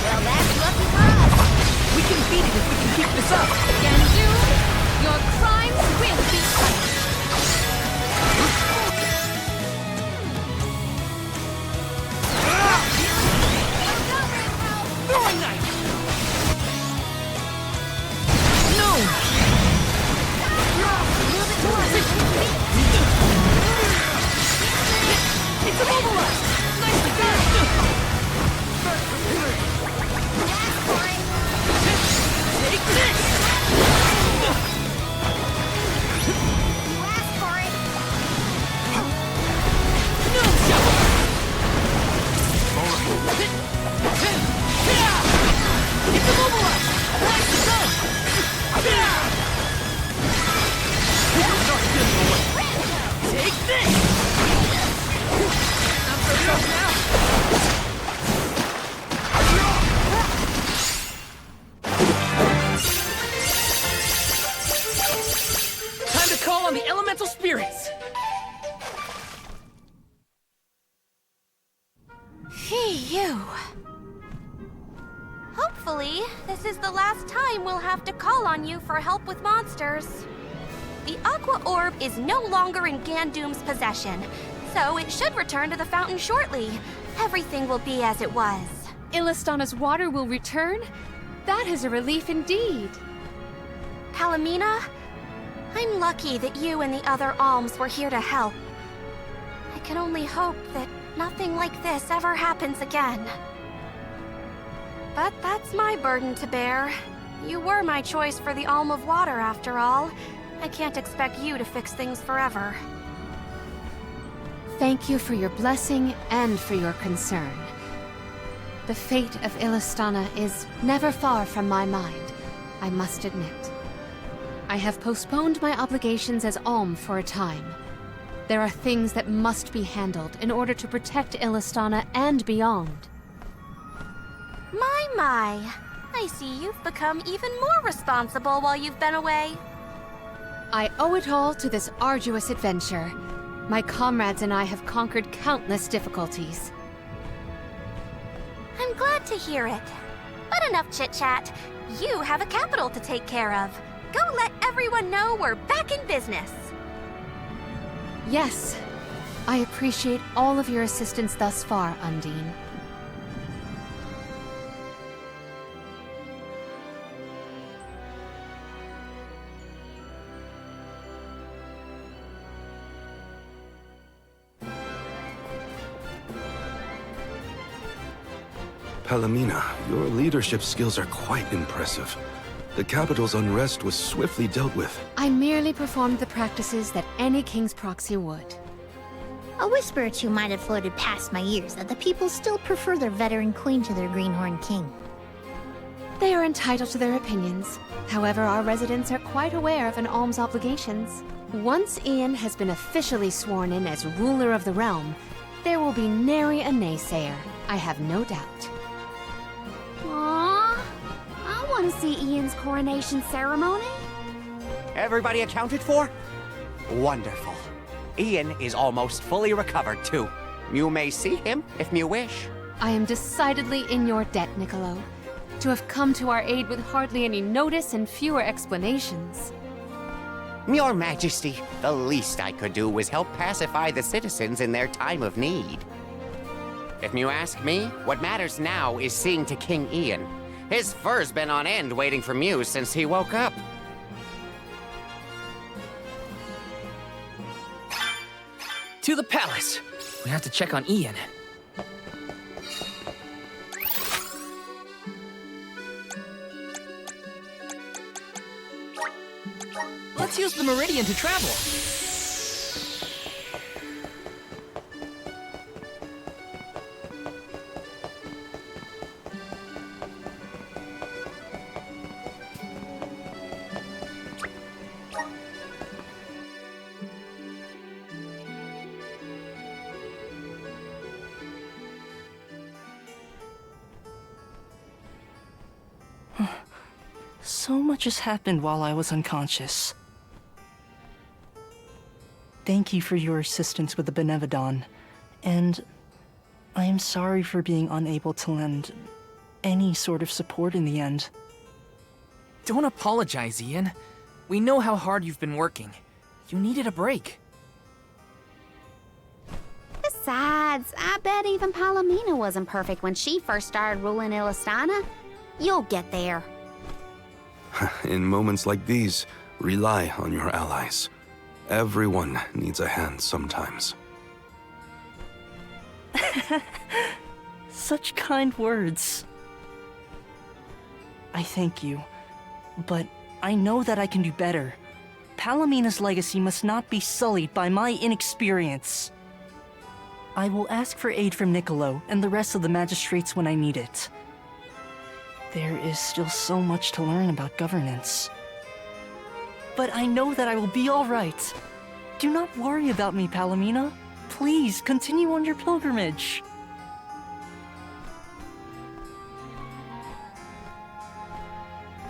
Well, that's lucky for us. We can beat it if we can keep this up. Gandoom, your crimes will be punished. Throwing knife. No. It's immobilized. Nicely done. Take this. It's immobilized. Nicely done. Take this. Not so tough now. Time to call on the elemental spirits. Phew. Hopefully, this is the last time we'll have to call on you for help with monsters. The Aqua Orb is no longer in Gandoom's possession, so it should return to the fountain shortly. Everything will be as it was. Illistana's water will return? That is a relief indeed. Palomina, I'm lucky that you and the other alms were here to help. I can only hope that nothing like this ever happens again. But that's my burden to bear. You were my choice for the Alm of Water, after all. I can't expect you to fix things forever. Thank you for your blessing and for your concern. The fate of Illistana is never far from my mind, I must admit. I have postponed my obligations as Alm for a time. There are things that must be handled in order to protect Illistana and beyond. My. I see you've become even more responsible while you've been away. I owe it all to this arduous adventure. My comrades and I have conquered countless difficulties. I'm glad to hear it. But enough chit-chat. You have a capital to take care of. Go let everyone know we're back in business. Yes, I appreciate all of your assistance thus far, Undine. Palomina, your leadership skills are quite impressive. The capital's unrest was swiftly dealt with. I merely performed the practices that any king's proxy would. A whisper or two might have floated past my ears that the people still prefer their veteran queen to their greenhorn king. They are entitled to their opinions. However, our residents are quite aware of an alm's obligations. Once Ian has been officially sworn in as ruler of the realm, there will be nary a naysayer, I have no doubt. Aww, I want to see Ian's coronation ceremony. Everybody accounted for? Wonderful. Ian is almost fully recovered, too. You may see him if you wish. I am decidedly in your debt, Niccolo. To have come to our aid with hardly any notice and fewer explanations. Your Majesty, the least I could do was help pacify the citizens in their time of need. If you ask me, what matters now is seeing to King Ian. His fur's been on end waiting for Mew since he woke up. To the palace. We have to check on Ian. Let's use the Meridian to travel. So much has happened while I was unconscious. Thank you for your assistance with the Benevodon, and I am sorry for being unable to lend any sort of support in the end. Don't apologize, Ian. We know how hard you've been working. You needed a break. Besides, I bet even Palomina wasn't perfect when she first started ruling Illistana. You'll get there. In moments like these, rely on your allies. Everyone needs a hand sometimes. Such kind words. I thank you, but I know that I can do better. Palomina's legacy must not be sullied by my inexperience. I will ask for aid from Niccolo and the rest of the magistrates when I need it. There is still so much to learn about governance. But I know that I will be all right. Do not worry about me, Palomina. Please continue on your pilgrimage.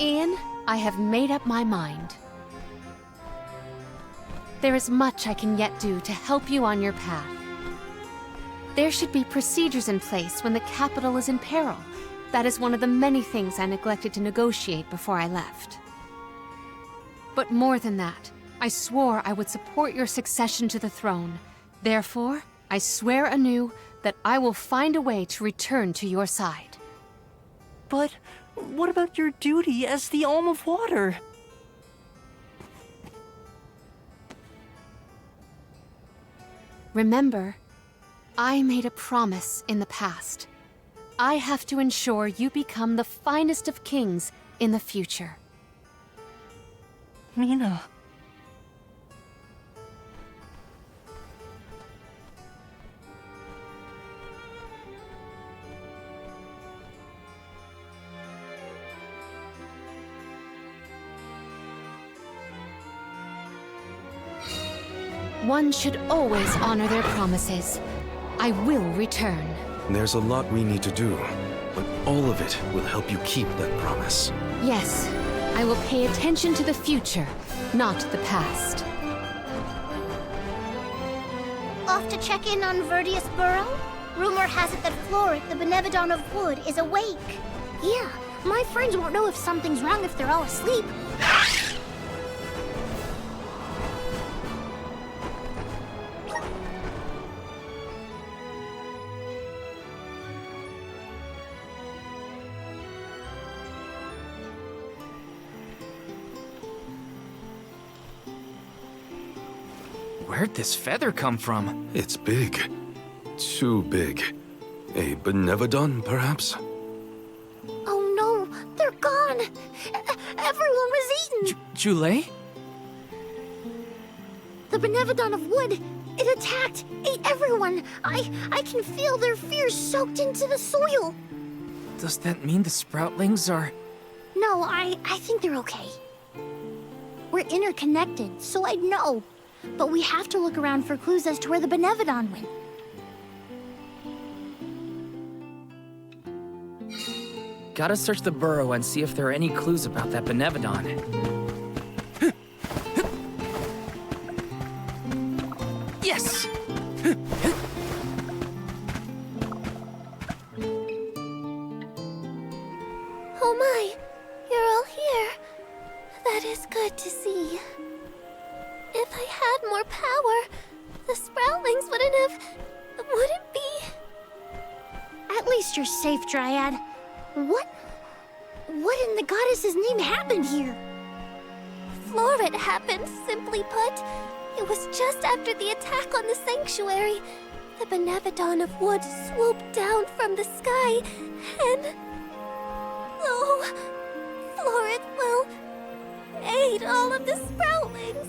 Ian, I have made up my mind. There is much I can yet do to help you on your path. There should be procedures in place when the capital is in peril. That is one of the many things I neglected to negotiate before I left. But more than that, I swore I would support your succession to the throne. Therefore, I swear anew that I will find a way to return to your side. But what about your duty as the Alm of Water? Remember, I made a promise in the past. I have to ensure you become the finest of kings in the future. Mina. One should always honor their promises. I will return. There's a lot we need to do, but all of it will help you keep that promise. Yes, I will pay attention to the future, not the past. Off to check in on Verdius Burrow? Rumor has it that Florit, the Benevodon of Wood, is awake. Yeah, my friends won't know if something's wrong if they're all asleep. Where'd this feather come from? It's big. Too big. A Benevodon, perhaps? Oh no, they're gone! Everyone was eaten! Jule? The Benevodon of Wood, it attacked, ate everyone! I can feel their fears soaked into the soil! Does that mean the Sproutlings are... No, I think they're okay. We're interconnected, so I'd know. But we have to look around for clues as to where the Benevodon went. Gotta search the burrow and see if there are any clues about that Benevodon. Yes! Oh my, you're all here. That is good to see. If I had more power, the Sproutlings wouldn't be... At least you're safe, Dryad. What in the goddess's name happened here? Florit happened, simply put. It was just after the attack on the sanctuary. The Benevodon of Wood swooped down from the sky, and... Oh, Florit, well, ate all of the sproutlings,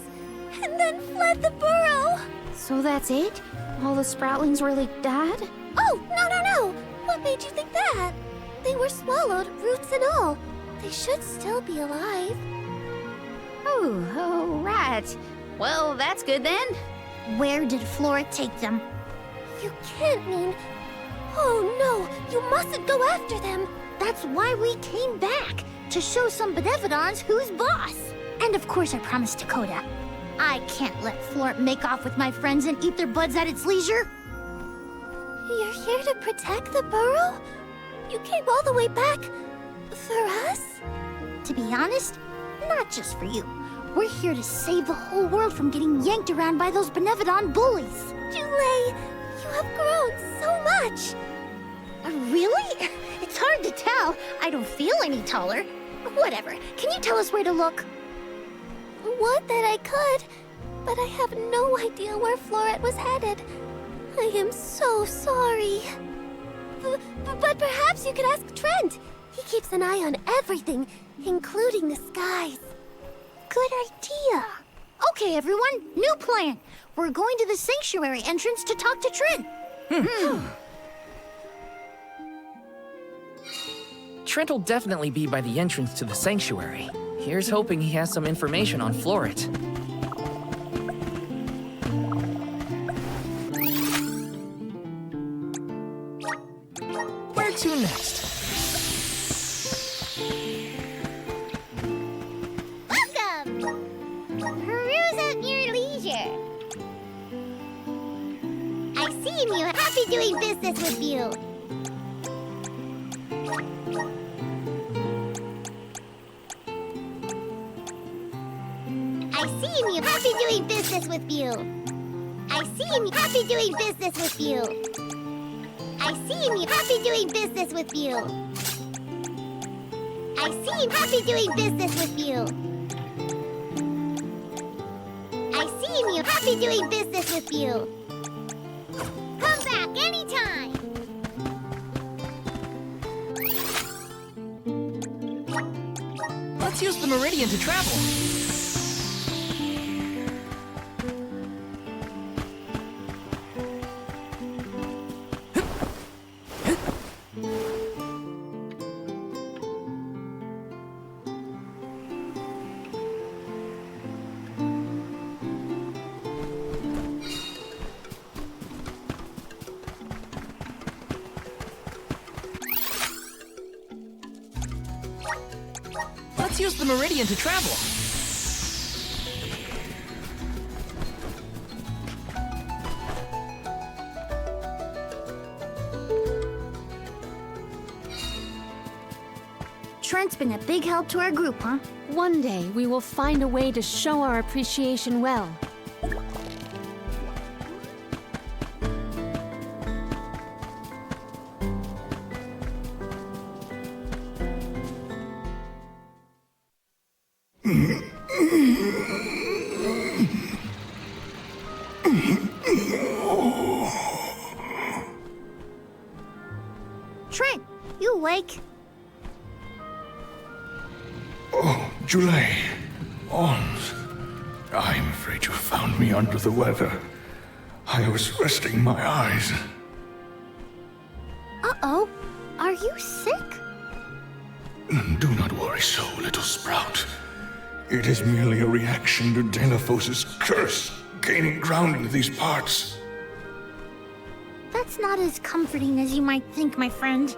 and then fled the burrow. So that's it? All the sproutlings really died? Oh, no! What made you think that? They were swallowed, roots and all. They should still be alive. Oh, right. Well, that's good then. Where did Flora take them? You can't mean... Oh no, you mustn't go after them. That's why we came back, to show some Benevodons who's boss. And of course I promised Dakota. I can't let Flora make off with my friends and eat their buds at its leisure. You're here to protect the burrow? You came all the way back for us? To be honest, not just for you. We're here to save the whole world from getting yanked around by those Benevodon bullies. Jule, you have grown so much. Really? It's hard to tell. I don't feel any taller. Whatever. Can you tell us where to look? Would that I could, but I have no idea where Floret was headed. I am so sorry. But perhaps you could ask Trent. He keeps an eye on everything, including the skies. Good idea. Okay, everyone, new plan. We're going to the sanctuary entrance to talk to Trent. Trent will definitely be by the entrance to the sanctuary. Here's hoping he has some information on Floret. Where to next? Welcome! Peruse at your leisure. I see you. Happy doing business with you. I see you. Happy doing business with you. I see you. Happy doing business with you. I see you. Happy doing business with you. I see you. Happy doing business with you. I see you. Happy doing business with you. Come back anytime. Let's use the Meridian to travel. Let's use the Meridian to travel. Trent's been a big help to our group, huh? One day, we will find a way to show our appreciation well. Trent, you awake? Oh, Jule. Ons. I'm afraid you found me under the weather. I was resting my eyes. Uh-oh. Are you sick? Do not worry so, little sprout. It is merely a reaction to Delaphos's curse gaining ground in these parts. That's not as comforting as you might think, my friend.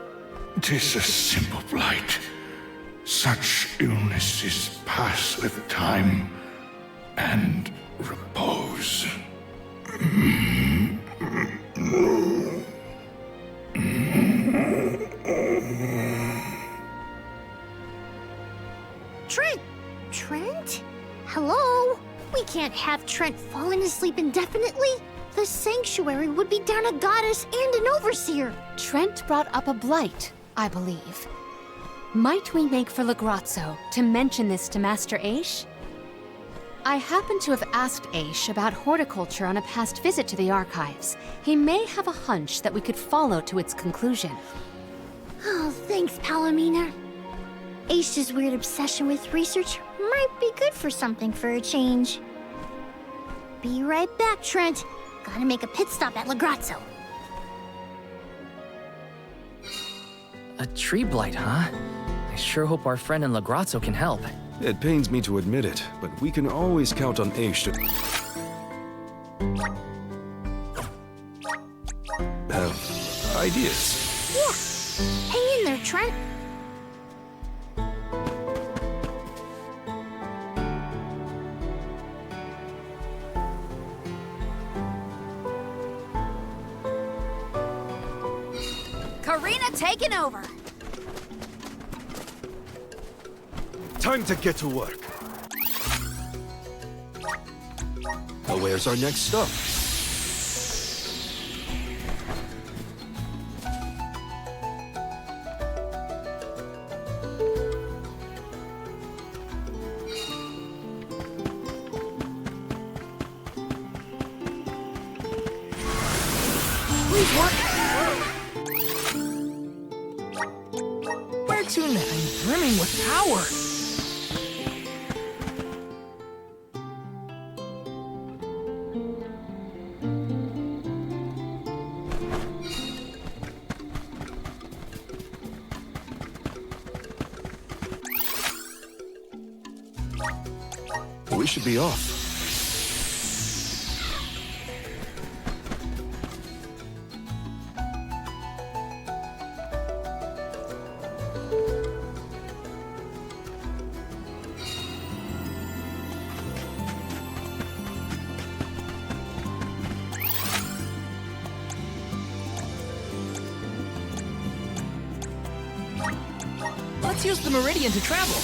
'Tis a simple blight. Such illnesses pass with time and repose. Trent! Trent? Hello? We can't have Trent falling asleep indefinitely. The sanctuary would be down a goddess and an overseer. Trent brought up a blight, I believe. Might we make for Legrazzo to mention this to Master Aish? I happen to have asked Aish about horticulture on a past visit to the archives. He may have a hunch that we could follow to its conclusion. Oh, thanks, Palomina. Aish's weird obsession with research might be good for something for a change. Be right back, Trent. Gotta make a pit stop at Lagrazzo. A tree blight, huh? I sure hope our friend in Lagrazzo can help. It pains me to admit it, but we can always count on Aish to have ideas. Yeah. Hang in there, Trent. Karina taking over. Time to get to work. Now, where's our next stop? Please work. Where to now? I'm brimming with power. We should be off. Let's use the Meridian to travel.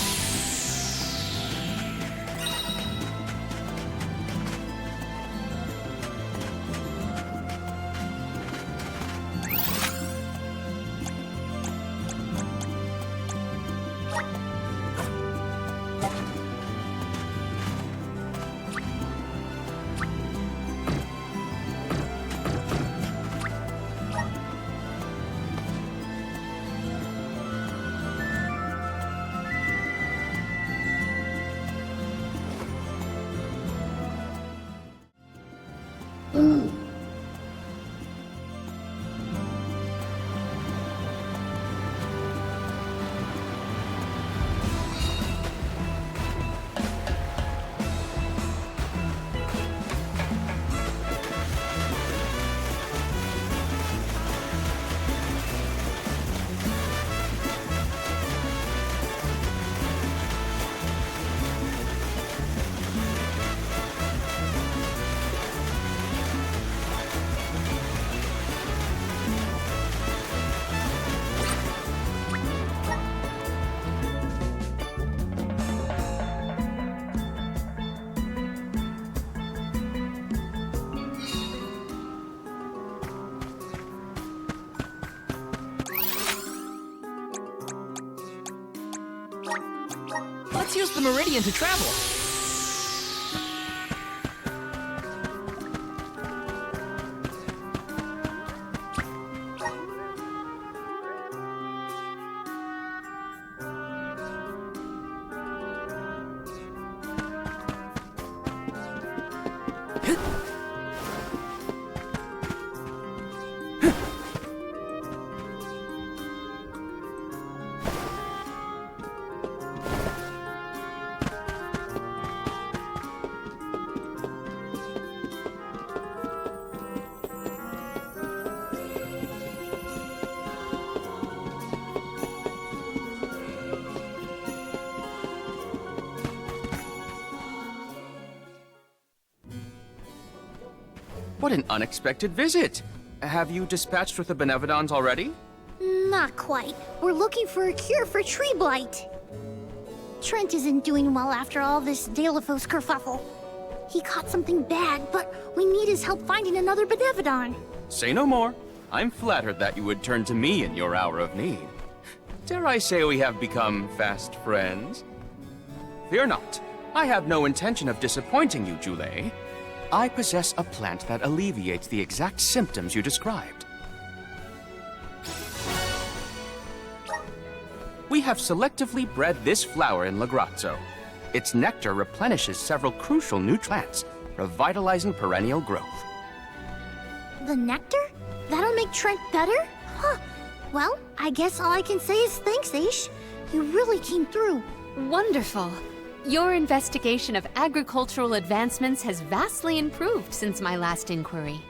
Let's use the Meridian to travel. What an unexpected visit! Have you dispatched with the Benevodons already? Not quite. We're looking for a cure for tree blight. Trent isn't doing well after all this Dalephos kerfuffle. He caught something bad, but we need his help finding another Benevodon. Say no more. I'm flattered that you would turn to me in your hour of need. Dare I say we have become fast friends? Fear not. I have no intention of disappointing you, Julie. I possess a plant that alleviates the exact symptoms you described. We have selectively bred this flower in Lagrazzo. Its nectar replenishes several crucial new plants, revitalizing perennial growth. The nectar? That'll make Trent better? Huh. Well, I guess all I can say is thanks, Aish. You really came through. Wonderful. Your investigation of agricultural advancements has vastly improved since my last inquiry.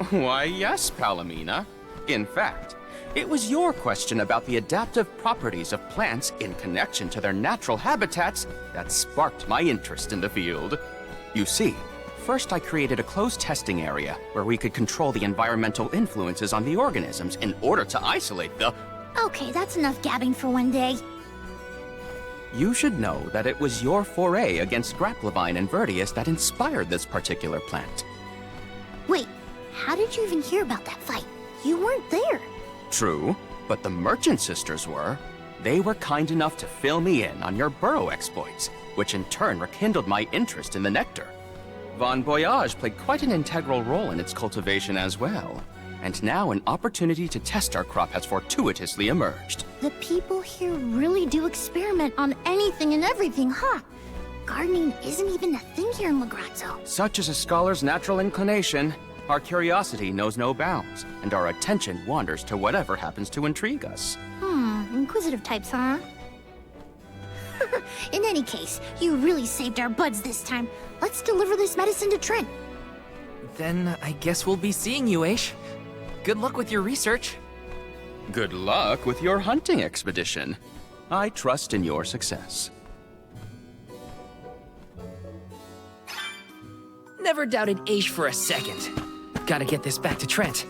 Why, yes, Palomina. In fact, it was your question about the adaptive properties of plants in connection to their natural habitats that sparked my interest in the field. You see, first I created a closed testing area where we could control the environmental influences on the organisms in order to isolate the... Okay, that's enough gabbing for one day. You should know that it was your foray against Grapplevine and Vertius that inspired this particular plant. Wait, how did you even hear about that fight? You weren't there. True, but the Merchant Sisters were. They were kind enough to fill me in on your burrow exploits, which in turn rekindled my interest in the nectar. Von Voyage played quite an integral role in its cultivation as well, and now an opportunity to test our crop has fortuitously emerged. The people here really do experiment on anything and everything, huh? Gardening isn't even a thing here in Lagrazzo. Such is a scholar's natural inclination. Our curiosity knows no bounds, and our attention wanders to whatever happens to intrigue us. Inquisitive types, huh? In any case, you really saved our buds this time. Let's deliver this medicine to Trent. Then I guess we'll be seeing you, Aish. Good luck with your research. Good luck with your hunting expedition. I trust in your success. Never doubted Aish for a second. Gotta get this back to Trent.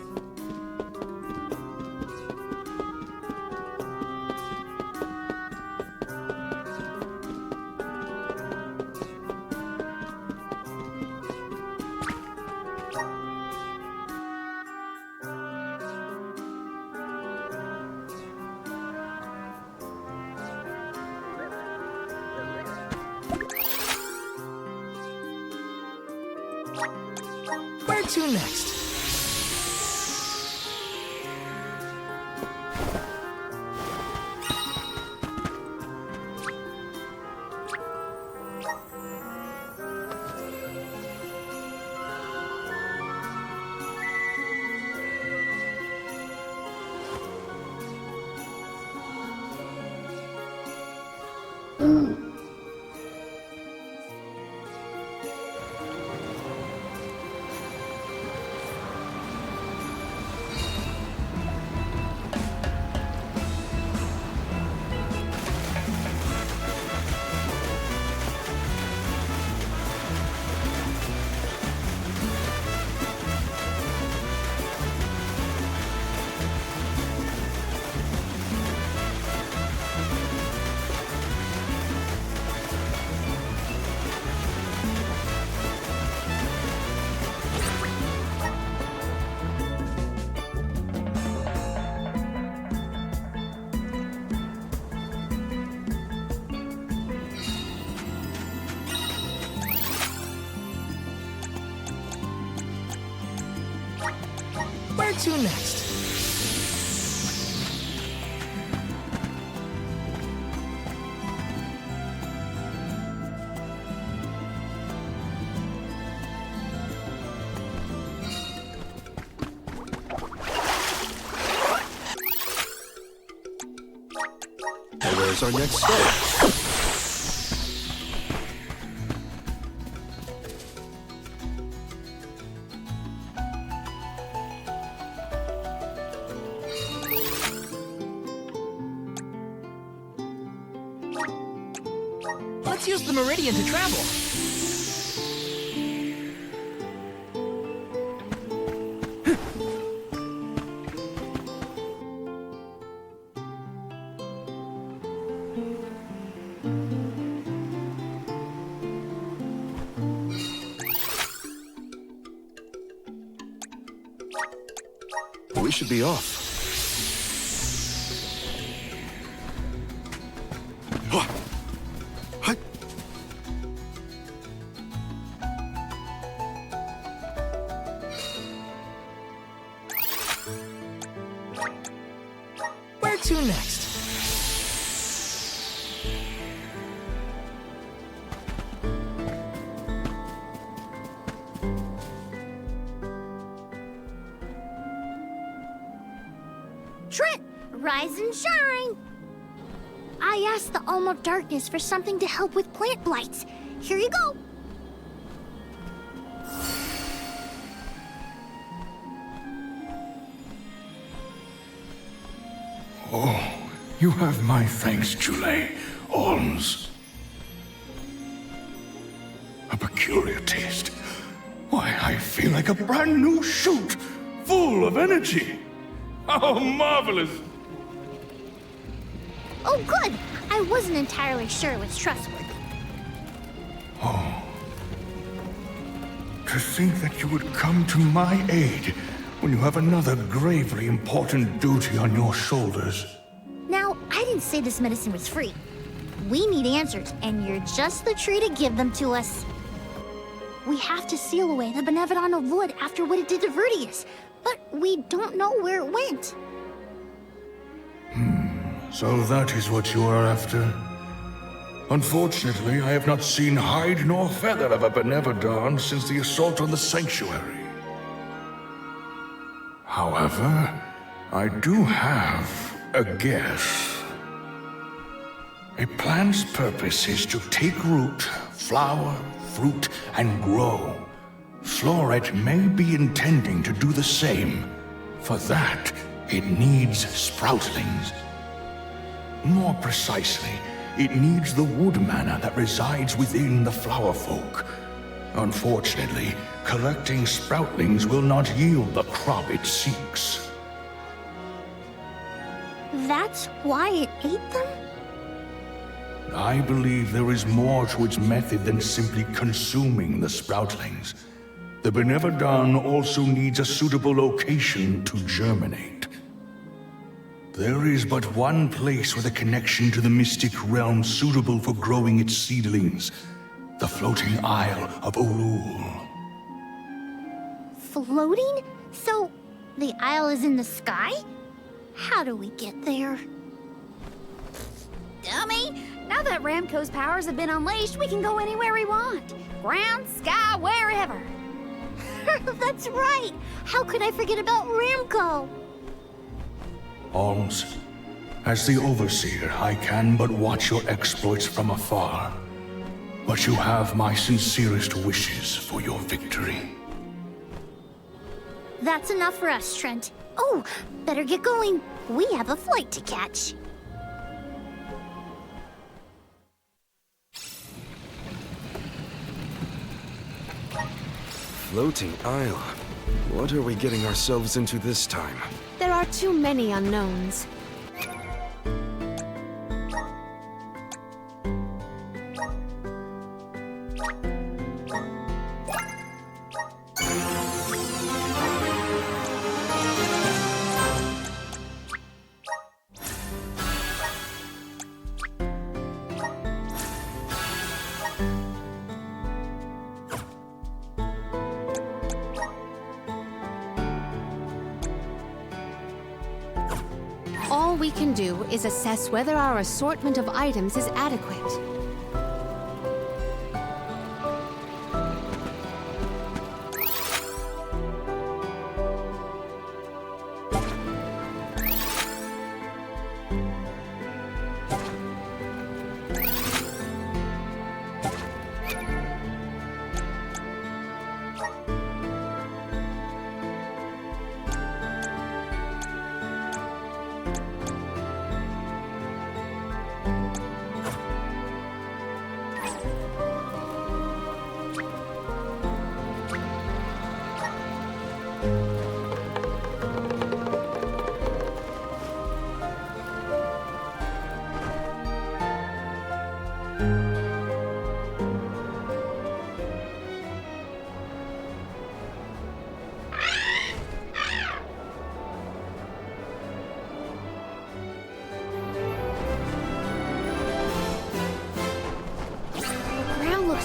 Where to next? Where to next? Where's our next stop? Let's use the Meridian to travel. We should be off. Where to next? Rise and shine! I asked the Alm of Darkness for something to help with plant blights. Here you go. Oh, you have my thanks, Jule. Alms. A peculiar taste. Why, I feel like a brand new shoot, full of energy. How marvelous! Oh, good. I wasn't entirely sure it was trustworthy. Oh. To think that you would come to my aid when you have another gravely important duty on your shoulders. Now, I didn't say this medicine was free. We need answers, and you're just the tree to give them to us. We have to seal away the Benevodon of Wood after what it did to Vertius, but we don't know where it went. So that is what you are after. Unfortunately, I have not seen hide nor feather of a Benevodon since the assault on the Sanctuary. However, I do have a guess. A plant's purpose is to take root, flower, fruit, and grow. Floret may be intending to do the same. For that, it needs sproutlings. More precisely, it needs the wood mana that resides within the flower folk. Unfortunately, collecting sproutlings will not yield the crop it seeks. That's why it ate them? I believe there is more to its method than simply consuming the sproutlings. The Benevodon also needs a suitable location to germinate. There is but one place with a connection to the mystic realm suitable for growing its seedlings. The floating Isle of Olul. Floating? So, the isle is in the sky? How do we get there? Dummy! Now that Ramco's powers have been unleashed, we can go anywhere we want. Ground, sky, wherever. That's right! How could I forget about Ramco? Alms, as the Overseer, I can but watch your exploits from afar. But you have my sincerest wishes for your victory. That's enough for us, Trent. Oh, better get going. We have a flight to catch. Floating Isle. What are we getting ourselves into this time? There are too many unknowns. All we can do is assess whether our assortment of items is adequate.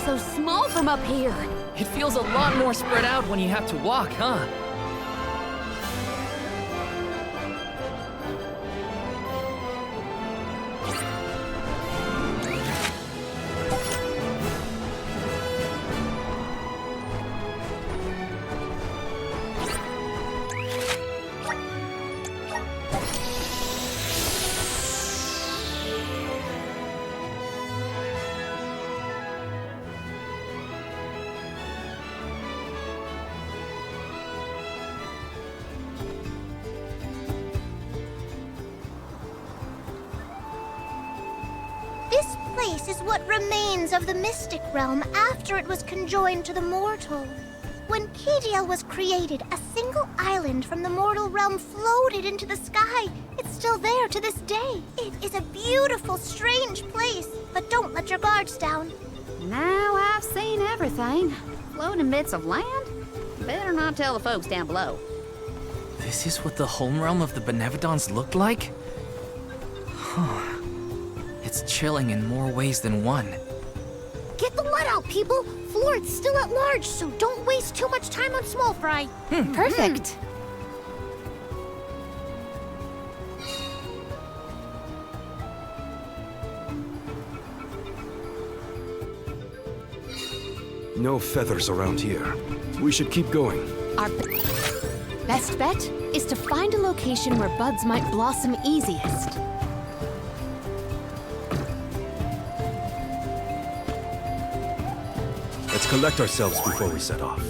So small from up here. It feels a lot more spread out when you have to walk, huh? This place is what remains of the mystic realm after it was conjoined to the mortal. When KDL was created, a single island from the mortal realm floated into the sky. It's still there to this day. It is a beautiful, strange place, but don't let your guards down. Now I've seen everything. Floating bits of land? Better not tell the folks down below. This is what the home realm of the Benevodons looked like? Huh. It's chilling in more ways than one. Get the let out, people! Florid's still at large, so don't waste too much time on small fry. Perfect. No feathers around here. We should keep going. Our best bet is to find a location where buds might blossom easiest. Let's collect ourselves before we set off.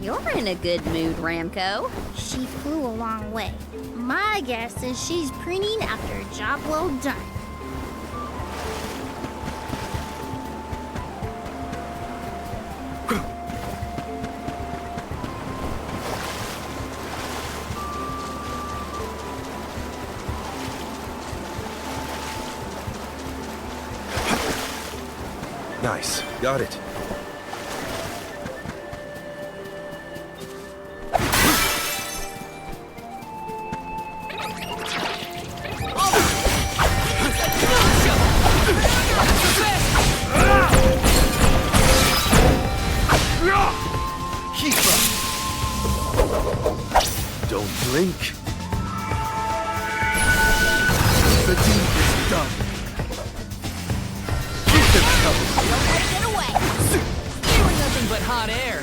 You're in a good mood, Ramco. She flew a long way. My guess is she's preening after a job well done. Nice. Got it. Don't blink. The deed is done. Keep them coming. Don't let it get away. Spewing nothing but hot air.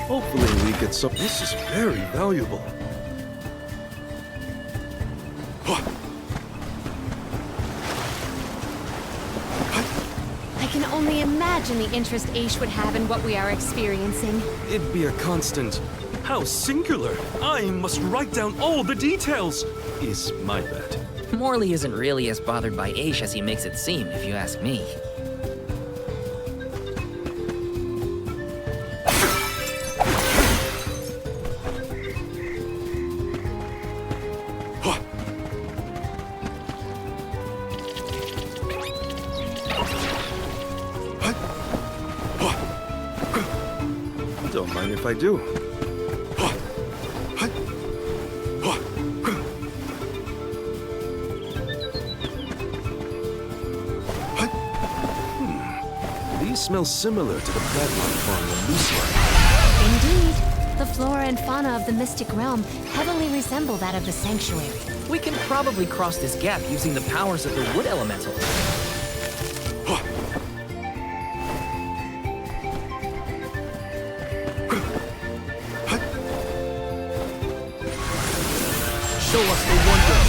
Hopefully we get some. This is very valuable. I can only imagine the interest Aish would have in what we are experiencing. It'd be a constant. How singular! I must write down all the details! Is my bet. Morley isn't really as bothered by Aish as he makes it seem, if you ask me. Don't mind if I do. These smell similar to the padlock farm in Lucia. Indeed. The flora and fauna of the Mystic Realm heavily resemble that of the Sanctuary. We can probably cross this gap using the powers of the Wood Elemental. Show us the wonder.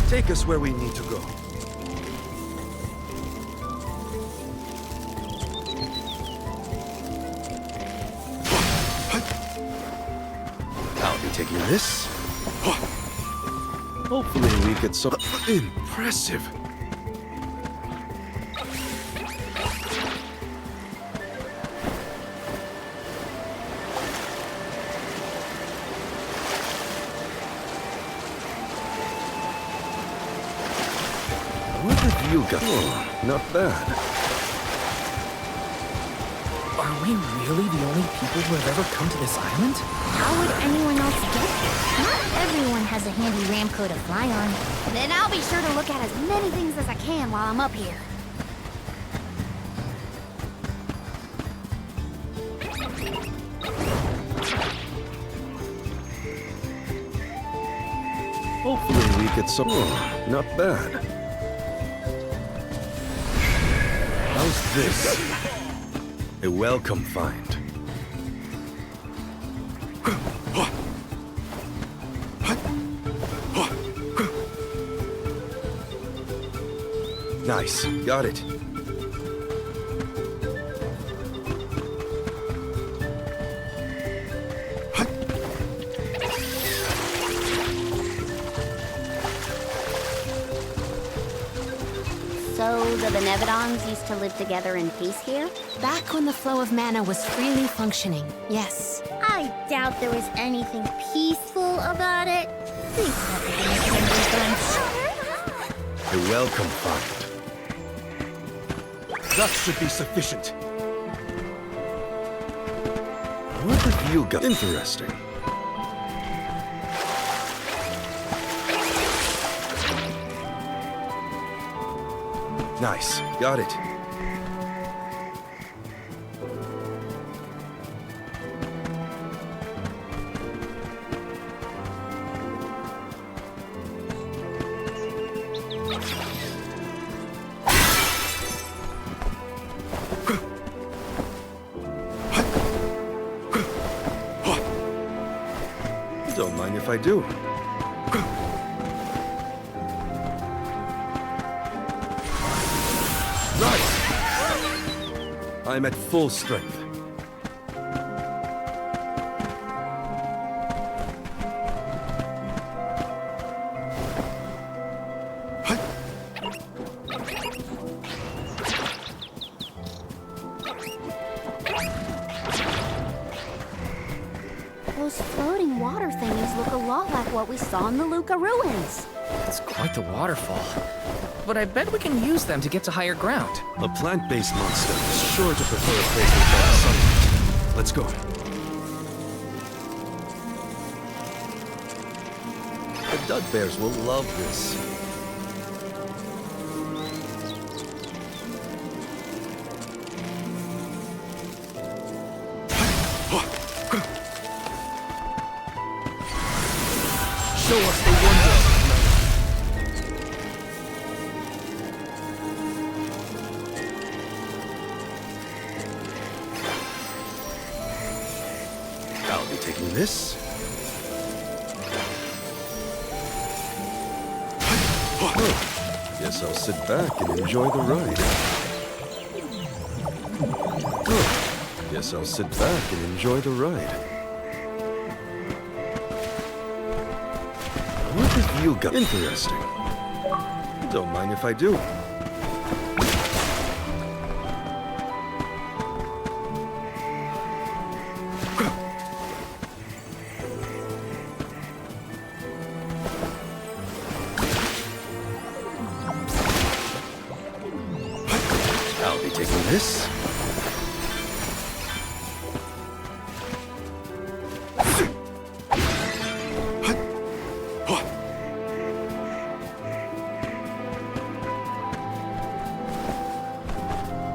Take us where we need to go. I'll be taking this. Hopefully we get some... Impressive. What have you got? Oh, not bad. Are we really the only people who have ever come to this island? How would anyone else get there? Not everyone has a handy Ramco to fly on. Then I'll be sure to look at as many things as I can while I'm up here. Hopefully we get some... Oh, not bad. How's this? A welcome find. Nice. Got it. So the Benevodons used to live together in peace here? Back when the flow of mana was freely functioning, yes. I doubt there was anything peaceful about it. Please never give me kindred bunch. A welcome find. That should be sufficient. What have you got? Interesting. Nice. Got it. Don't mind if I do. Right! I'm at full strength. Those floating water thingies look a lot like what we saw in the Luca ruins. It's quite the waterfall. But I bet we can use them to get to higher ground. A plant-based monster is sure to prefer a place with better sunlight. Let's go. The Dud Bears will love this. Show us the wonders. I'll be taking this. Guess I'll sit back and enjoy the ride. Guess I'll sit back and enjoy the ride. What have you got? Interesting. Don't mind if I do. I'll be taking this.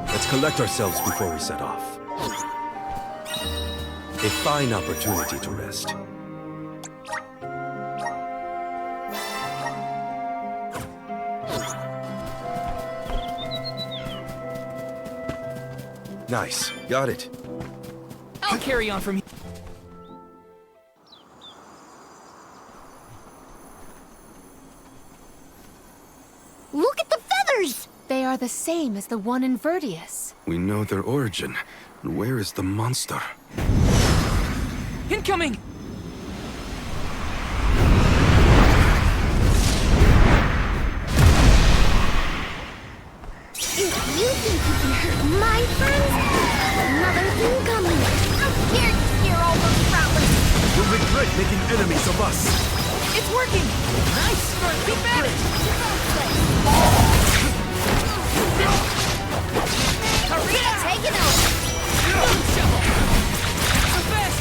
Let's collect ourselves before we set off. A fine opportunity to rest. Nice. Got it. I'll carry on from here. Look at the feathers! They are the same as the one in Verdius. We know their origin. And where is the monster? Incoming! If you think you can hurt my friends, another thing coming. I'm scared to scare all those prowlers. You'll regret making enemies of us. It's working! Nice! You managed! Karina taking over! Shovel! The best!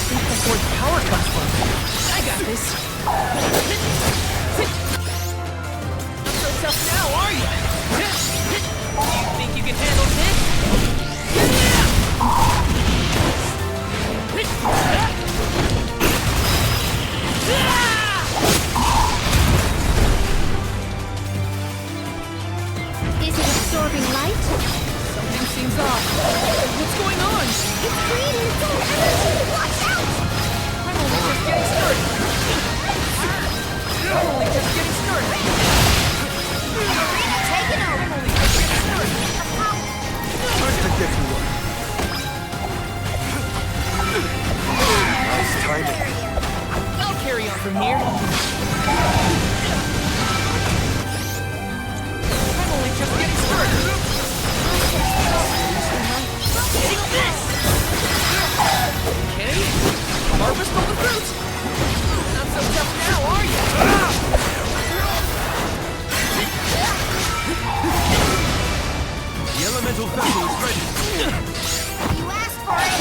Think that's where the power comes from. I got this. absorbing light? Something seems off. What's going on? It's creating its own energy! Watch out! I'm only just getting started. I'm only just getting started. Take it over! I'm only just getting started. Time to get to work. Nice timing. I'll carry on from here. I'm only just getting started. Getting this! Okay, harvest all the fruit. Not so tough now, are you? The elemental vessel is ready. You asked for it!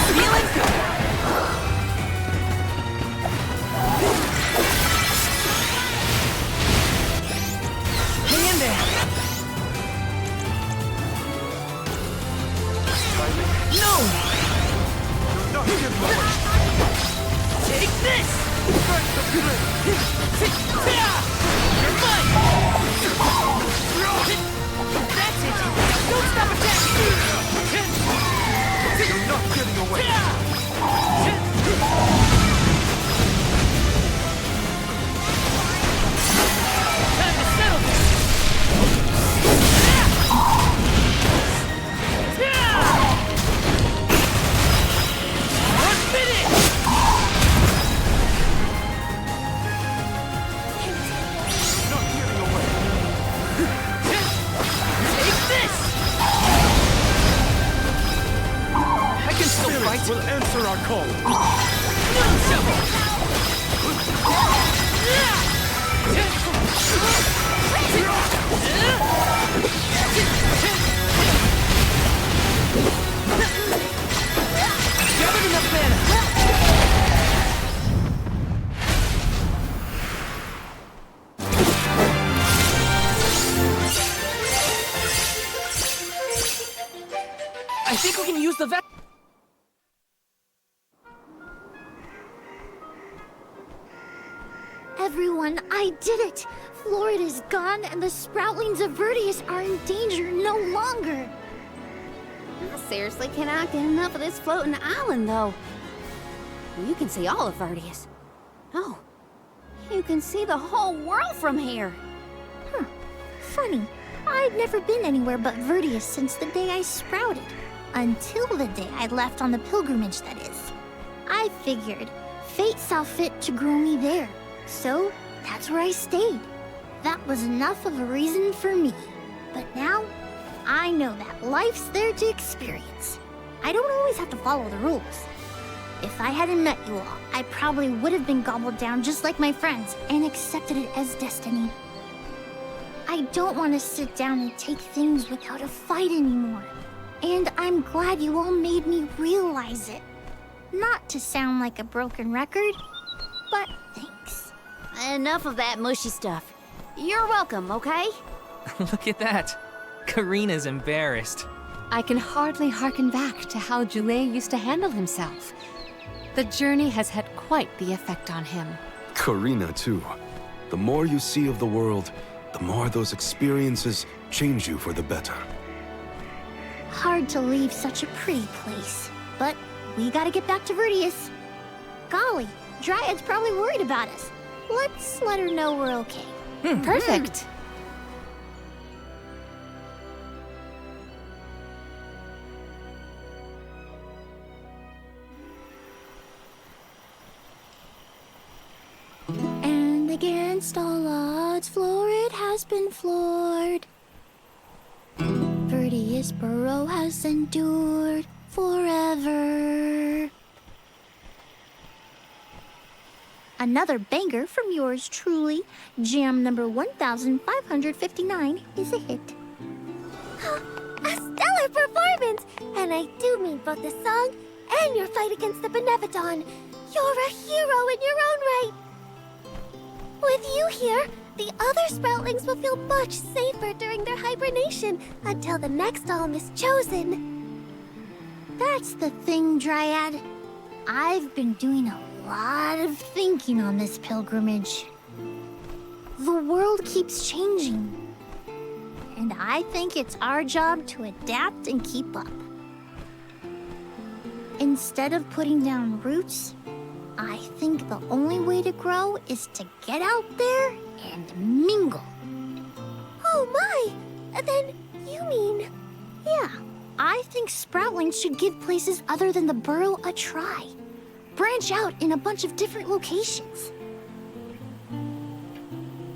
Feeling good. Hang in there. No! You're not getting away. Take this! You're mine! That's it! Don't stop attacking! You're not getting away. Time to settle this! Unfit it! Not getting away. Take this! I can still fight! Will answer our call. Moon shovel! Gathered enough mana! I think we can use the vet. Everyone, I did it! Florida's gone, and the sproutlings of Verdius are in danger no longer! I seriously cannot get enough of this floating island, though. You can see all of Verdius. Oh, you can see the whole world from here. Huh. Funny. I'd never been anywhere but Verdius since the day I sprouted. Until the day I left on the pilgrimage, that is. I figured fate saw fit to grow me there. So, that's where I stayed. That was enough of a reason for me. But now, I know that life's there to experience. I don't always have to follow the rules. If I hadn't met you all, I probably would have been gobbled down just like my friends and accepted it as destiny. I don't want to sit down and take things without a fight anymore. And I'm glad you all made me realize it. Not to sound like a broken record, but thanks. Enough of that mushy stuff. You're welcome, okay? Look at that. Karina's embarrassed. I can hardly hearken back to how Joulet used to handle himself. The journey has had quite the effect on him. Karina, too. The more you see of the world, the more those experiences change you for the better. Hard to leave such a pretty place, but we gotta get back to Verdius. Golly, Dryad's probably worried about us. Let's let her know we're okay. Perfect. And against all odds, Florid has been floored. Verdius Burrow has endured forever. Another banger from yours truly. Jam number 1559 is a hit. A stellar performance! And I do mean both the song and your fight against the Benevodon. You're a hero in your own right. With you here, the other Sproutlings will feel much safer during their hibernation until the next alm is chosen. That's the thing, Dryad. I've been doing a lot of thinking on this pilgrimage. The world keeps changing. And I think it's our job to adapt and keep up. Instead of putting down roots, I think the only way to grow is to get out there and mingle. Oh my! Then you mean... Yeah, I think Sproutlings should give places other than the burrow a try. Branch out in a bunch of different locations.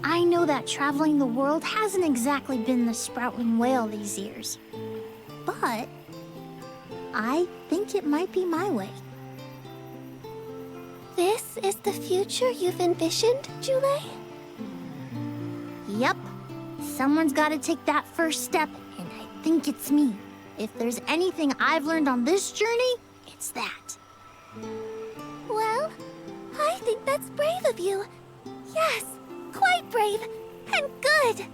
I know that traveling the world hasn't exactly been the Sproutling whale these years. But I think it might be my way. This is the future you've envisioned, Jule? Yep. Someone's gotta take that first step, and I think it's me. If there's anything I've learned on this journey, it's that. Well, I think that's brave of you. Yes, quite brave and good.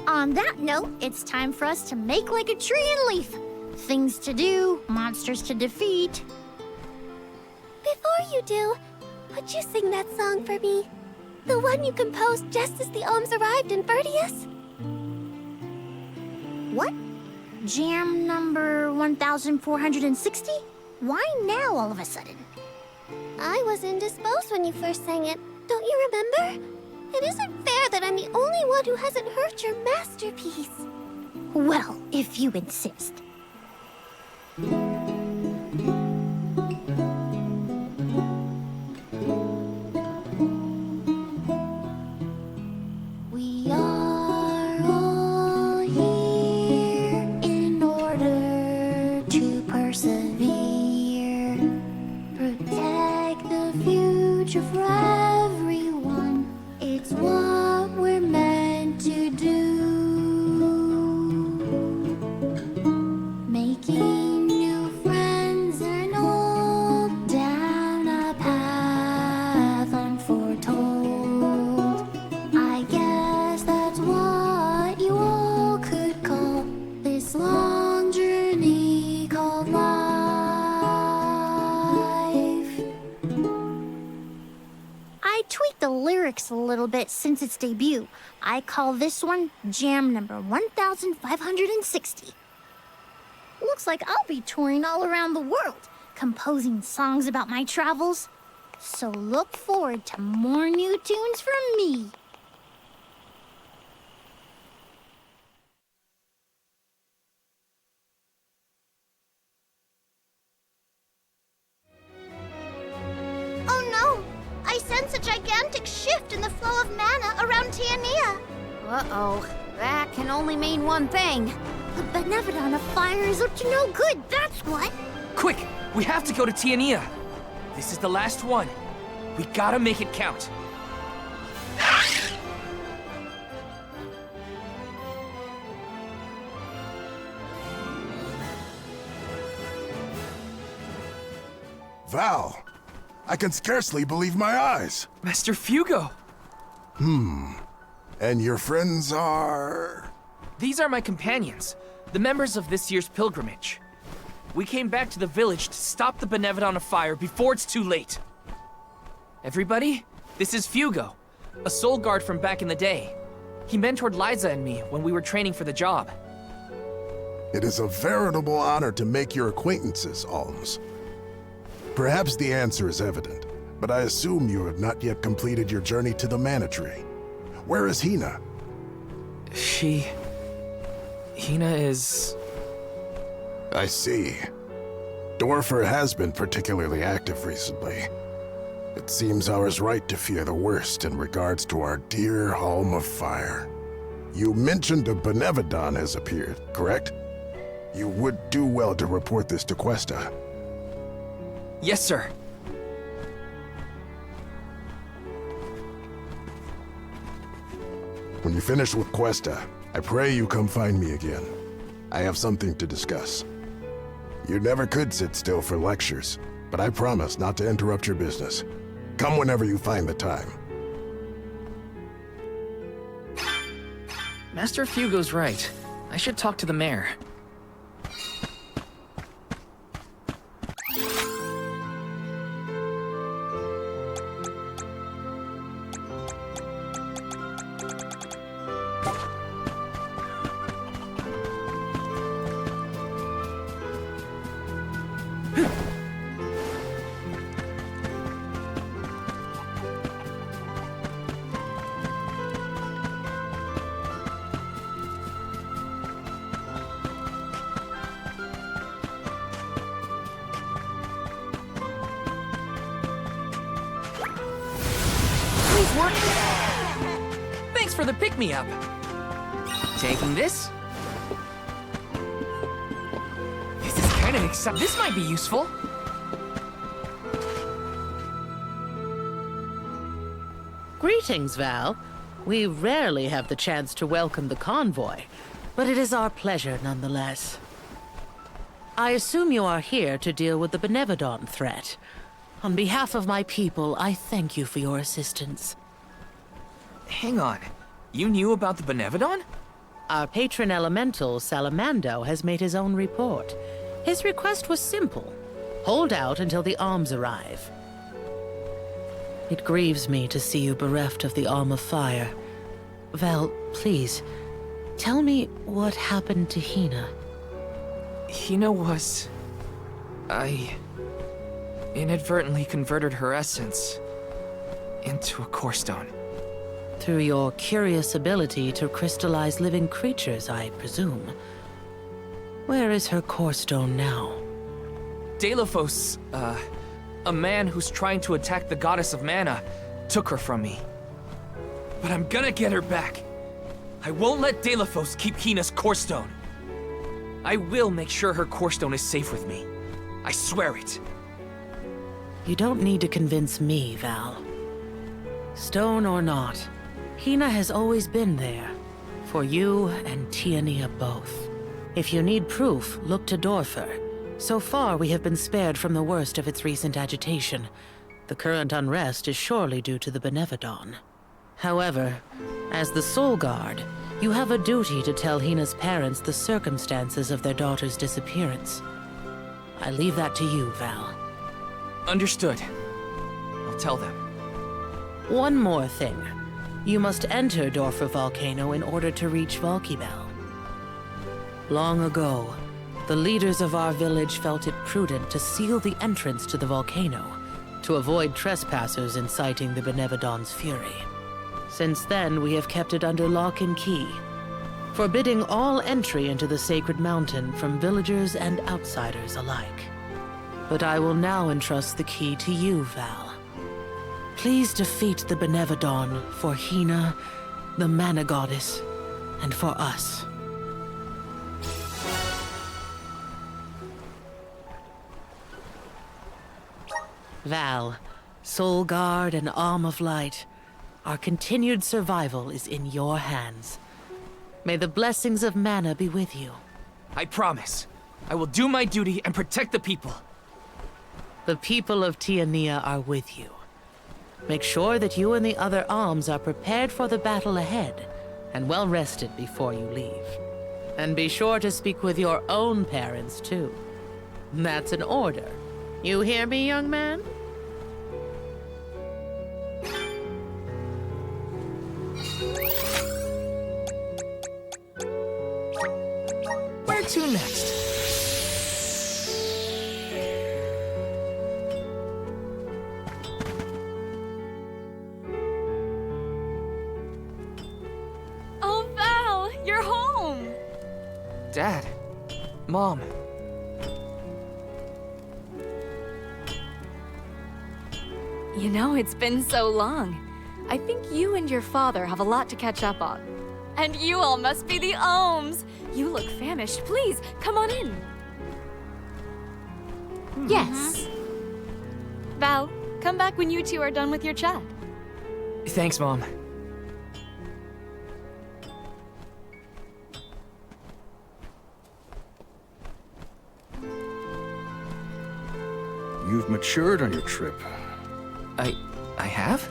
On that note, it's time for us to make like a tree and leaf. Things to do, monsters to defeat. Before you do, would you sing that song for me? The one you composed just as the Ohms arrived in Vertius? What? Jam number 1460? Why now all of a sudden? I was indisposed when you first sang it. Don't you remember? It isn't fair that I'm the only one who hasn't heard your masterpiece. Well, if you insist. We are all here in order to persevere. Protect the future for everyone. It's what we're meant to do. Making new friends and old down a path unforetold. I guess that's what you all could call this long journey called life. I tweaked the lyrics a little bit since its debut. I call this one Jam number 1560. Looks like I'll be touring all around the world, composing songs about my travels. So look forward to more new tunes from me. Oh no! I sense a gigantic shift in the flow of mana around Tiania. Uh-oh. That can only mean one thing. The Benevodon of Fire is up to no good, that's what! Quick! We have to go to Tiania! This is the last one. We gotta make it count. Val, I can scarcely believe my eyes. Master Fugo! And your friends are... These are my companions, the members of this year's pilgrimage. We came back to the village to stop the Benevodon of Fire before it's too late. Everybody, this is Fugo, a soul guard from back in the day. He mentored Liza and me when we were training for the job. It is a veritable honor to make your acquaintances, Alms. Perhaps the answer is evident, but I assume you have not yet completed your journey to the Mana Tree. Where is Hina? Hina is... I see. Dorfer has been particularly active recently. It seems I was right to fear the worst in regards to our dear Home of Fire. You mentioned a Benevodon has appeared, correct? You would do well to report this to Questa. Yes, sir. When you finish with Questa, I pray you come find me again. I have something to discuss. You never could sit still for lectures, but I promise not to interrupt your business. Come whenever you find the time. Master Fugo's right. I should talk to the mayor. working! Thanks for the pick-me-up. Taking this. This is kind of exciting. This might be useful. Greetings, Val. We rarely have the chance to welcome the convoy, but it is our pleasure nonetheless. I assume you are here to deal with the Benevodon threat. On behalf of my people, I thank you for your assistance. Hang on. You knew about the Benevodon? Our patron elemental, Salamando, has made his own report. His request was simple. Hold out until the arms arrive. It grieves me to see you bereft of the Arm of Fire. Val, please, tell me what happened to Hina. Hina was... I inadvertently converted her essence into a core stone. Through your curious ability to crystallize living creatures, I presume. Where is her core stone now? Deilophos, a man who's trying to attack the goddess of mana, took her from me. But I'm gonna get her back. I won't let Deilophos keep Hina's core stone. I will make sure her core stone is safe with me. I swear it. You don't need to convince me, Val. Stone or not, Hina has always been there. For you and Tiania both. If you need proof, look to Dorfer. So far, we have been spared from the worst of its recent agitation. The current unrest is surely due to the Benevodon. However, as the Soul Guard, you have a duty to tell Hina's parents the circumstances of their daughter's disappearance. I leave that to you, Val. Understood. I'll tell them. One more thing. You must enter Dorfer Volcano in order to reach Valkibel. Long ago, the leaders of our village felt it prudent to seal the entrance to the volcano to avoid trespassers inciting the Benevodon's fury. Since then, we have kept it under lock and key, forbidding all entry into the sacred mountain from villagers and outsiders alike. But I will now entrust the key to you, Val. Please defeat the Benevodon for Hina, the Mana Goddess, and for us. Val, Soul Guard and Arm of Light, our continued survival is in your hands. May the blessings of Mana be with you. I promise. I will do my duty and protect the people. The people of Tiania are with you. Make sure that you and the other Alms are prepared for the battle ahead, and well rested before you leave. And be sure to speak with your own parents, too. That's an order. You hear me, young man? Where to next? Oh, Val, you're home! Dad. Mom. You know, it's been so long. I think you and your father have a lot to catch up on. And you all must be the Ohms! You look famished. Please, come on in. Yes. Val, come back when you two are done with your chat. Thanks, Mom. You've matured on your trip. I have?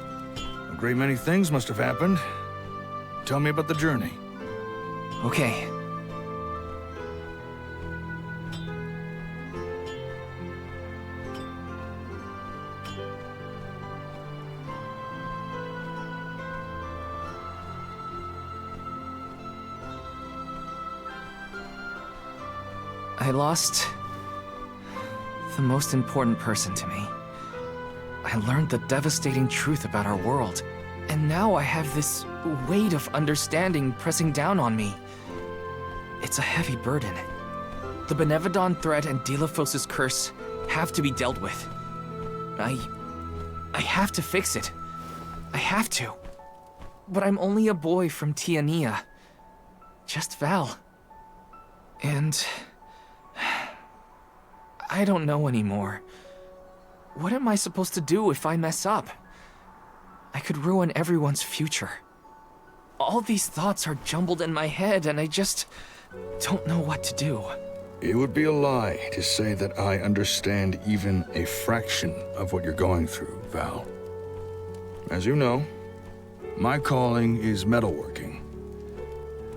A great many things must have happened. Tell me about the journey. Okay. I lost the most important person to me. I learned the devastating truth about our world, and now I have this weight of understanding pressing down on me. It's a heavy burden. The Benevodon threat and Deilophos' curse have to be dealt with. I have to fix it. I have to. But I'm only a boy from Tiania. Just Val. And... I don't know anymore. What am I supposed to do if I mess up? I could ruin everyone's future. All these thoughts are jumbled in my head, and I just don't know what to do. It would be a lie to say that I understand even a fraction of what you're going through, Val. As you know, my calling is metalworking.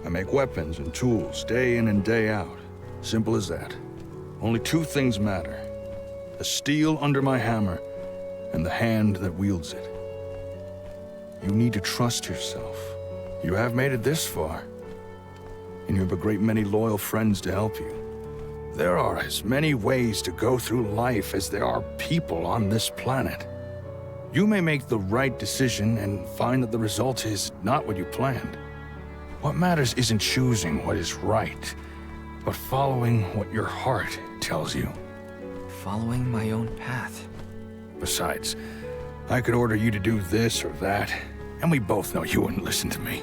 I make weapons and tools day in and day out. Simple as that. Only two things matter: the steel under my hammer and the hand that wields it. You need to trust yourself. You have made it this far, and you have a great many loyal friends to help you. There are as many ways to go through life as there are people on this planet. You may make the right decision and find that the result is not what you planned. What matters isn't choosing what is right, but following what your heart tells you. Following my own path. Besides, I could order you to do this or that, and we both know you wouldn't listen to me.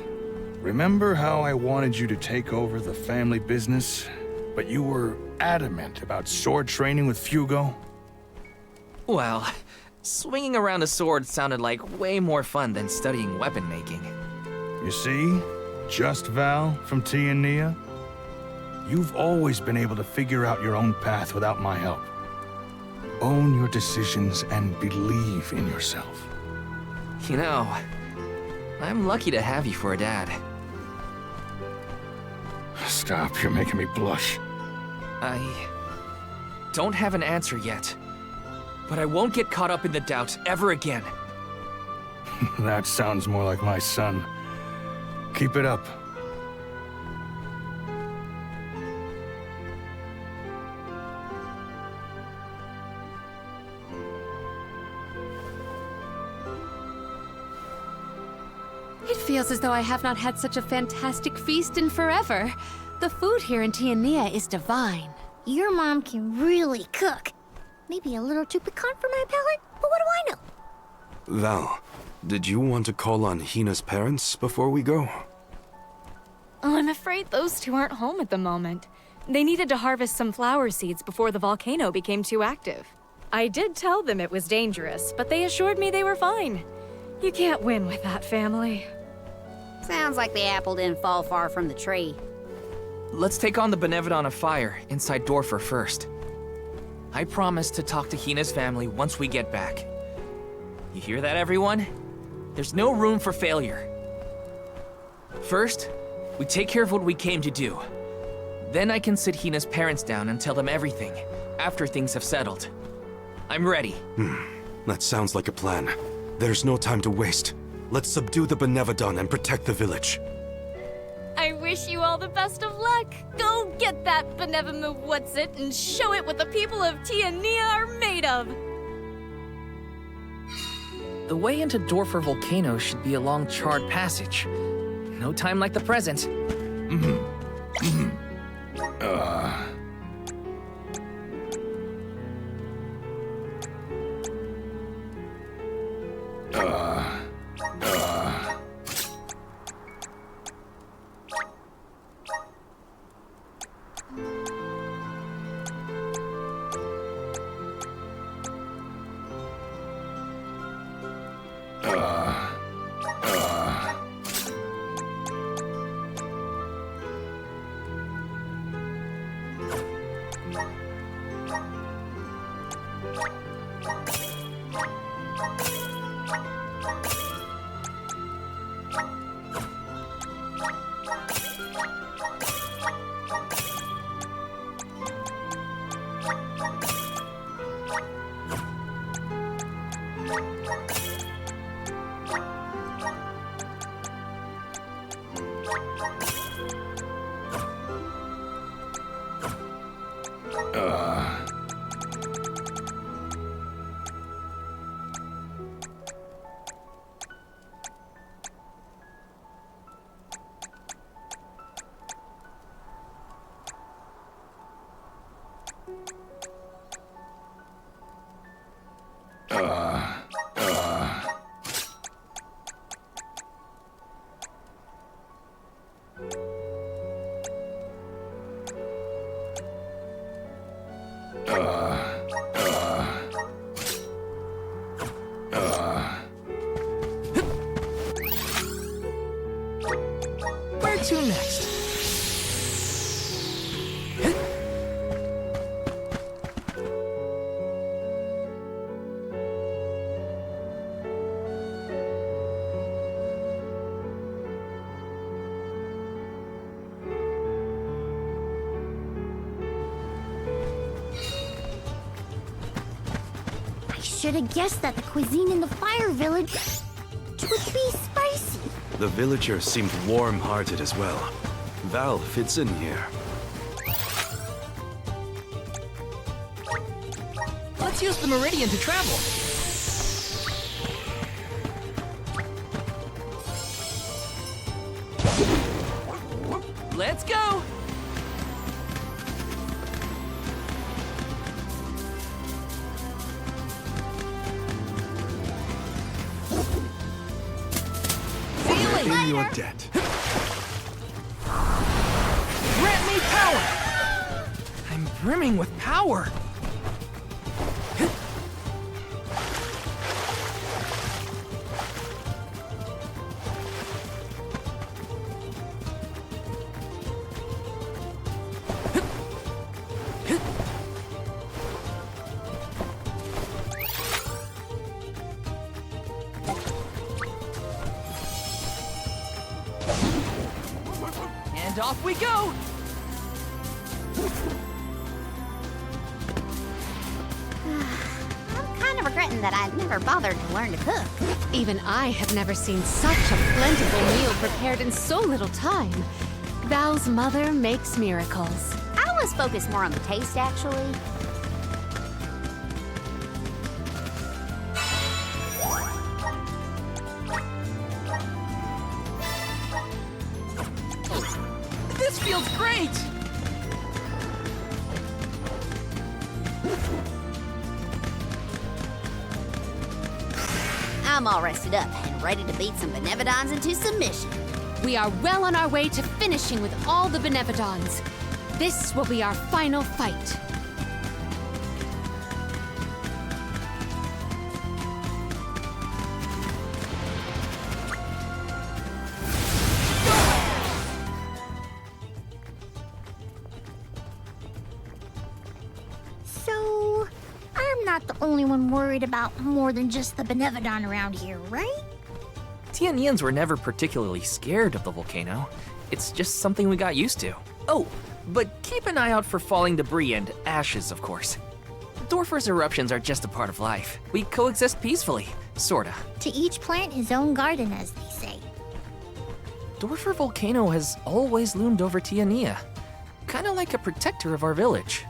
Remember how I wanted you to take over the family business, but you were adamant about sword training with Fugo? Well, swinging around a sword sounded like way more fun than studying weapon making. You see? Just Val from Tiania? You've always been able to figure out your own path without my help. Own your decisions and believe in yourself. You know, I'm lucky to have you for a dad. Stop, you're making me blush. I don't have an answer yet, but I won't get caught up in the doubt ever again. That sounds more like my son. Keep it up. It feels as though I have not had such a fantastic feast in forever. The food here in Tiania is divine. Your mom can really cook. Maybe a little too piquant for my palate, but what do I know? Val, did you want to call on Hina's parents before we go? Oh, I'm afraid those two aren't home at the moment. They needed to harvest some flower seeds before the volcano became too active. I did tell them it was dangerous, but they assured me they were fine. You can't win with that family. Sounds like the apple didn't fall far from the tree. Let's take on the Benevodon of Fire inside Dorfer first. I promise to talk to Hina's family once we get back. You hear that, everyone? There's no room for failure. First, we take care of what we came to do. Then I can sit Hina's parents down and tell them everything, after things have settled. I'm ready. That sounds like a plan. There's no time to waste. Let's subdue the Benevodon and protect the village. I wish you all the best of luck. Go get that benevolent what's-it and show it what the people of Tiania are made of. The way into Dorfer Volcano should be along Charred Passage. No time like the present. Where to next? I should have guessed that the cuisine in the Fire Village would be spicy. The villagers seemed warm-hearted as well. Val fits in here. Let's use the Meridian to travel. Let's go! In your debt. Grant me power! I'm brimming with power. And off we go! I'm kind of regretting that I never bothered to learn to cook. Even I have never seen such a plentiful meal prepared in so little time. Val's mother makes miracles. I always focus more on the taste, actually. This feels great! I'm all rested up and ready to beat some Benevodons into submission. We are well on our way to finishing with all the Benevodons. This will be our final fight. So, I'm not the only one worried about more than just the Benevodon around here, right? Tianians were never particularly scared of the volcano. It's just something we got used to. Oh, but keep an eye out for falling debris and ashes, of course. Dorfer's eruptions are just a part of life. We coexist peacefully, sorta. To each plant his own garden, as they say. Dorfer Volcano has always loomed over Tiania, kinda like a protector of our village.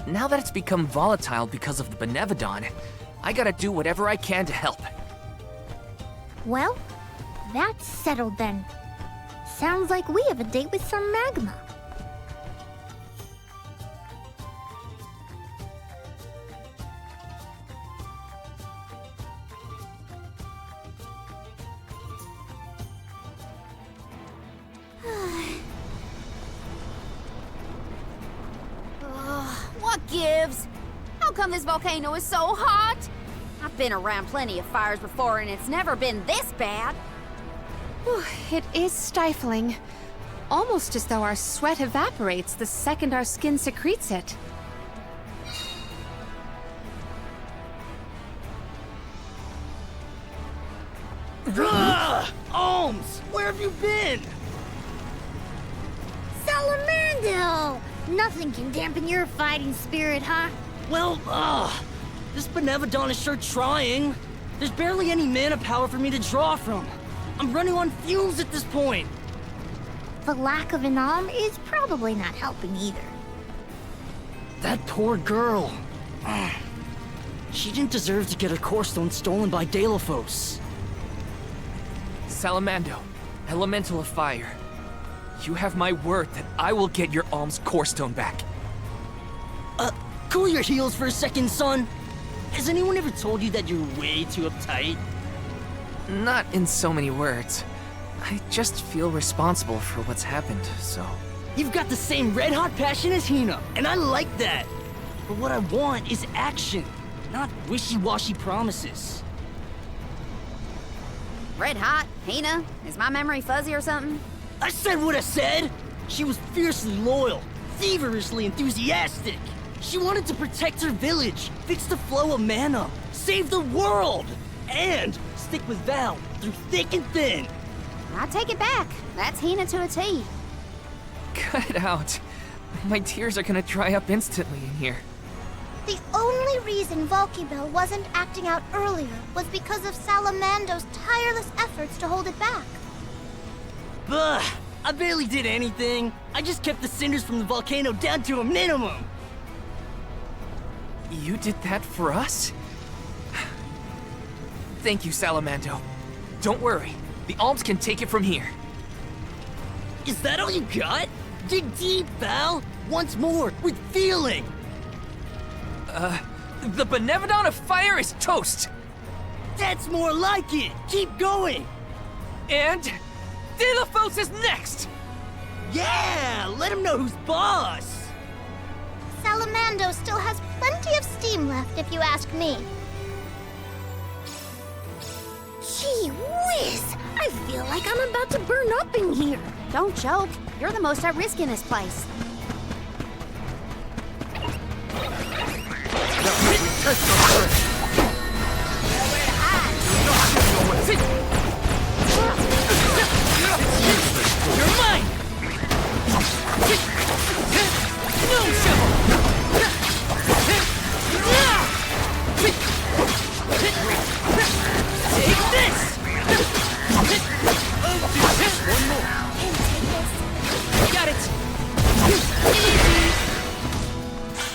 Now that it's become volatile because of the Benevodon, I gotta do whatever I can to help. Well, that's settled then. Sounds like we have a date with some magma. What gives? How come this volcano is so hot? I've been around plenty of fires before and it's never been this bad. It is stifling. Almost as though our sweat evaporates the second our skin secretes it. Alms, where have you been? Salamandel! Nothing can dampen your fighting spirit, huh? Well, this Benevodon is sure trying. There's barely any mana power for me to draw from. I'm running on fumes at this point. The lack of an alm is probably not helping either. That poor girl. She didn't deserve to get her core stone stolen by Deilophos. Salamando, Elemental of Fire. You have my word that I will get your alms core stone back. Cool your heels for a second, son. Has anyone ever told you that you're way too uptight? Not in so many words. I just feel responsible for what's happened, so... You've got the same red-hot passion as Hina, and I like that. But what I want is action, not wishy-washy promises. Red hot? Hina? Is my memory fuzzy or something? I said what I said! She was fiercely loyal, feverishly enthusiastic. She wanted to protect her village, fix the flow of mana, save the world, and stick with Val through thick and thin. I take it back. That's Hina to a T. Cut it out. My tears are gonna dry up instantly in here. The only reason Volkibel wasn't acting out earlier was because of Salamando's tireless efforts to hold it back. Bah! I barely did anything. I just kept the cinders from the volcano down to a minimum. You did that for us? Thank you, Salamando. Don't worry. The Alms can take it from here. Is that all you got? Dig deep, Val! Once more, with feeling! The Benevodon of Fire is toast! That's more like it! Keep going! And... Dilithos is next! Yeah! Let him know who's boss! Salamando still has plenty of steam left, if you ask me. Gee whiz! I feel like I'm about to burn up in here. Don't joke. You're the most at risk in this place. You're mine! No shovel! Take this! One more. Got it!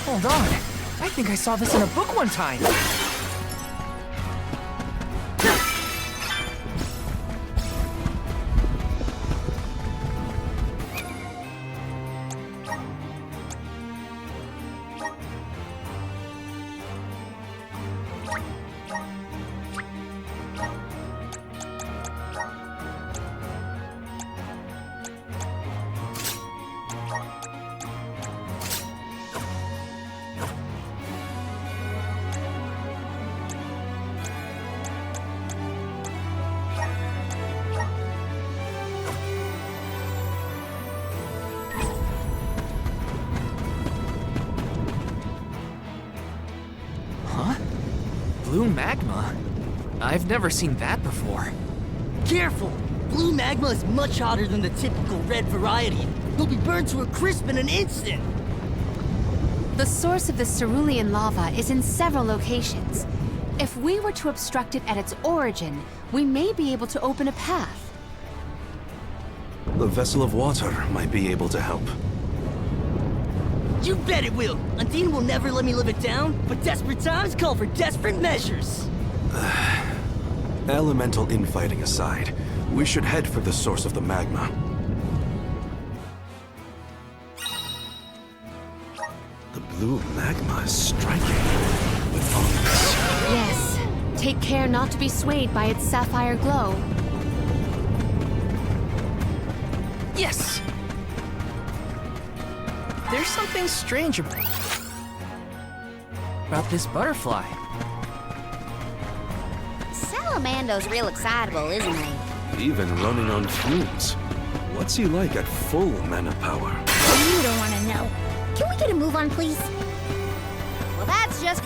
Hold on. I think I saw this in a book one time. Blue magma? I've never seen that before. Careful! Blue magma is much hotter than the typical red variety. You'll be burned to a crisp in an instant! The source of the cerulean lava is in several locations. If we were to obstruct it at its origin, we may be able to open a path. The vessel of water might be able to help. You bet it will! Undine will never let me live it down, but desperate times call for desperate measures! Elemental infighting aside, we should head for the source of the magma. The blue magma is striking. With ominous. Yes. Take care not to be swayed by its sapphire glow. Yes! There's something strange about this butterfly. Salamando's real excitable, isn't he? Even running on fumes. What's he like at full mana power? You don't want to know. Can we get a move on, please? Well, that's just...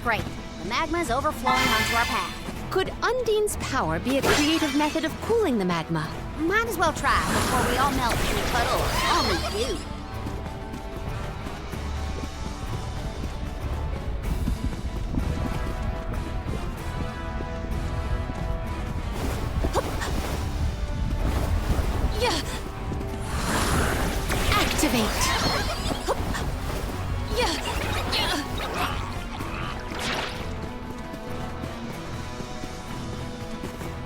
Great. The magma's overflowing onto our path. Could Undine's power be a creative method of cooling the magma? Might as well try before we all melt into a puddle of only goo. Yeah. Activate. Yeah.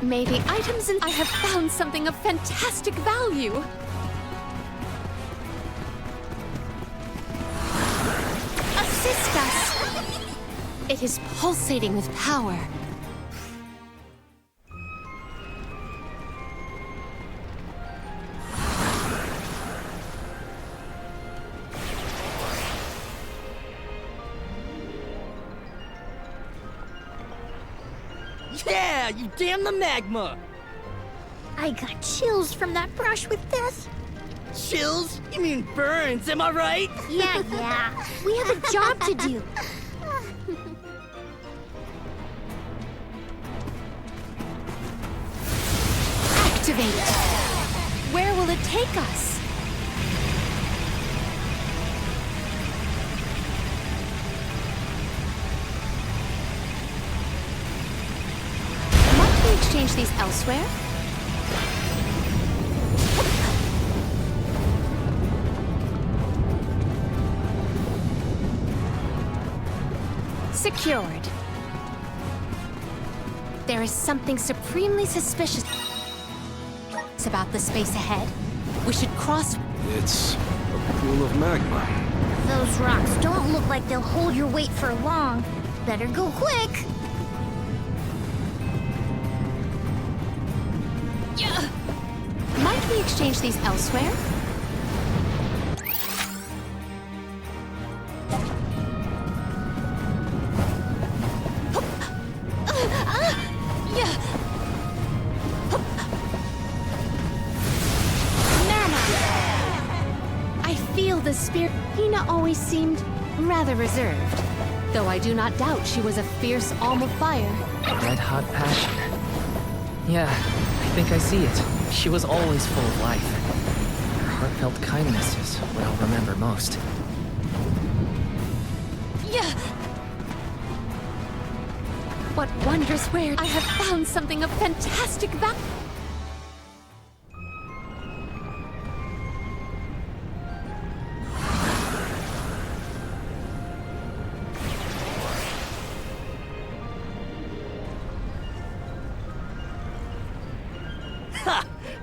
May the items in... I have found something of fantastic value. Assist us. It It is pulsating with power. Yeah, you damn the magma! I got chills from that brush with death. Chills? You mean burns, am I right? Yeah. We have a job to do. Activate! Where will it take us? Might we exchange these elsewhere? Secured. There is something supremely suspicious about the space ahead. We should cross. It's a pool of magma. Those rocks don't look like they'll hold your weight for long. Better go quick. Might we exchange these elsewhere? The spirit. Hina always seemed rather reserved, though I do not doubt she was a fierce alm of fire. Red-hot passion. Yeah, I think I see it. She was always full of life. Her heartfelt kindness is what I'll remember most. Yeah. What wondrous where I have found something of fantastic value.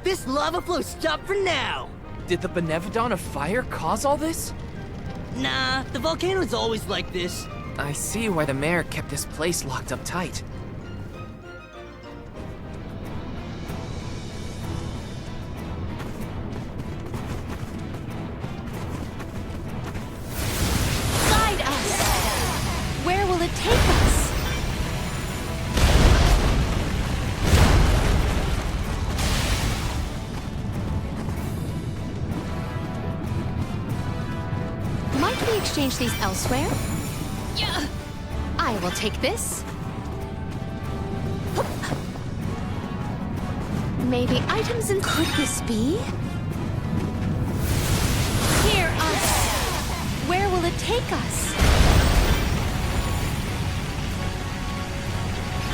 This lava flow stopped for now! Did the Benevodon of Fire cause all this? Nah, the volcano's always like this. I see why the mayor kept this place locked up tight. Guide us! Where will it take us? Might we exchange these elsewhere? I will take this. Maybe items in... Could this be? Hear us! Where will it take us?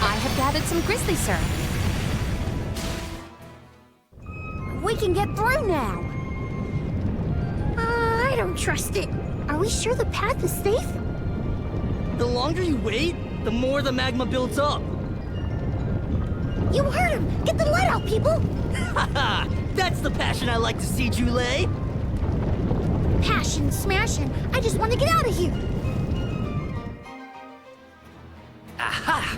I have gathered some grizzly syrup. We can get through now. I don't trust it. Are we sure the path is safe? The longer you wait, the more the magma builds up. You heard him! Get the lead out, people! Haha! That's the passion I like to see, Jule! Passion, smashing. I just want to get out of here. Aha!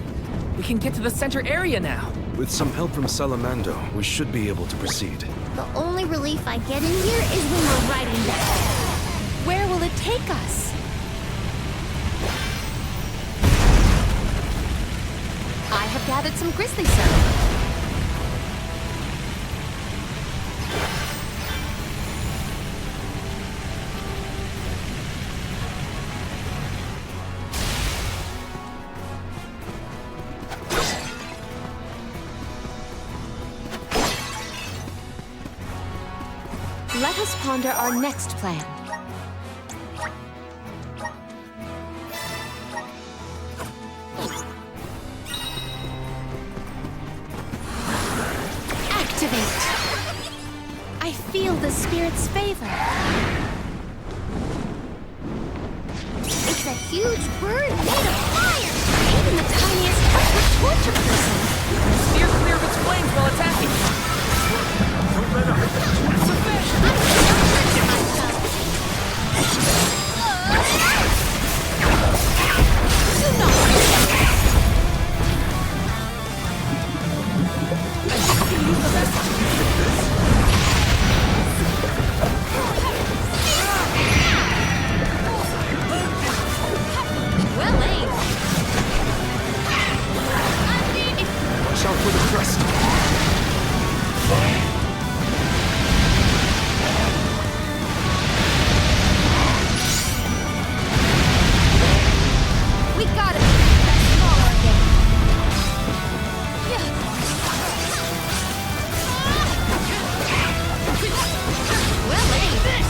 We can get to the center area now. With some help from Salamando, we should be able to proceed. The only relief I get in here is when we're riding back. Where will it take us? I have gathered some grizzly syrup. Let us ponder our next plan. Activate! I feel the spirit's favor. It's a huge bird made of fire! Even the tiniest touch would torch a person. Steer clear of its flames while attacking. Do not for the crest. We gotta make that smaller again. Well, hey, this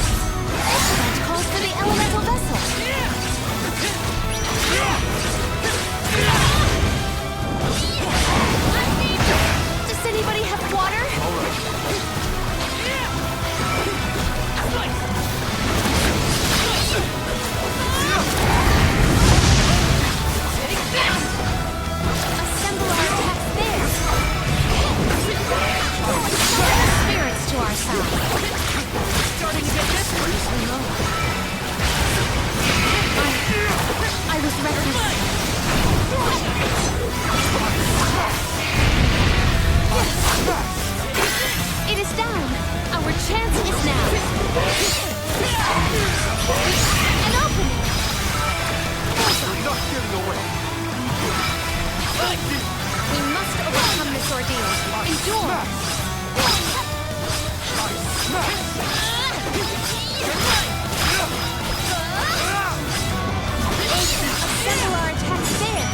calls for the elemental vessel. Does anybody have water? Assemble our attacks there. Spirits to our side. Starting to get desperate. I was reckless. It is down. Our chance is now. An opening. We're not getting away. We must overcome this ordeal. Endure. Assemble our attacks there.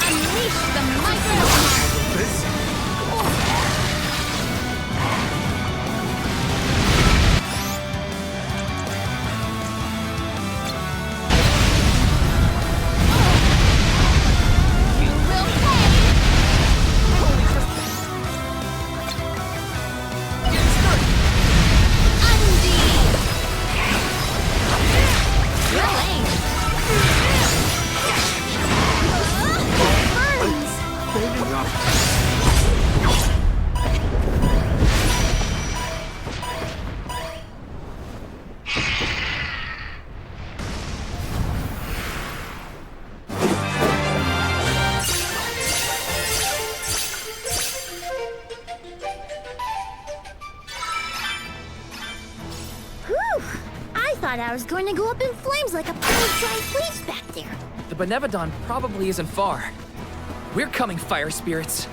Unleash the might of This? You will pay. Undeed. Well aimed. Burns. Fading up. Whew! I thought I was going to go up in flames like a pile of giant leaves back there. The Benevodon probably isn't far. We're coming, fire spirits.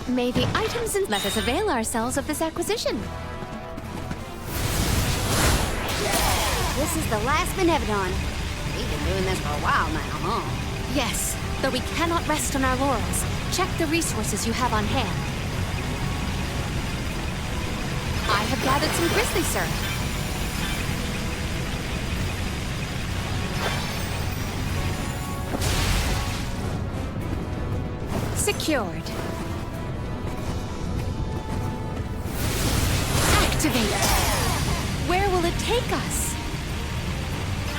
May the items and let us avail ourselves of this acquisition. This is the last Benevodon. We've been doing this for a while now, huh? Yes, though we cannot rest on our laurels. Check the resources you have on hand. I have gathered some grizzly syrup. Secured. Activate. Where will it take us?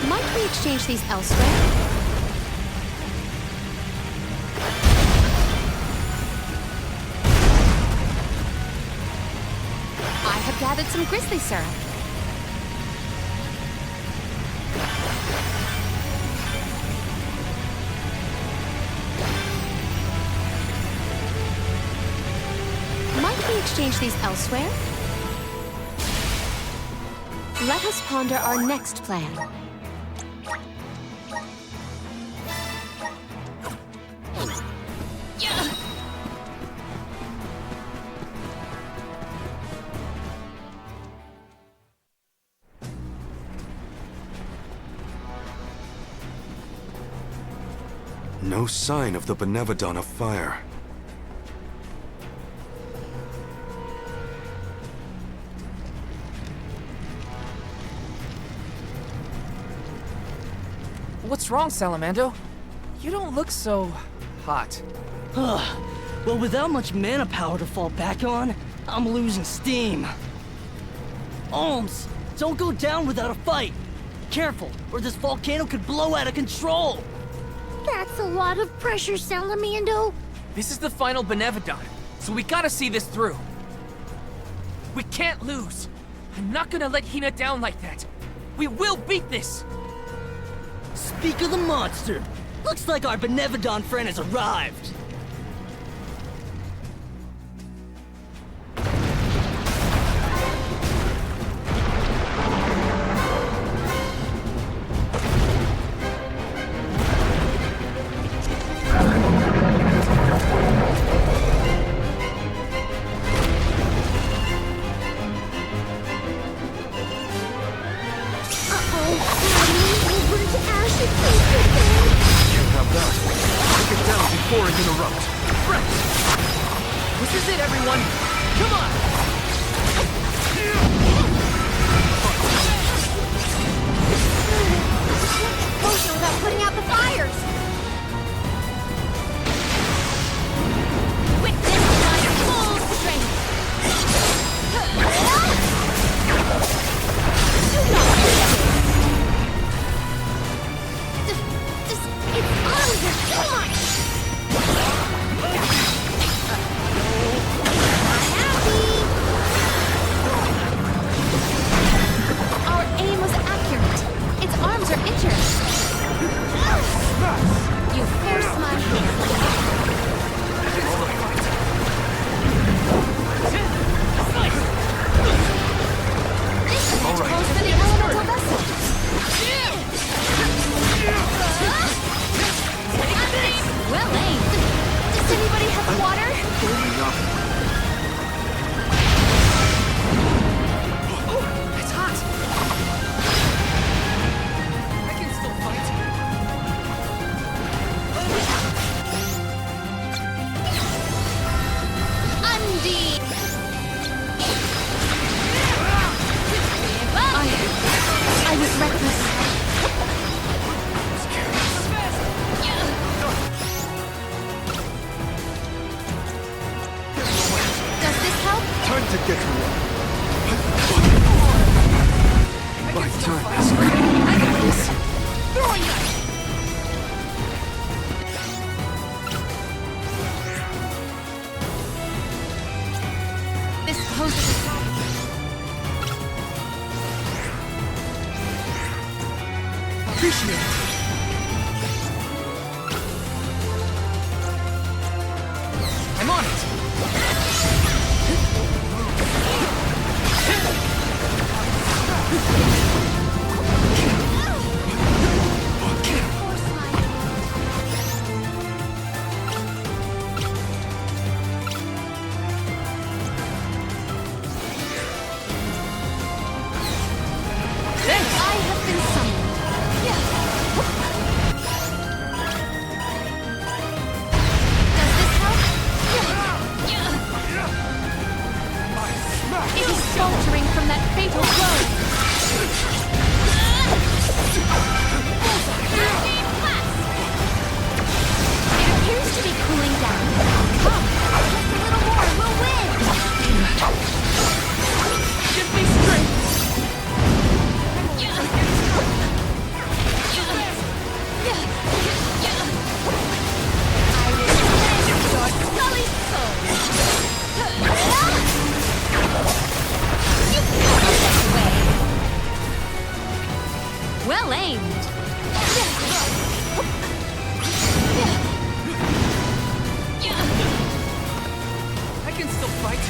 Might we exchange these elsewhere? I have gathered some grizzly syrup. Might we exchange these elsewhere? Let us ponder our next plan. No sign of the Benevodon of Fire. What's wrong, Salamando? You don't look so hot. Well, without much mana power to fall back on, I'm losing steam. Olms, don't go down without a fight. Careful, or this volcano could blow out of control. That's a lot of pressure, Salamando. This is the final Benevodon, so we gotta see this through. We can't lose. I'm not gonna let Hina down like that. We will beat this! Speak of the monster. Looks like our Benevodon friend has arrived. before it can erupt. Right. This is it, everyone. Come on. Potion without putting out the fires! Witness my full strength! It's all your time! Our aim was accurate. Its arms are injured. You forced my hand. This is close to the elemental vessel. Well aimed. Does anybody have water? It's hot. I can still fight. Undine! I was reckless. Does this help? Time to get to work. My turn. I got this. Throwing knife! This poses a problem. Appreciate it. I'm on it. I have been summoned. Does this help? It is faltering from that fatal blow. It appears to be cooling down. Come, just a little more, we'll win. Give me strength. Well aimed. I can still fight.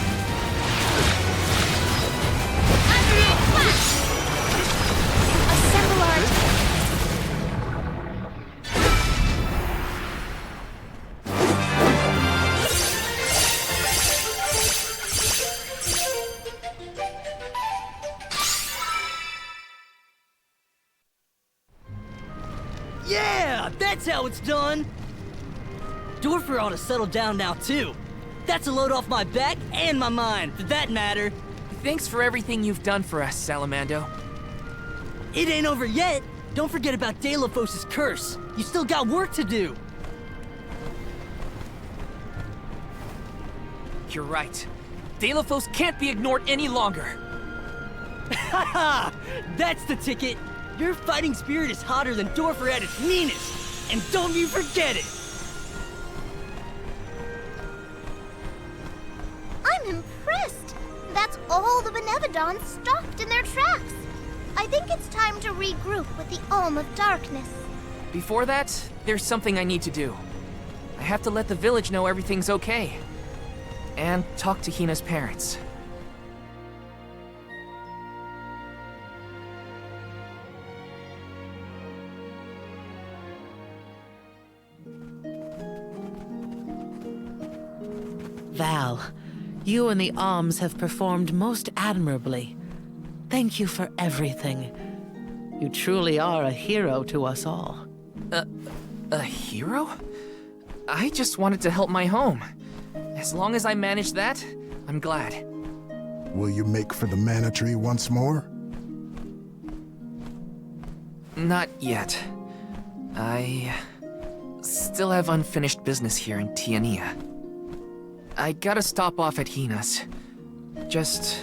Assemble our Yeah, that's how it's done. Dorfer ought to settle down now, too. That's a load off my back and my mind, for that matter. Thanks for everything you've done for us, Salamando. It ain't over yet. Don't forget about Delophos' curse. You still got work to do. You're right. Delophos can't be ignored any longer. Haha! That's the ticket. Your fighting spirit is hotter than Dorfer at its meanest. And don't you forget it! I'm impressed. That's all the Benevodons stopped in their tracks. I think it's time to regroup with the Alm of Darkness. Before that, there's something I need to do. I have to let the village know everything's okay. And talk to Hina's parents. Val, you and the Alms have performed most admirably. Thank you for everything. You truly are a hero to us all. A hero? I just wanted to help my home. As long as I manage that, I'm glad. Will you make for the Mana Tree once more? Not yet. I still have unfinished business here in Tiania. I gotta stop off at Hina's. Just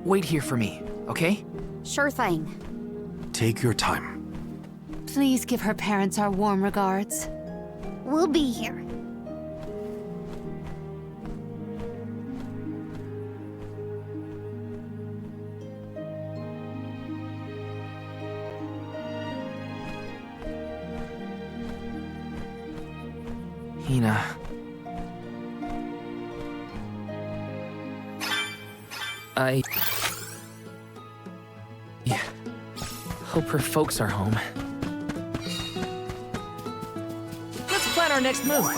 wait here for me, okay? Sure thing. Take your time. Please give her parents our warm regards. We'll be here. Hina. Yeah. Hope her folks are home. Let's plan our next move.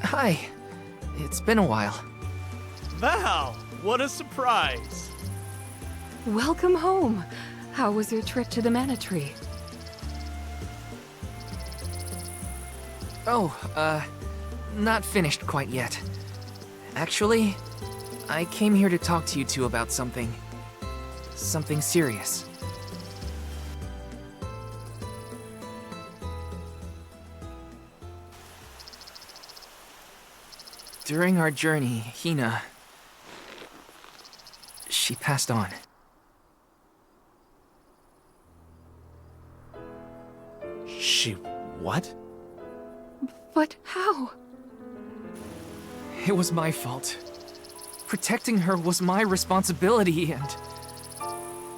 Hi. It's been a while. Val, what a surprise. Welcome home. How was your trip to the Mana Tree? Oh, not finished quite yet. Actually, I came here to talk to you two about something serious. During our journey, Hina... she passed on. She... what? But how? It was my fault. Protecting her was my responsibility, and...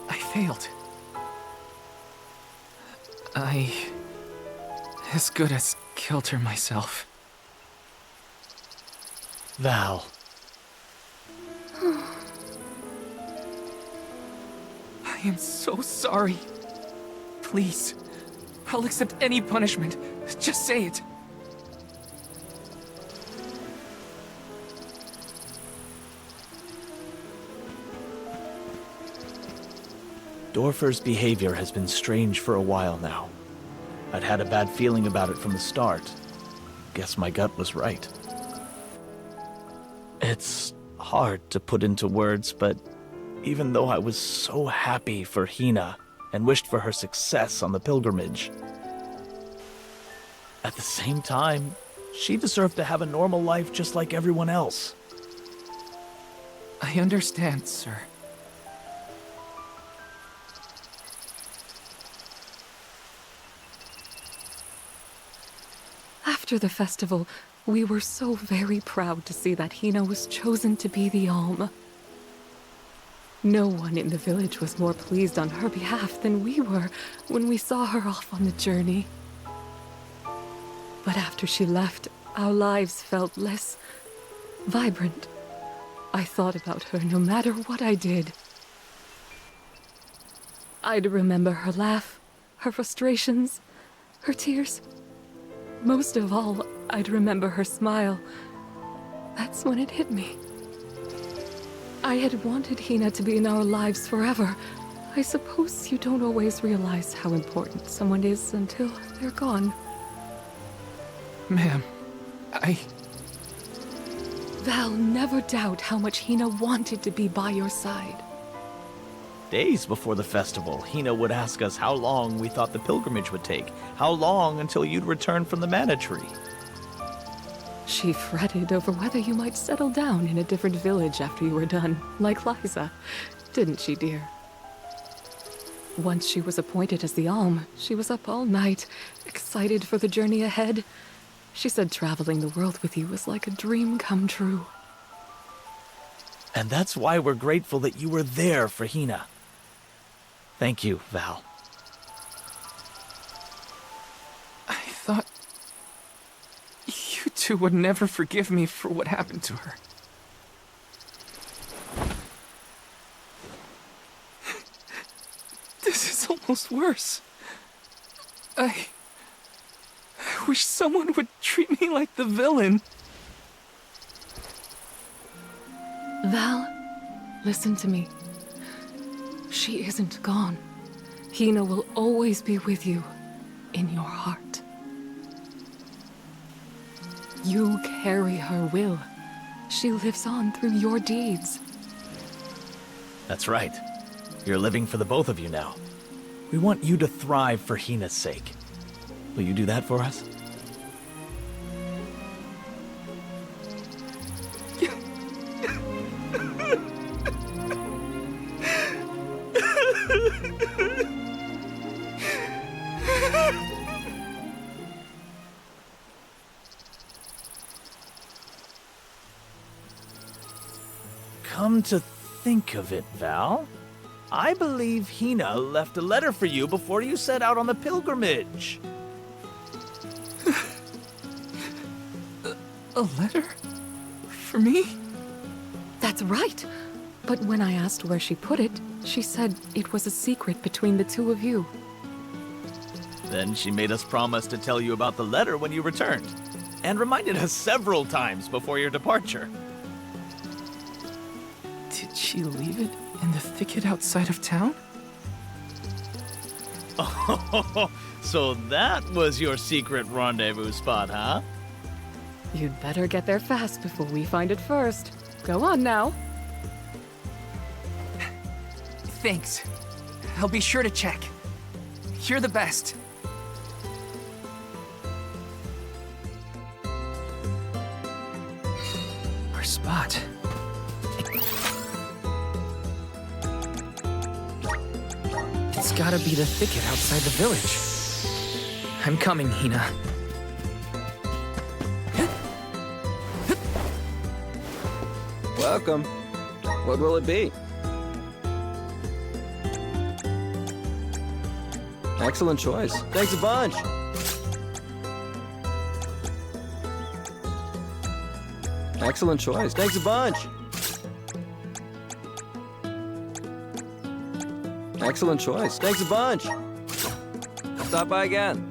I failed. I... as good as killed her myself. Val. I am so sorry. Please, I'll accept any punishment. Just say it. Dorfer's behavior has been strange for a while now. I'd had a bad feeling about it from the start. Guess my gut was right. It's hard to put into words, but even though I was so happy for Hina and wished for her success on the pilgrimage, at the same time, she deserved to have a normal life just like everyone else. I understand, sir. After the festival, we were so very proud to see that Hina was chosen to be the Alm. No one in the village was more pleased on her behalf than we were when we saw her off on the journey. But after she left, our lives felt less vibrant. I thought about her no matter what I did. I'd remember her laugh, her frustrations, her tears. Most of all, I'd remember her smile. That's when it hit me. I had wanted Hina to be in our lives forever. I suppose you don't always realize how important someone is until they're gone. Ma'am, Val, never doubt how much Hina wanted to be by your side. Days before the festival, Hina would ask us how long we thought the pilgrimage would take, how long until you'd return from the Mana Tree. She fretted over whether you might settle down in a different village after you were done, like Liza. Didn't she, dear? Once she was appointed as the Alm, she was up all night, excited for the journey ahead. She said traveling the world with you was like a dream come true. And that's why we're grateful that you were there for Hina. Thank you, Val. I thought you two would never forgive me for what happened to her. almost worse. I wish someone would treat me like the villain. Val, listen to me. She isn't gone. Hina will always be with you, in your heart. You carry her will. She lives on through your deeds. That's right. You're living for the both of you now. We want you to thrive for Hina's sake. Will you do that for us? Come to think of it, Val, I believe Hina left a letter for you before you set out on the pilgrimage. A letter? For me? That's right. But when I asked where she put it, she said it was a secret between the two of you. Then she made us promise to tell you about the letter when you returned, and reminded us several times before your departure. Did she leave it in the thicket outside of town? Oh, so that was your secret rendezvous spot, huh? You'd better get there fast before we find it first. Go on now. Thanks. I'll be sure to check. You're the best. Our spot. It's gotta be the thicket outside the village. I'm coming, Hina. Welcome. What will it be? Excellent choice. Thanks a bunch. Excellent choice. Thanks a bunch. Excellent choice. Thanks a bunch. Stop by again.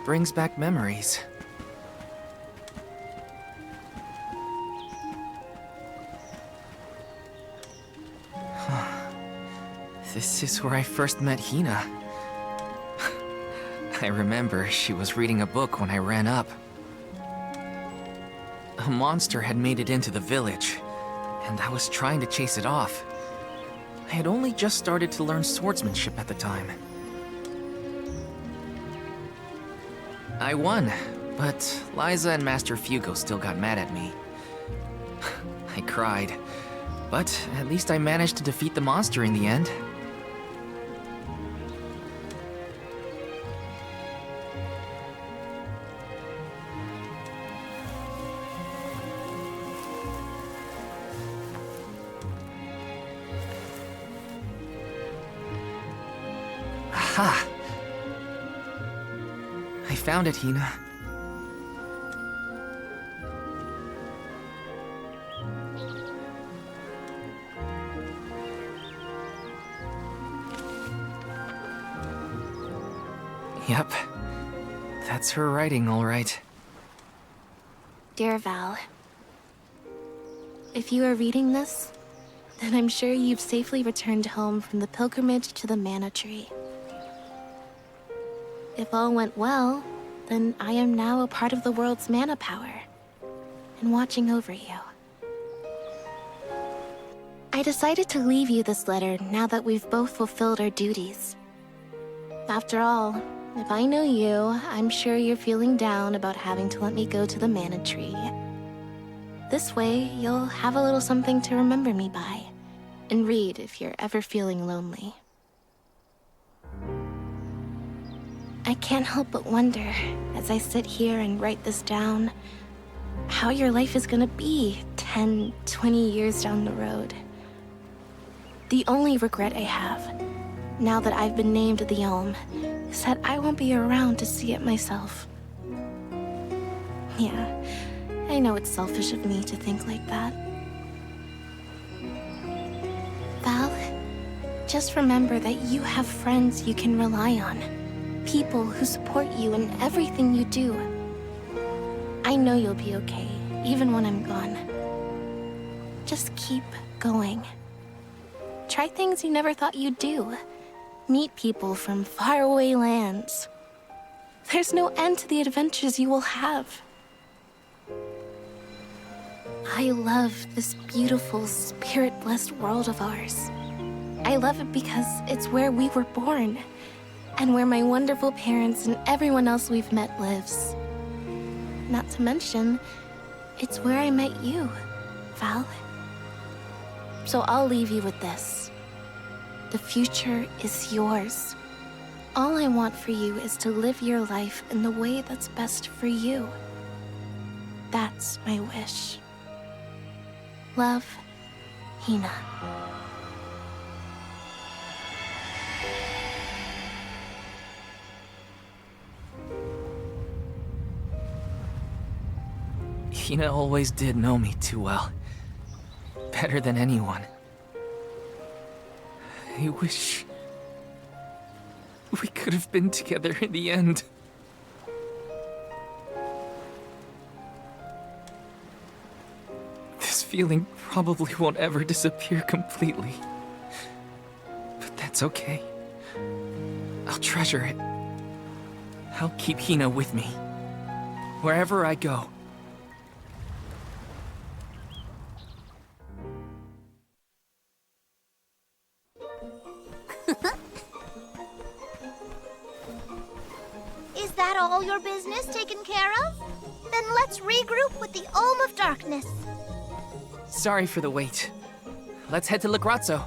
Brings back memories. This is where I first met Hina. I remember she was reading a book when I ran up. A monster had made it into the village, and I was trying to chase it off. I had only just started to learn swordsmanship at the time. I won, but Liza and Master Fugo still got mad at me. I cried, but at least I managed to defeat the monster in the end. Aha! I found it, Hina. Yep. That's her writing, all right. Dear Val, if you are reading this, then I'm sure you've safely returned home from the pilgrimage to the Mana Tree. If all went well, then I am now a part of the world's mana power, and watching over you. I decided to leave you this letter now that we've both fulfilled our duties. After all, if I know you, I'm sure you're feeling down about having to let me go to the Mana Tree. This way, you'll have a little something to remember me by, and read if you're ever feeling lonely. I can't help but wonder, as I sit here and write this down, how your life is gonna be 10, 20 years down the road. The only regret I have, now that I've been named the Elm, is that I won't be around to see it myself. Yeah, I know it's selfish of me to think like that. Val, just remember that you have friends you can rely on. People who support you in everything you do. I know you'll be okay, even when I'm gone. Just keep going. Try things you never thought you'd do. Meet people from faraway lands. There's no end to the adventures you will have. I love this beautiful, spirit-blessed world of ours. I love it because it's where we were born, and where my wonderful parents and everyone else we've met lives. Not to mention, it's where I met you, Val. So I'll leave you with this. The future is yours. All I want for you is to live your life in the way that's best for you. That's my wish. Love, Hina. Hina always did know me too well. Better than anyone. I wish we could have been together in the end. This feeling probably won't ever disappear completely. But that's okay. I'll treasure it. I'll keep Hina with me. Wherever I go. Is that all your business taken care of? Then let's regroup with the Olm of Darkness. Sorry for the wait. Let's head to Le Grazzo.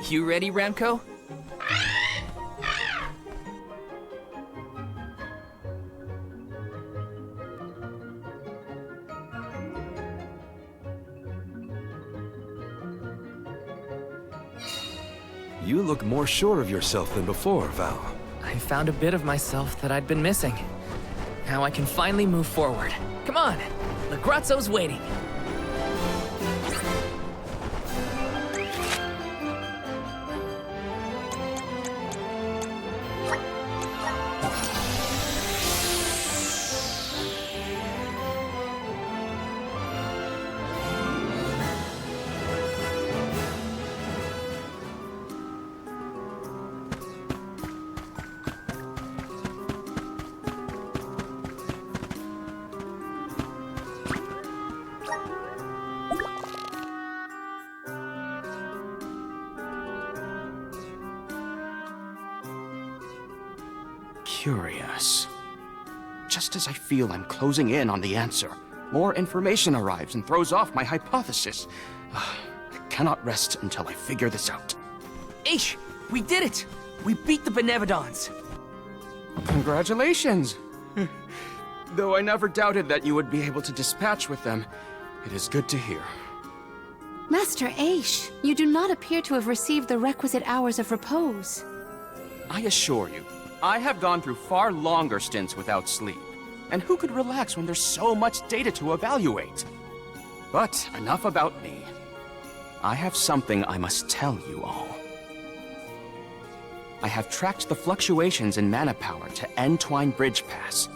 You ready, Ramco? You look more sure of yourself than before, Val. I found a bit of myself that I'd been missing. Now I can finally move forward. Come on! Le Grazzo's waiting! Curious. Just as I feel I'm closing in on the answer, more information arrives and throws off my hypothesis. I cannot rest until I figure this out. Aish! We did it! We beat the Benevodons! Congratulations! Though I never doubted that you would be able to dispatch with them, it is good to hear. Master Aish, you do not appear to have received the requisite hours of repose. I assure you, I have gone through far longer stints without sleep. And who could relax when there's so much data to evaluate? But enough about me. I have something I must tell you all. I have tracked the fluctuations in mana power to Entwine Bridge Pass.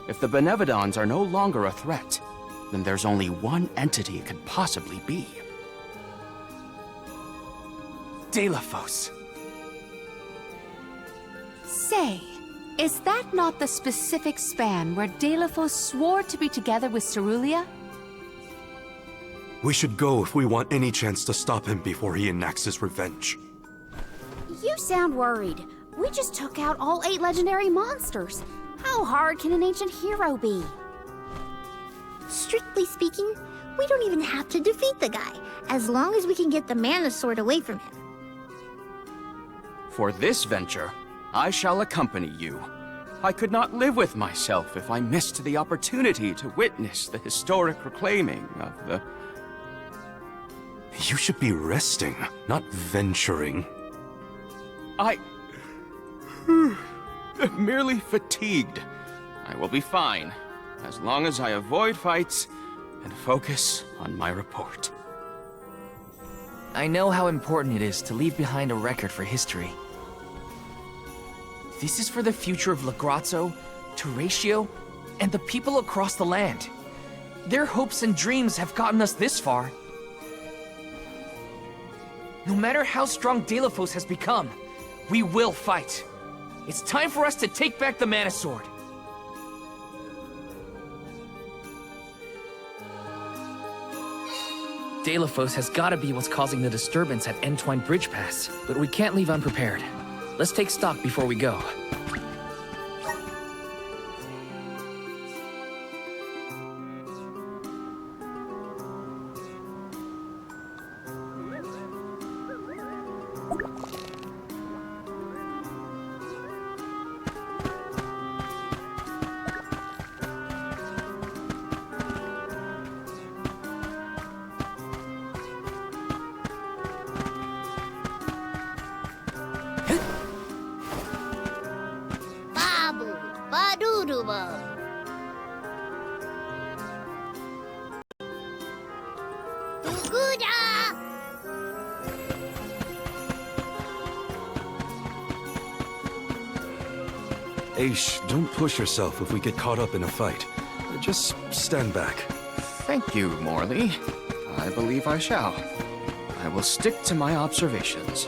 If the Benevodons are no longer a threat, then there's only one entity it could possibly be. Deilophos. Say, is that not the specific span where Deilophos swore to be together with Cerulia? We should go if we want any chance to stop him before he enacts his revenge. You sound worried. We just took out all 8 legendary monsters. How hard can an ancient hero be? Strictly speaking, we don't even have to defeat the guy, as long as we can get the mana sword away from him. For this venture, I shall accompany you. I could not live with myself if I missed the opportunity to witness the historic reclaiming of the... You should be resting, not venturing. I... am merely fatigued. I will be fine, as long as I avoid fights and focus on my report. I know how important it is to leave behind a record for history. This is for the future of Lagrazzo, Teratio, and the people across the land. Their hopes and dreams have gotten us this far. No matter how strong Deilophos has become, we will fight. It's time for us to take back the Mana Sword. Deilophos has gotta be what's causing the disturbance at Entwine Bridge Pass, but we can't leave unprepared. Let's take stock before we go. Babu, badudubo. Tuguda! Aish, don't push yourself if we get caught up in a fight. Just stand back. Thank you, Morley. I believe I shall. I will stick to my observations.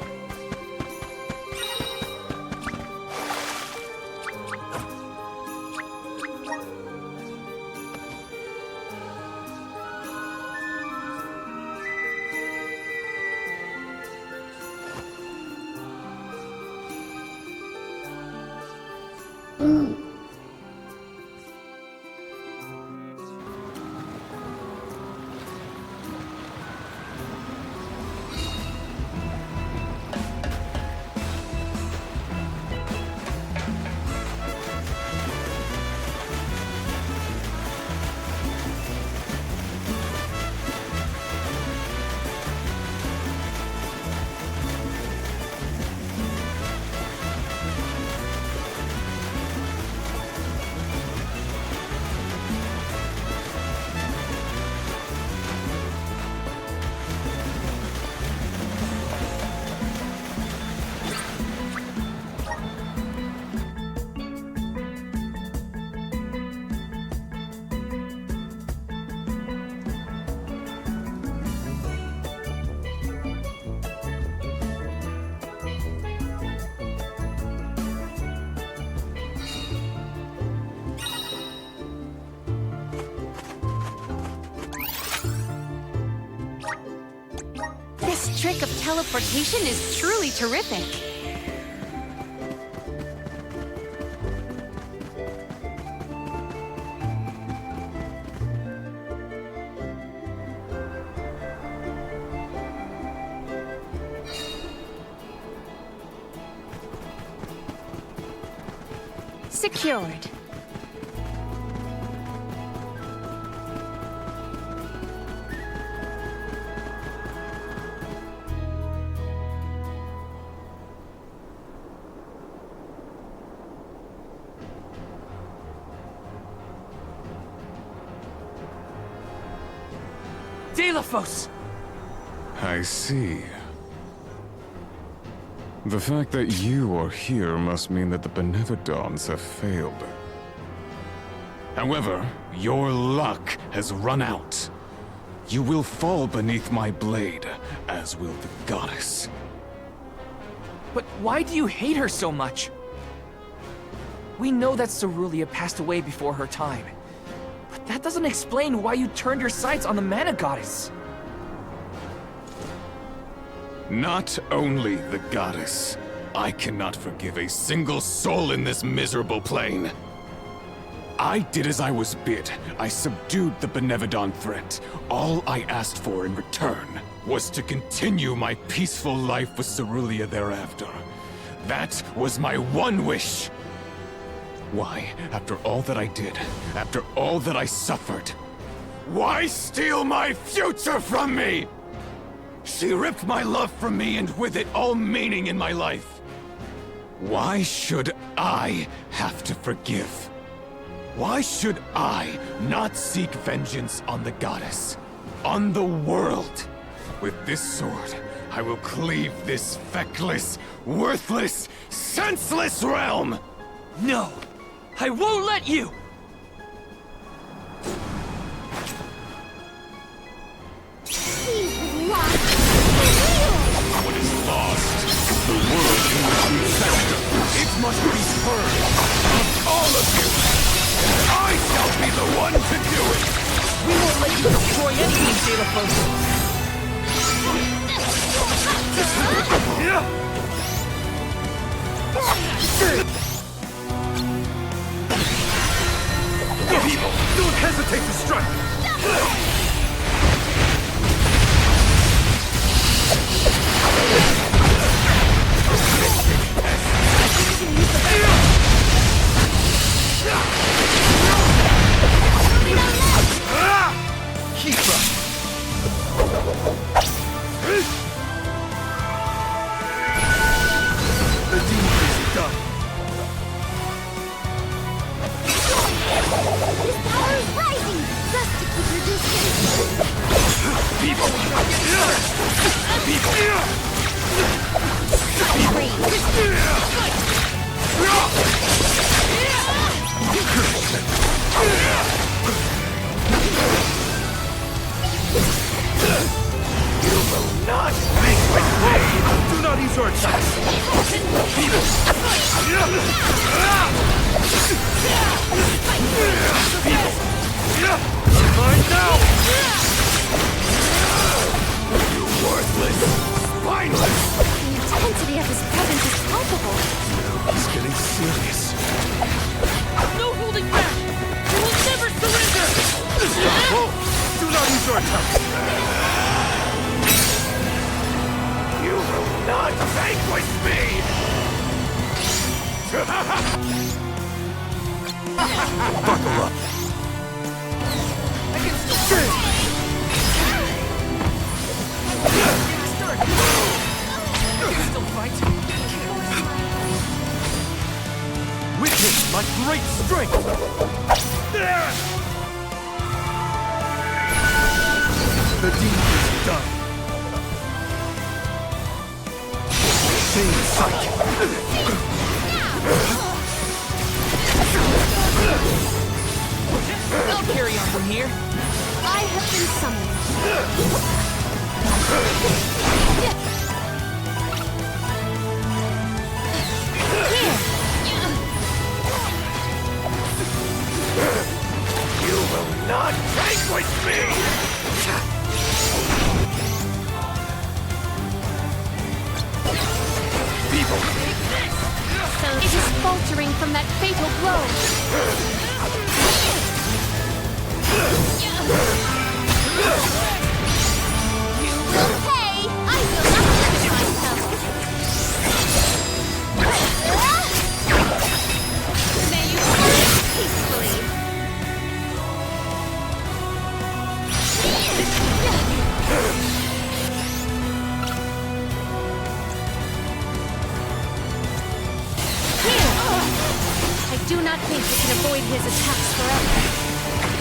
This trick of teleportation is truly terrific. Secured. Deilophos! I see. The fact that you are here must mean that the Benevodons have failed. However, your luck has run out. You will fall beneath my blade, as will the goddess. But why do you hate her so much? We know that Cerulia passed away before her time. But that doesn't explain why you turned your sights on the Mana Goddess. Not only the goddess. I cannot forgive a single soul in this miserable plane. I did as I was bid. I subdued the Benevodon threat. All I asked for in return was to continue my peaceful life with Cerulia thereafter. That was my one wish. Why, after all that I did, after all that I suffered, why steal my future from me? She ripped my love from me and with it all meaning in my life. Why should I have to forgive? Why should I not seek vengeance on the goddess? On the world? With this sword, I will cleave this feckless, worthless, senseless realm! No! I won't let you! What is lost? The world in which we fester. It must be purged of all of you! And I shall be the one to do it! We won't let you destroy anything, Deilophos! People, don't hesitate to strike! Keep up! The deed is done. His power is rising! Just to keep your distance. People! People! You will not make my way! Do not ease your attacks! People! Mine now! You worthless! Spineless! The intensity of his presence is palpable. He's getting serious. No holding back! You will never surrender! Whoa! Do not use your attacks! You will not vanquish me! Buckle up! I can still fight! Witness my great strength! The deed is done. Same sight. I'll carry on from here. I have been summoned. You will not vanquish me! People! It is faltering from that fatal blow. You will pay! I will not let myself! May you perish peacefully! I do not think we can avoid his attacks forever.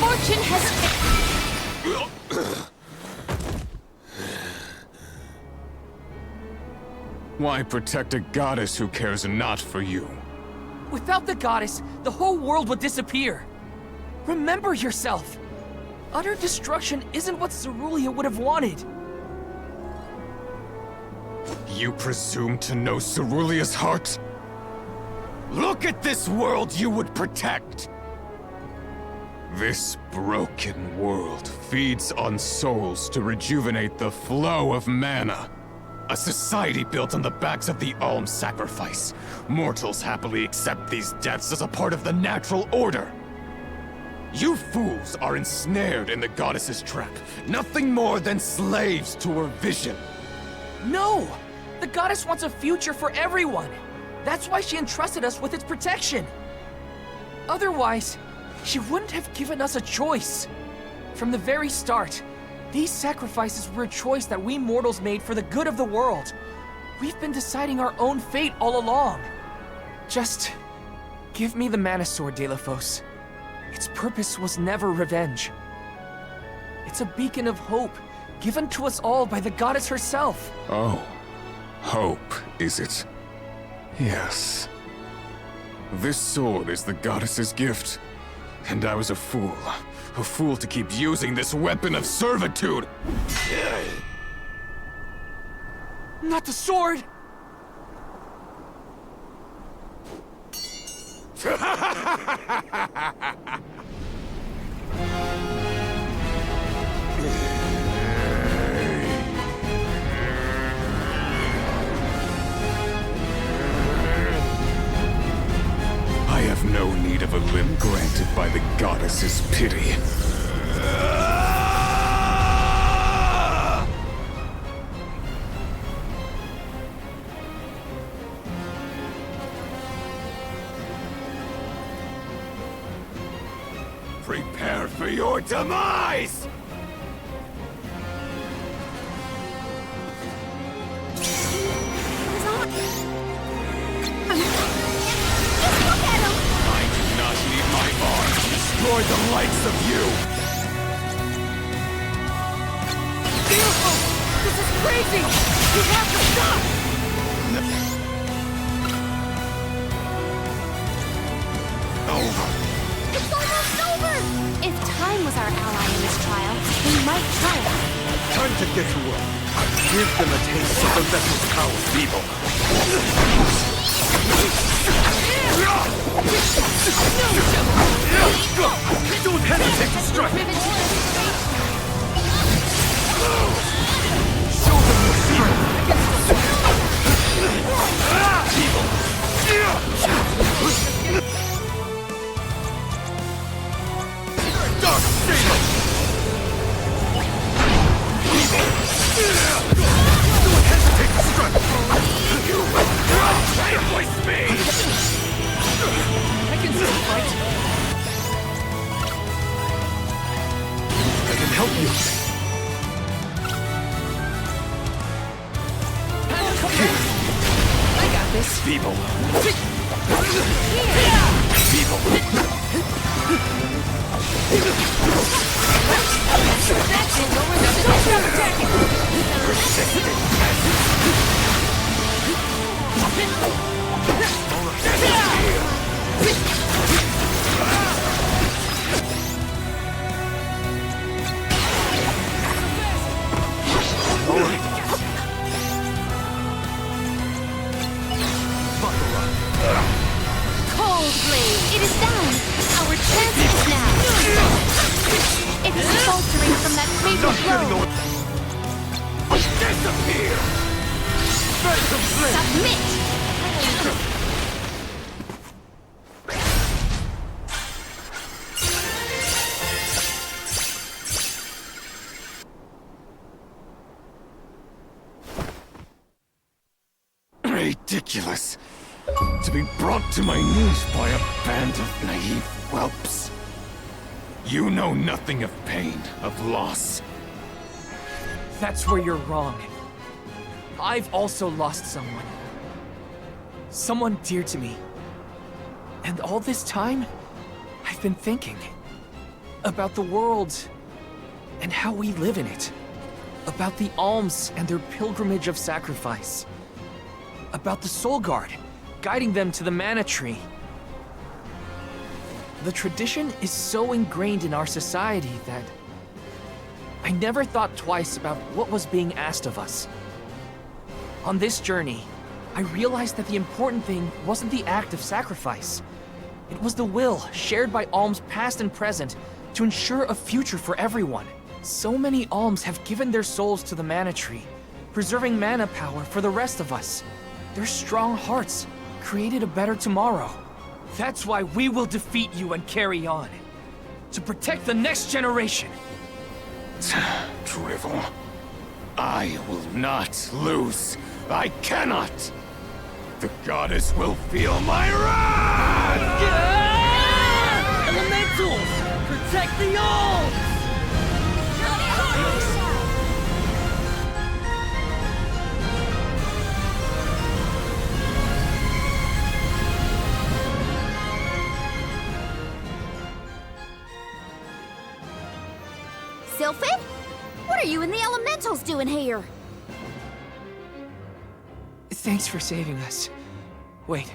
Fortune has... Why protect a goddess who cares not for you? Without the goddess, the whole world would disappear. Remember yourself. Utter destruction isn't what Cerulean would have wanted. You presume to know Cerulea's heart? Look at this world you would protect! This broken world feeds on souls to rejuvenate the flow of mana. A society built on the backs of the alms sacrifice. Mortals happily accept these deaths as a part of the natural order. You fools are ensnared in the goddess's trap, nothing more than slaves to her vision. No! The goddess wants a future for everyone. That's why she entrusted us with its protection. Otherwise, she wouldn't have given us a choice. From the very start, these sacrifices were a choice that we mortals made for the good of the world. We've been deciding our own fate all along. Just give me the Mana Sword, Delafos. Its purpose was never revenge. It's a beacon of hope, given to us all by the goddess herself. Oh, hope, is it? Yes. This sword is the goddess's gift. And I was a fool to keep using this weapon of servitude. Not the sword! I have no need of a limb granted by the goddess's pity. Prepare for your demise! I do not need my arm to destroy the likes of you! Beautiful! This is crazy! You have to stop! Over! It's almost over! If time was our ally in this trial, we might triumph. Time to get to work. Give them a taste of the vessel's power, Beeble. Don't hesitate to strike! Show them your strength! Beeble! Dark Saber! Don't hesitate to strike! You can't voice me! I can still fight. I can help you. I got this. Feeble. Cold Blade, it is down. Our chance is now. It is faltering from that fatal blow. Disappear! Submit! Ridiculous. To be brought to my knees by a band of naive whelps. You know nothing of pain, of loss. That's where you're wrong. I've also lost someone. Someone dear to me. And all this time, I've been thinking about the world and how we live in it. About the alms and their pilgrimage of sacrifice. about the Soul Guard, guiding them to the Mana Tree. The tradition is so ingrained in our society that I never thought twice about what was being asked of us. On this journey, I realized that the important thing wasn't the act of sacrifice. It was the will shared by alms past and present to ensure a future for everyone. So many alms have given their souls to the Mana Tree, preserving mana power for the rest of us. Their strong hearts created a better tomorrow. That's why we will defeat you and carry on. To protect the next generation. Drivel. I will not lose. I cannot. The goddess will feel my wrath! Elementals! Protect the alms! Sylphid? What are you and the elementals doing here? Thanks for saving us. Wait,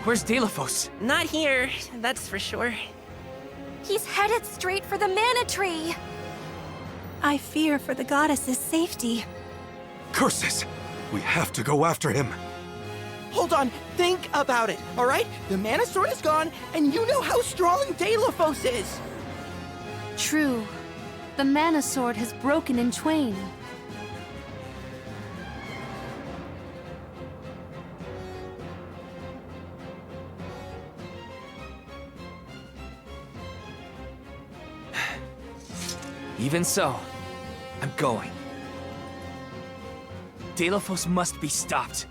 where's Delphos? Not here, that's for sure. He's headed straight for the Mana Tree. I fear for the goddess's safety. Curses! We have to go after him. Hold on, think about it, alright? The Mana Sword is gone, and you know how strong Delphos is! True. The Mana Sword has broken in twain. Even so, I'm going. Delphos must be stopped.